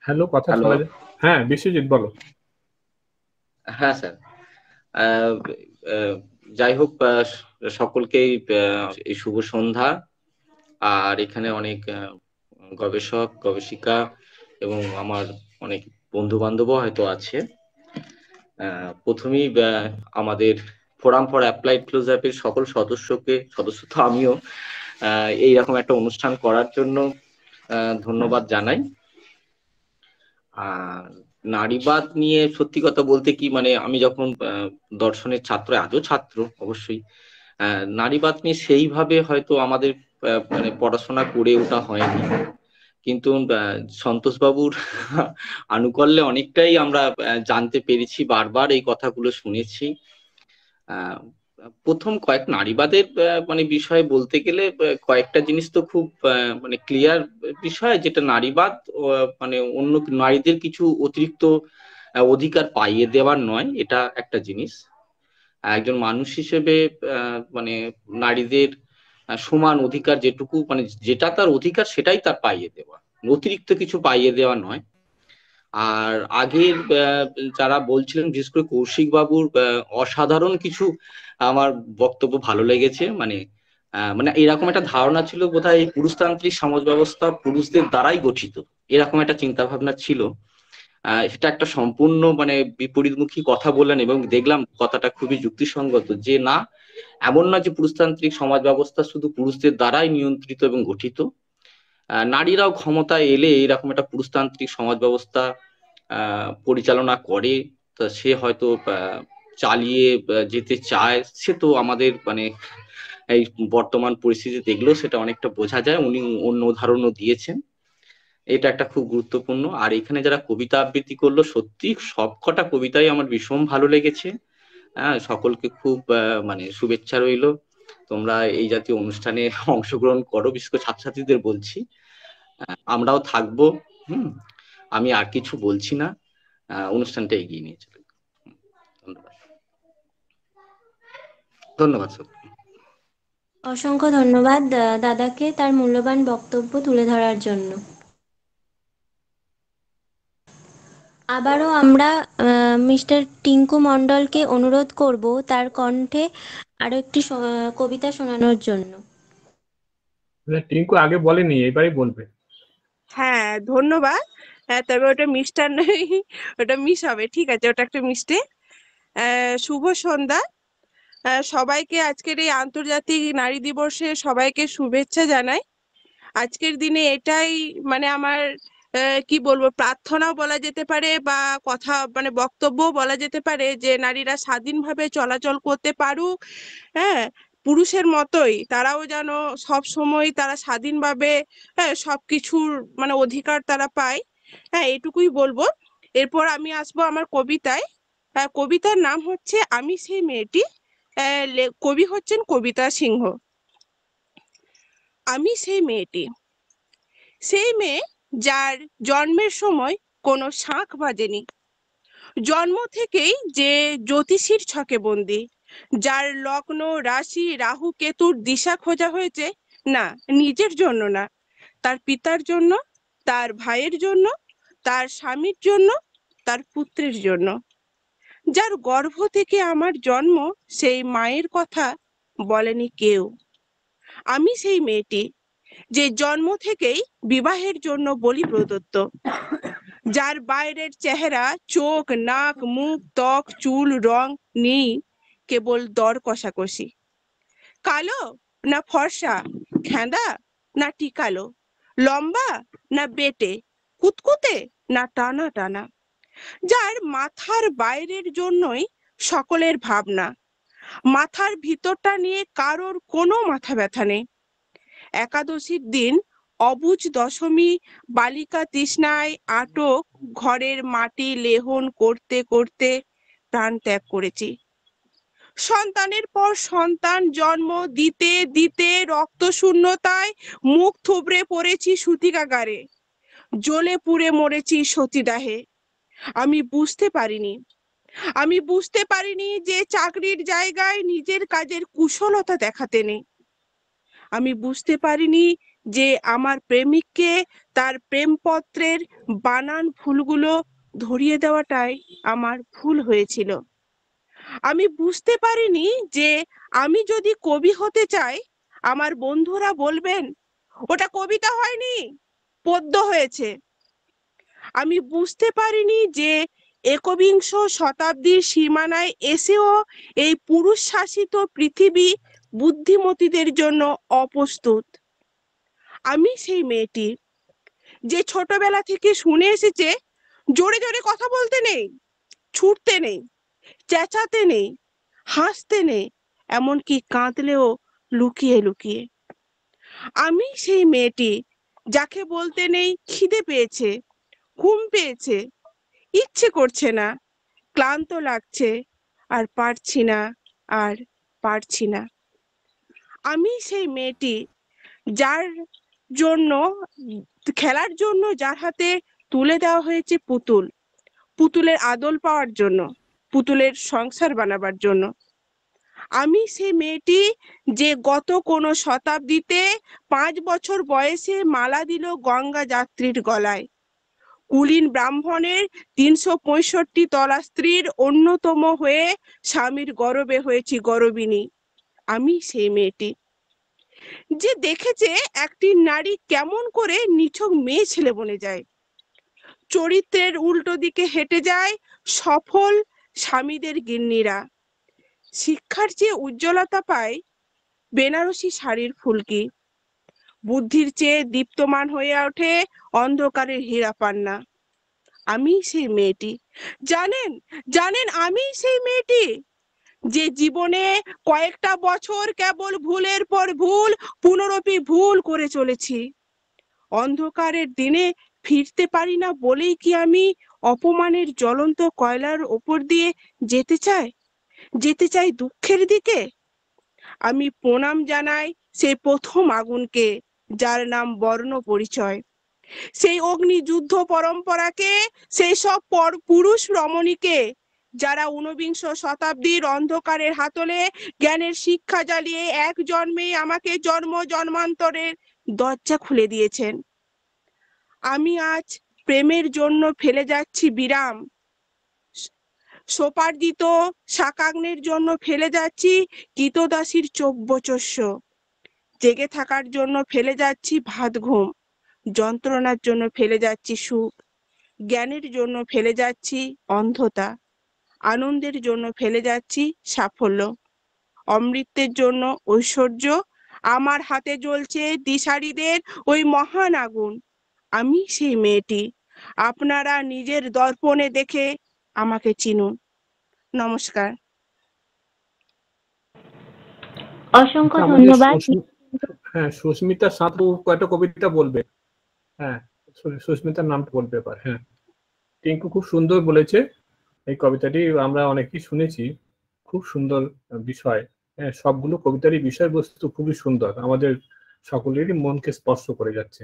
হ্যালো, কথা হ্যালো। শোনা যাচ্ছে? হ্যাঁ, বিশ্বজিৎ বলো। হ্যাঁ স্যার, যাই হোক, সকলকেই এই শুভ সন্ধ্যা। আর এখানে অনেক গবেষক গবেষিকা এবং আমার অনেক বন্ধু বান্ধবও হয়তো আছে। প্রথমেই আমাদের ফোরাম ফর অ্যাপ্লাইড ফিলোসফির সকল সদস্য তো আমিও এইরকম একটা অনুষ্ঠান করার জন্য ধন্যবাদ জানাই। আর নারীবাদ নিয়ে সত্যি কথা বলতে কি, মানে আমি যখন দর্শনের ছাত্র, আজও ছাত্র অবশ্যই, নারীবাদ নিয়ে সেইভাবে হয়তো আমাদের মানে পড়াশোনা করে ওঠা হয়নি, কিন্তু সন্তোষ বাবুর আনুকল্যে অনেকটাই আমরা জানতে পেরেছি, বারবার এই কথাগুলো শুনেছি। প্রথম কয়েক নারীবাদের মানে বিষয় বলতে গেলে কয়েকটা জিনিস তো খুব মানে ক্লিয়ার বিষয়, যেটা নারীবাদ মানে অন্য নারীদের কিছু অতিরিক্ত অধিকার পাইয়ে দেওয়ার নয়, এটা একটা জিনিস। একজন মানুষ হিসেবে মানে নারীদের সমান অধিকার যেটুকু, মানে যেটা তার অধিকার সেটাই তার পাইয়ে দেওয়া, অতিরিক্ত কিছু পাইয়ে দেওয়া নয়। আর আগের যারা বলছিলেন, বিশেষ করে কৌশিক বাবুর অসাধারণ কিছু আমার বক্তব্য ভালো লেগেছে। মানে মানে এরকম একটা ধারণা ছিল বোধহয় এই পুরুষতান্ত্রিক সমাজ ব্যবস্থা পুরুষদের দ্বারাই গঠিত, এরকম একটা চিন্তা ভাবনা ছিল। সেটা একটা সম্পূর্ণ মানে বিপরীতমুখী কথা বললেন, এবং দেখলাম কথাটা খুবই যুক্তিসঙ্গত, যে না, এমন না যে পুরুষতান্ত্রিক সমাজ ব্যবস্থা শুধু পুরুষদের দ্বারাই নিয়ন্ত্রিত এবং গঠিত, নারীরাও ক্ষমতায় এলে এরকম একটা পুরুষতান্ত্রিক সমাজ ব্যবস্থা পরিচালনা করে, তা সে হয়তো চালিয়ে যেতে চায়। সে তো আমাদের মানে এই বর্তমান পরিস্থিতি দেখলেও সেটা অনেকটা বোঝা যায়। উনি অন্য উদাহরণও দিয়েছেন, এটা একটা খুব গুরুত্বপূর্ণ। আর এখানে যারা কবিতা আবৃত্তি করলো, সত্যি সবকটা কবিতাই আমার ভীষণ ভালো লেগেছে। সকলকে খুব মানে শুভেচ্ছা রইল, তোমরা এই জাতীয় অনুষ্ঠানে অংশগ্রহণ করো, বিশেষ করে ছাত্রছাত্রীদের বলছি, আমরাও থাকবো। আমি আর কিছু বলছি না, অনুষ্ঠানটা এগিয়ে নিয়ে চলে। ধন্যবাদ। ধন্যবাদ স্যার। অসংখ্য ধন্যবাদ দাদাকে তার মূল্যবান বক্তব্য তুলে ধরার জন্য। আবারও আমরা মিস্টার টিঙ্কু মণ্ডলকে অনুরোধ করব তার কণ্ঠে আরো একটি কবিতা শোনানোর জন্য। টিঙ্কু আগে বলেনি, এবারই বলবে। হ্যাঁ, ধন্যবাদ। হ্যাঁ, তবে ওটা মিষ্টার নয়, ওটা মিস হবে। ঠিক আছে, ওটা একটা মিষ্টি। শুভ সন্ধ্যা সবাইকে। আজকের এই আন্তর্জাতিক নারী দিবসে সবাইকে শুভেচ্ছা জানাই। আজকের দিনে এটাই মানে আমার কি বলবো, প্রার্থনাও বলা যেতে পারে বা কথা মানে বক্তব্যও বলা যেতে পারে, যে নারীরা স্বাধীনভাবে চলাচল করতে পারুক। হ্যাঁ, পুরুষের মতোই তারাও যেন সব সময় তারা স্বাধীনভাবে সবকিছুর মানে অধিকার তারা পায়। হ্যাঁ, এটুকুই বলবো। এরপর আমি আসবো আমার কবিতায়। কবিতার নাম হচ্ছে আমি সেই মেয়েটি। কবি হচ্ছেন কবিতা সিংহ। আমি সেই মেয়েটি, সেই মেয়ে যার জন্মের সময় কোনো শাঁখ বাজেনি, জন্ম থেকেই যে জ্যোতিষীর ছকে বন্দি, যার লগ্ন রাশি রাহু কেতুর দিশা খোঁজা হয়েছে না নিজের জন্য না, তার পিতার জন্য, তার ভাইয়ের জন্য, তার স্বামীর জন্য, তার পুত্রের জন্য। যার গর্ভ থেকে আমার জন্ম, সেই মায়ের কথা বলেনি কেউ। আমি সেই মেয়েটি যে জন্ম থেকেই বিবাহের জন্য বলি প্রদত্ত, যার বাইরের চেহারা, চোখ, নাক, মুখ, ত্বক, চুল, রং নেই, কেবল দর কষাকষি। কালো না ফর্সা, খেঁদা না টিকালো, লম্বা না বেটে, কুতকুতে না টানা টানা, যার মাথার বাইরের জন্যই সকলের ভাবনা, মাথার ভিতরটা নিয়ে কারোর কোনো মাথা ব্যথা নেই। একাদশীর দিন অবুঝ দশমী বালিকা তৃষ্ণায় আটক ঘরের মাটি লেহন করতে করতে প্রাণ ত্যাগ করেছি। সন্তানের পর সন্তান জন্ম দিতে দিতে রক্ত শূন্যতায় মুখ থুবড়ে পড়েছি সূতিকাগারে, জ্বলে পুড়ে মরেছি সতীদাহে। আমি বুঝতে পারিনি যে চাকরির জায়গায় নিজের কাজের কুশলতা দেখাতে নেই। আমি বুঝতে পারিনি যে আমার প্রেমিককে তার প্রেমপত্রের বানান ভুলগুলো ধরিয়ে দেওয়াটাই আমার ভুল হয়েছিল। আমি বুঝতে পারিনি যে আমি যদি কবি হতে চাই, আমার বন্ধুরা বলবেন ওটা কবিতা হয়নি, পদ্য হয়েছে। আমি বুঝতে পারিনি যে একবিংশ শতাব্দীর সীমানায় এসেও এই পুরুষ শাসিত পৃথিবী বুদ্ধিমতীদের জন্য অপ্রস্তুত। আমি সেই মেয়েটি যে ছোটবেলা থেকে শুনে এসেছে জোরে জোরে কথা বলতে নেই, ছুটতে নেই, চেঁচাতে নেই, হাসতে নেই, এমনকি কাঁদলেও লুকিয়ে লুকিয়ে। আমি সেই মেয়েটি যাকে বলতে নেই খিদে পেয়েছে, ঘুম পেয়েছে, ইচ্ছে করছে না, ক্লান্ত লাগছে, আর পারছি না। আমি সেই মেয়েটি যার জন্য খেলার জন্য যার হাতে তুলে দেওয়া হয়েছে পুতুল, পুতুলের আদল পাওয়ার জন্য, পুতুলের সংসার বানাবার জন্য। আমি সেই মেয়েটি যে গত কোনো শতাব্দীতে 5 বছর বয়সে মালা দিল গঙ্গা যাত্রীর গলায়, কুলীন ব্রাহ্মণের 365 তলা স্ত্রীর অন্যতম হয়ে স্বামীর গর্বে হয়েছি গর্বিনী। আমি সেই মেয়েটি যে দেখেছে একটি নারী কেমন করে নিছক মেয়ে ছেলে বনে যায়, চরিত্রের উল্টো দিকে হেঁটে যায় সফল স্বামীদের গিন্নিরা, শিক্ষার চেয়ে উজ্জ্বলতা পায় বেনারসি শাড়ির ফুলকি, বুদ্ধির চেয়ে দীপ্তমান হয়ে ওঠে অন্ধকারের হীরা পান্না। আমি সেই মেয়েটি, জানেন আমি সেই মেয়েটি যে জীবনে কয়েকটা বছর কেবল ভুলের পর ভুল, পুনরপি ভুল করে চলেছি। অন্ধকারের দিনে ফিরতে পারি না বলেই কি আমি অপমানের জ্বলন্ত কয়লার ওপর দিয়ে যেতে চাই দুঃখের দিকে? আমি প্রণাম জানাই সেই প্রথম আগুনকে, যার নাম বর্ণ পরিচয়, সেই অগ্নি যুদ্ধ পরম্পরাকে, সেই সব পুরুষ রমণীকে যারা 19 শতাব্দীর অন্ধকারের হাতলে জ্ঞানের শিক্ষা জ্বালিয়ে এক জন্মেই আমাকে জন্ম জন্মান্তরের দরজা খুলে দিয়েছেন। আমি আজ প্রেমের জন্য ফেলে যাচ্ছি বিরাম, সোপার্জিত শাকাগ্নের জন্য ফেলে যাচ্ছি কৃতদাসীর চব্যচস্য, জেগে থাকার জন্য ফেলে যাচ্ছি ভাত ঘুম, যন্ত্রণার জন্য ফেলে যাচ্ছি সুখ, জ্ঞানের জন্য ফেলে যাচ্ছি অন্ধতা, আনন্দের জন্য ফেলে যাচ্ছি সাফল্য, অমৃতের জন্য ঐশ্বর্য। আমার হাতে জ্বলছে দিশারীদের ওই মহান আগুন। আমি সেই মেয়েটি, আপনারা নিজের দর্পণে দেখে আমাকে চিনুন। নমস্কার। অসংখ্য ধন্যবাদ। হ্যাঁ, সুস্মিতা সাঁতরু কয়টা কবিতা বলবে। হ্যাঁ, সুস্মিতার নামটা বলবে এবার। হ্যাঁ, টিঙ্কু খুব সুন্দর বলেছে। এই কবিতাটি আমরা অনেকেই শুনেছি, খুব সুন্দর বিষয়। হ্যাঁ, সবগুলো কবিতারই বিষয়বস্তু খুবই সুন্দর, আমাদের সকলেরই মনকে স্পর্শ করে যাচ্ছে।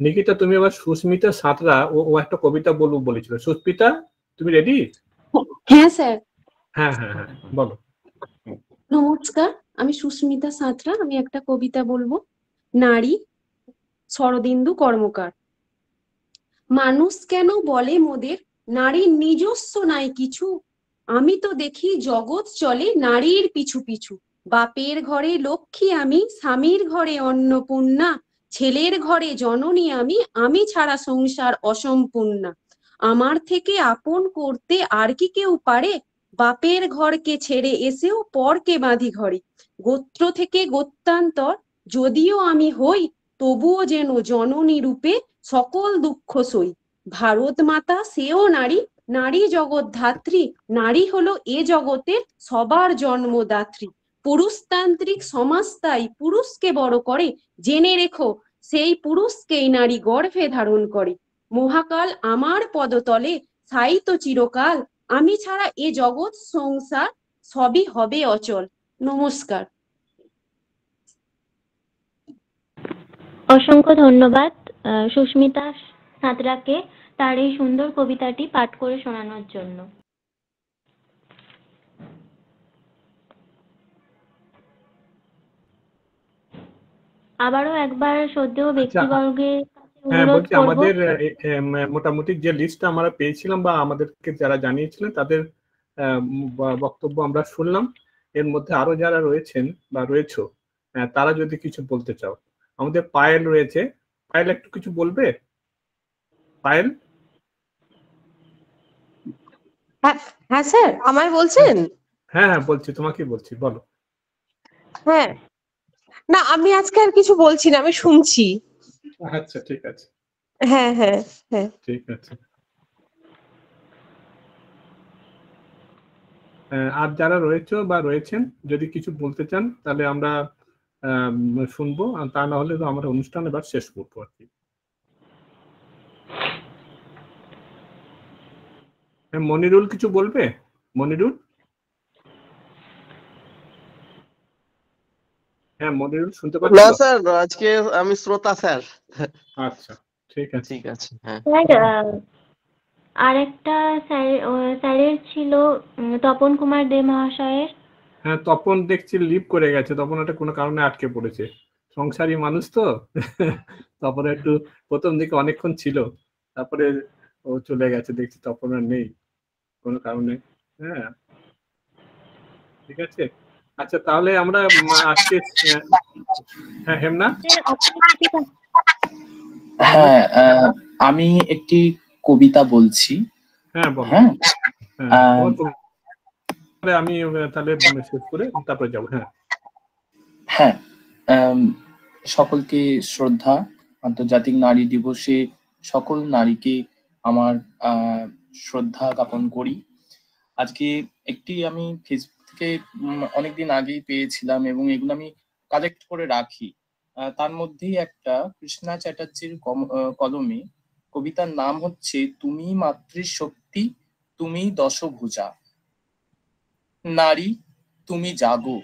নিকিতা, তুমি এবার সুস্মিতা সাঁতরা ও একটা কবিতা বলবো বলেছিল। সুস্মিতা, তুমি রেডি? হ্যাঁ স্যার। হ্যাঁ, বলো। নমস্কার, আমি সুস্মিতা সাঁতরা। আমি একটা কবিতা বলবো। নারী, শরদিন্দু কর্মকার। মানুষ কেন বলে মোদের নারীর নিজস্ব নাই কিছু, আমি তো দেখি জগৎ চলে নারীর পিছু পিছু। বাপের ঘরে লক্ষ্মী আমি, স্বামীর ঘরে অন্নপূর্ণা, ছেলের ঘরে জননী আমি ছাড়া সংসার অসম্পূর্ণা। আমার থেকে আপন করতে আর কি কেউ পারে, বাপের ঘরকে ছেড়ে এসেও পরকে বাঁধি ঘরে। গোত্র থেকে গোত্রান্তর যদিও আমি হই, তবুও যেন জননী রূপে সকল দুঃখ সই। ভারত মাতা সেও নারী, নারী জগৎ ধাত্রী, নারী হলো এ জগতের সবার জন্মদাত্রী। পুরুষতান্ত্রিক সমাজ তাই পুরুষকে বড় করে, জেনে রেখো সেই পুরুষকেই নারী গর্ভে ধারণ করে। মহাকাল আমার পদতলে স্থায়িত চিরকাল, আমি ছাড়া এ জগৎ সংসার সবই হবে অচল। নমস্কার। অসংখ্য ধন্যবাদ সুস্মিতা সাঁতরাকে তার এই সুন্দর কবিতাটি পাঠ করে শোনানোর জন্য। আবারও একবার শ্রদ্ধেয় ব্যক্তিবর্গের কাছে হ্যাঁ, অনুরোধ বলছি করব। আমাদের মোটামুটি যে লিস্টটা আমরা পেয়েছিলাম বা আমাদেরকে যারা জানিয়েছিলেন তাদের বক্তব্য আমরা শুনলাম। এর মধ্যে আরো যারা রয়েছেন বা রয়েছো তারা যদি কিছু বলতে চাও। আমাদের পায়েল রয়েছে, পায়েল একটু কিছু বলবে? পায়েল? হ্যাঁ স্যার, আমায় বলছেন? হ্যাঁ হ্যাঁ বলছি, তোমাকে বলছি, বলো। হ্যাঁ, না আমি আজকে আর কিছু বলছি না, আমি শুনছি। আচ্ছা ঠিক আছে। হ্যাঁ হ্যাঁ হ্যাঁ ঠিক আছে। আর যারা রয়েছে বা রয়েছেন যদি কিছু বলতে চান তাহলে আমরা শুনবো, আর তা না হলে তো আমরা অনুষ্ঠান এবার শেষ করবো আর কি। মনিরুল কিছু বলবে? মনিরুল? হ্যাঁ মনিরুল শুনতে পাচ্ছ? না স্যার, আজকে আমি শ্রোতা স্যার। আচ্ছা ঠিক আছে। ঠিক আছে। হ্যাঁ আরেকটা স্যারের ছিল তপন কুমার দে মহাশয়ের। হ্যাঁ তপন দেখছি লিভ করে গেছে, তপন একটা কোনো কারণে আটকে পড়েছে। সংসারী মানুষ তো তারপরে একটু প্রথম দিকে অনেকক্ষণ ছিল, তারপরে ও চলে গেছে, দেখছি তপন আর নেই কোনো কারণে। হ্যাঁ ঠিক আছে। আচ্ছা তাহলে আমরা আজকে হ্যাঁ হেমনা। হ্যাঁ আমি একটি কবিতা বলছি। হ্যাঁ বলো। হ্যাঁ আমি তাহলে শেষ করে তারপরে যাবো। হ্যাঁ হ্যাঁ সকলকে শ্রদ্ধা। আন্তর্জাতিক নারী দিবসে সকল নারীকে আমার শ্রদ্ধা জ্ঞাপন করি। আজকে একটি আমি ফেসবুক থেকে অনেকদিন আগেই পেয়েছিলাম এবং এগুলো আমি কালেক্ট করে রাখি। তার মধ্যেই একটা কৃষ্ণা চ্যাটার্জির কলমে কবিতার নাম হচ্ছে তুমি মাতৃশক্তি তুমি দশভুজা। নারী তুমি জাগো,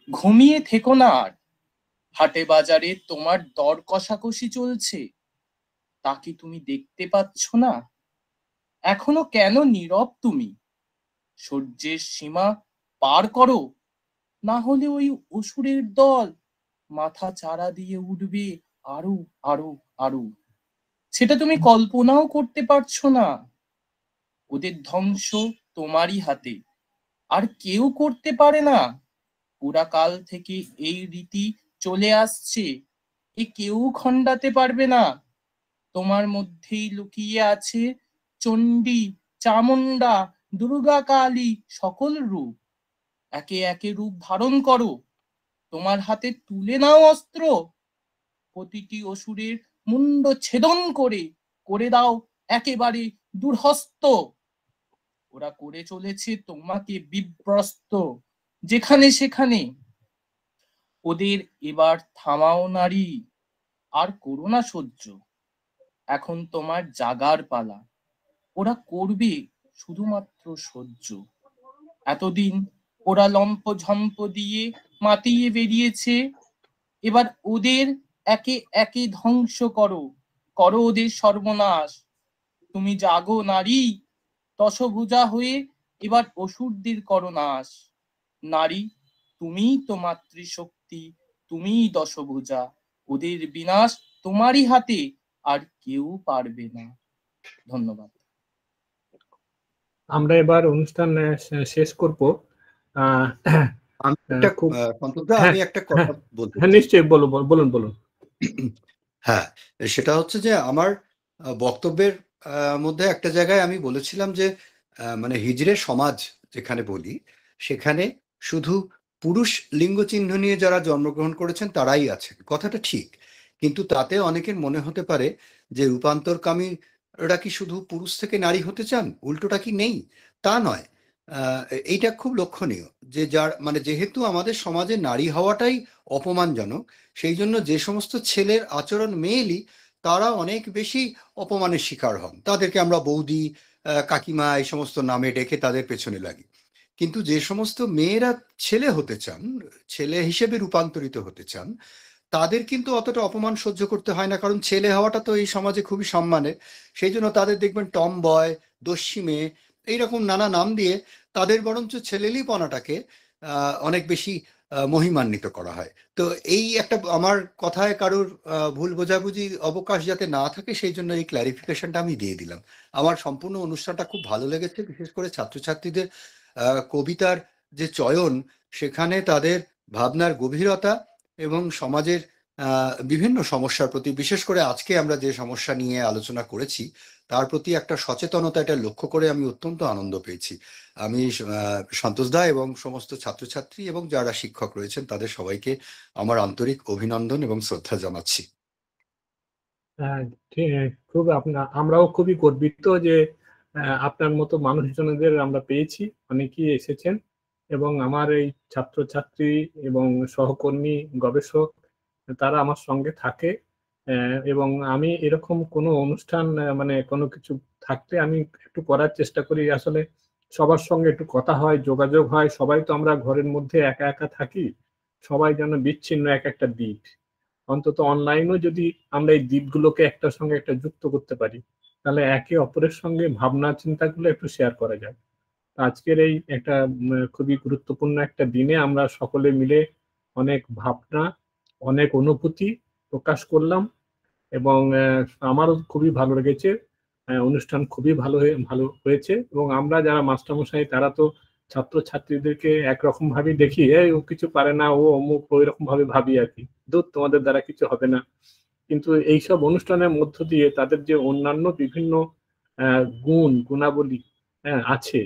ঘুমিয়ে থেকো না আর। হাটে বাজারে তোমার দর কষাকষি চলছে, তা কি তুমি দেখতে পাচ্ছ না? এখনো কেন নীরব তুমি? সহ্যের সীমা পার করো, না হলে ওই অসুরের দল মাথা চারা দিয়ে উঠবে আরো আরো আরো। সেটা তুমি কল্পনাও করতে পারছো না। ওদের ধ্বংস তোমারই হাতে, আর কেউ করতে পারে না। পুরাকাল থেকে এই রীতি চলে আসছে, এ কেউ খণ্ডাতে পারবে না। তোমার মধ্যেই লুকিয়ে আছে চণ্ডী, চামুন্ডা, দুর্গা, কালী সকল রূপ। একে একে রূপ ধারণ করো, তোমার হাতে তুলে নাও অস্ত্র। প্রতিটি অসুরের মুন্ড ছেদন করে করে দাও একেবারে দুর্হস্ত। ওরা করে চলেছে তোমাকে বিভ্রস্ত যেখানে সেখানে। ওদের এবার থামাও নারী, আর করো না সহ্য। এখন তোমার জাগার পালা, ওরা করবে শুধুমাত্র সহ্য। এতদিন ওরা লম্প ঝম্প দিয়ে মাতিয়ে বেরিয়েছে, এবার ওদের একে একে ধ্বংস করো, করো ওদের সর্বনাশ। তুমি জাগো নারী, দশভুজা হয়ে এবার অসুরদের করো নাশ। নারী তুমিই তো মাতৃশক্তি, তুমিই দশভুজা। ওদের বিনাশ তোমারই হাতে, আর কেউ পারবে না। ধন্যবাদ। আমরা এবার অনুষ্ঠান শেষ করব। আমি একটা কথা বলতে হ্যাঁ নিশ্চয়ই বলুন বলুন। হ্যাঁ সেটা হচ্ছে যে আমার বক্তব্যের মধ্যে একটা জায়গায় আমি বলেছিলাম যে মানে হিজড়ের সমাজ যেখানে বলি সেখানে শুধু পুরুষ লিঙ্গ চিহ্ন নিয়ে যারা জন্মগ্রহণ করেছেন তারাই আছেন, কথাটা ঠিক। কিন্তু তাতে অনেকের মনে হতে পারে যে রূপান্তরকামীরা কি শুধু পুরুষ থেকে নারী হতে চান, উল্টোটা কি নেই? তা নয়। এইটা খুব লক্ষণীয় যে যার মানে যেহেতু আমাদের সমাজে নারী হওয়াটাই অপমানজনক, সেই জন্য যে সমস্ত ছেলের আচরণ মেয়েলি তারা অনেক বেশি অপমানের শিকার হন। তাদেরকে আমরা বৌদি, কাকিমা এই সমস্ত নামে ডেকে তাদের পেছনে লাগি। কিন্তু যে সমস্ত মেয়েরা ছেলে হতে চান, ছেলে হিসেবে রূপান্তরিত হতে চান, তাদের কিন্তু অতটা অপমান সহ্য করতে হয় না, কারণ ছেলে হওয়াটা তো এই সমাজে খুবই সম্মানের। সেই জন্য তাদের দেখবেন টম বয়, দস্যি মেয়ে এইরকম নানা নাম দিয়ে তাদের বরঞ্চ ছেলেলিপনাটাকে অনেক বেশি মহিমান্বিত করা হয়। তো এই একটা আমার কথায় কারোর ভুল বোঝাবুঝি অবকাশ যাতে না থাকে সেই জন্য এই ক্ল্যারিফিকেশনটা আমি দিয়ে দিলাম। আমার সম্পূর্ণ অনুষ্ঠানটা খুব ভালো লেগেছে, বিশেষ করে ছাত্রছাত্রীদের কবিতার যে চয়ন, সেখানে তাদের ভাবনার গভীরতা এবং সমাজের বিভিন্ন সমস্যার প্রতি, বিশেষ করে আজকে আমরা যে সমস্যা নিয়ে আলোচনা করেছি তার প্রতি একটা সচেতনতা এটা লক্ষ্য করে আমি অত্যন্ত আনন্দ পেয়েছি। আমি সন্তোষ দা এবং সমস্ত ছাত্রছাত্রী এবং যারা শিক্ষক রয়েছেন তাদের সবাইকে আমার আন্তরিক অভিনন্দন এবং শ্রদ্ধা জানাচ্ছি। খুব আমরাও খুবই গর্বিত যে আপনার মতো মানুষজনদের আমরা পেয়েছি, অনেকেই এসেছেন এবং আমার এই ছাত্রছাত্রী এবং সহকর্মী গবেষক তারা আমার সঙ্গে থাকে এবং আমি এরকম কোনো অনুষ্ঠান মানে কোনো কিছু থাকলে আমি একটু করার চেষ্টা করি, আসলে সবার সঙ্গে একটু কথা হয়, যোগাযোগ হয়। সবাই তো আমরা ঘরের মধ্যে একা একা থাকি, সবাই যেন বিচ্ছিন্ন এক একটা দ্বীপ। অন্তত অনলাইনেও যদি আমরা এই দ্বীপগুলোকে একটার সঙ্গে একটা যুক্ত করতে পারি, তাহলে একে অপরের সঙ্গে ভাবনা চিন্তাগুলো একটু শেয়ার করা যায়। আজকের এই একটা খুবই গুরুত্বপূর্ণ একটা দিনে আমরা সকলে মিলে অনেক ভাবনা, অনেক অনুভূতি প্রকাশ করলাম এবং আমারও খুবই ভালো লেগেছে। অনুষ্ঠান খুবই ভালো হয়েছে এবং আমরা যারা মাস্টারমশাই তারা তো ছাত্রছাত্রীদেরকে একরকম ভাবে দেখি, ও কিছু পারে না, ও অমুক, ওইরকম ভাবে ভাবি আর কি, দূর তোমাদের দ্বারা কিছু হবে না। কিন্তু এইসব অনুষ্ঠানের মধ্য দিয়ে তাদের যে অন্যান্য বিভিন্ন গুণাবলী আছে,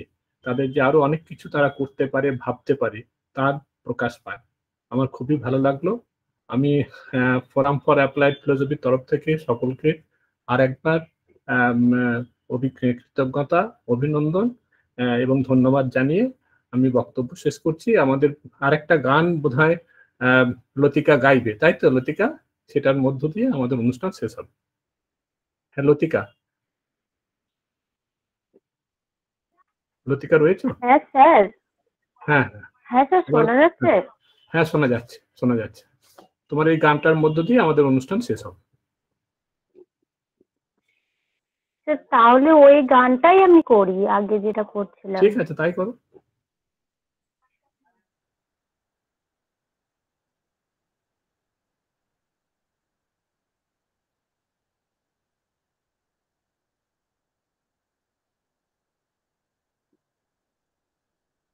তাদের যে আরো অনেক কিছু তারা করতে পারে, ভাবতে পারে, তার প্রকাশ পায়। আমার খুবই ভালো লাগলো। আমি ফোরাম ফর অ্যাপ্লাইড ফিলোসফির তরফ থেকে সকলকে আর একবার কৃতজ্ঞতা, অভিনন্দন এবং ধন্যবাদ জানিয়ে আমি বক্তব্য শেষ করছি। আমাদের আরেকটা গান বোধহয় লতিকা গাইবে, তাই তো লতিকা? সেটার মধ্য দিয়ে আমাদের অনুষ্ঠান শেষ হবে। হ্যাঁ লতিকা, লতিকা রয়েছে? হ্যাঁ স্যার। হ্যাঁ হ্যাঁ স্যার, শোনা যাচ্ছে? হ্যাঁ শোনা যাচ্ছে, শোনা যাচ্ছে। তোমার এই গানটার মধ্য দিয়ে আমাদের অনুষ্ঠান শেষ হবে। তাহলে ওই গানটাই আমি করি, আগে যেটা করছিলাম। ঠিক আছে, তাই করো।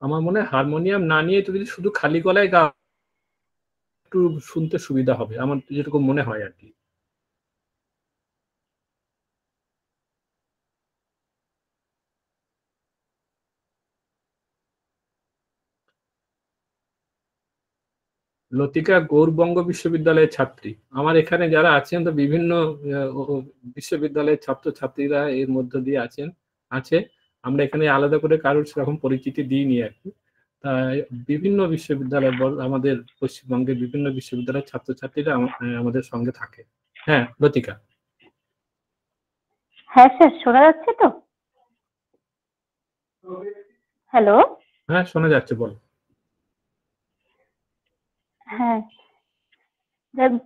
আমার মনে হয় হারমোনিয়াম না নিয়ে তুমি যদি শুধু খালি গলায় গাও একটু শুনতে সুবিধা হবে, আমার যেরকম মনে হয় আর কি। লতিকা গৌরবঙ্গ বিশ্ববিদ্যালয়ের ছাত্রী। আমার এখানে যারা আছেন তো বিভিন্ন বিশ্ববিদ্যালয়ের ছাত্রছাত্রীরা এর মধ্য দিয়ে আছে। আমরা এখানে আলাদা করে কারোর সেরকম পরিচিতি দিইনি আর কি। বিভিন্ন বিশ্ববিদ্যালয়, আমাদের পশ্চিমবঙ্গের বিভিন্ন বিশ্ববিদ্যালয়ের ছাত্রছাত্রীরা আমাদের সঙ্গে থাকে। হ্যাঁ লতিকা। হ্যাঁ স্যার, শোনা যাচ্ছে তো? হ্যালো। হ্যাঁ শোনা যাচ্ছে, বল। হ্যাঁ,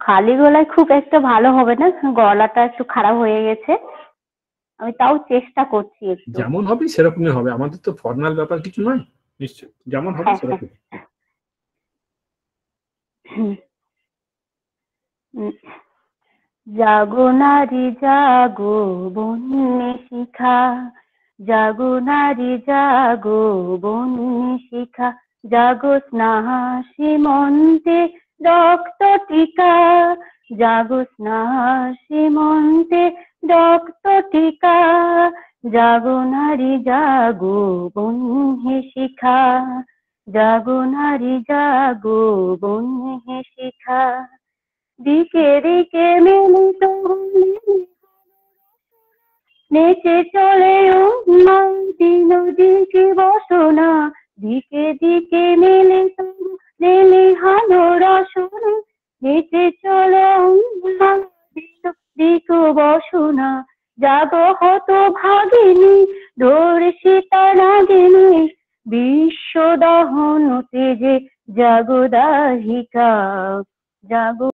খালি গলায় খুব একটা ভালো হবে না, গলাটা একটু খারাপ হয়ে গেছে, আমি তাও চেষ্টা করছি একটু। যেমন হবে সেরকমই হবে, আমাদের তো ফর্মাল ব্যাপার কিছু নয়, নিশ্চয় যেমন হবে সেরকম। জাগো নারী জাগো বন্যে শিখা, জাগো নারী জাগো বন্যে শিখা, জাগো স্নাহা সীমন্তে রক্ত টিকা, জাগো স্নাহা সীমন্তে রক্ত টিকা, জাগো নারী জাগো বন্যে শিখা, জাগো নারী জাগো বন্যে শিখা, দিকে দিকে মিলিত নেচে চলে উন্মাদ দিন দিকে বসনা, দিকে দিকে মেলে তবু নেলে হালো রসনা, নেচে চলে উন্মাদ দিন দিকে বসনা, জাগো হত ভাগিনী ধর্ষিতা নাগিনী, বিশ্ব দহন তেজে জাগো দাহিকা, জাগো।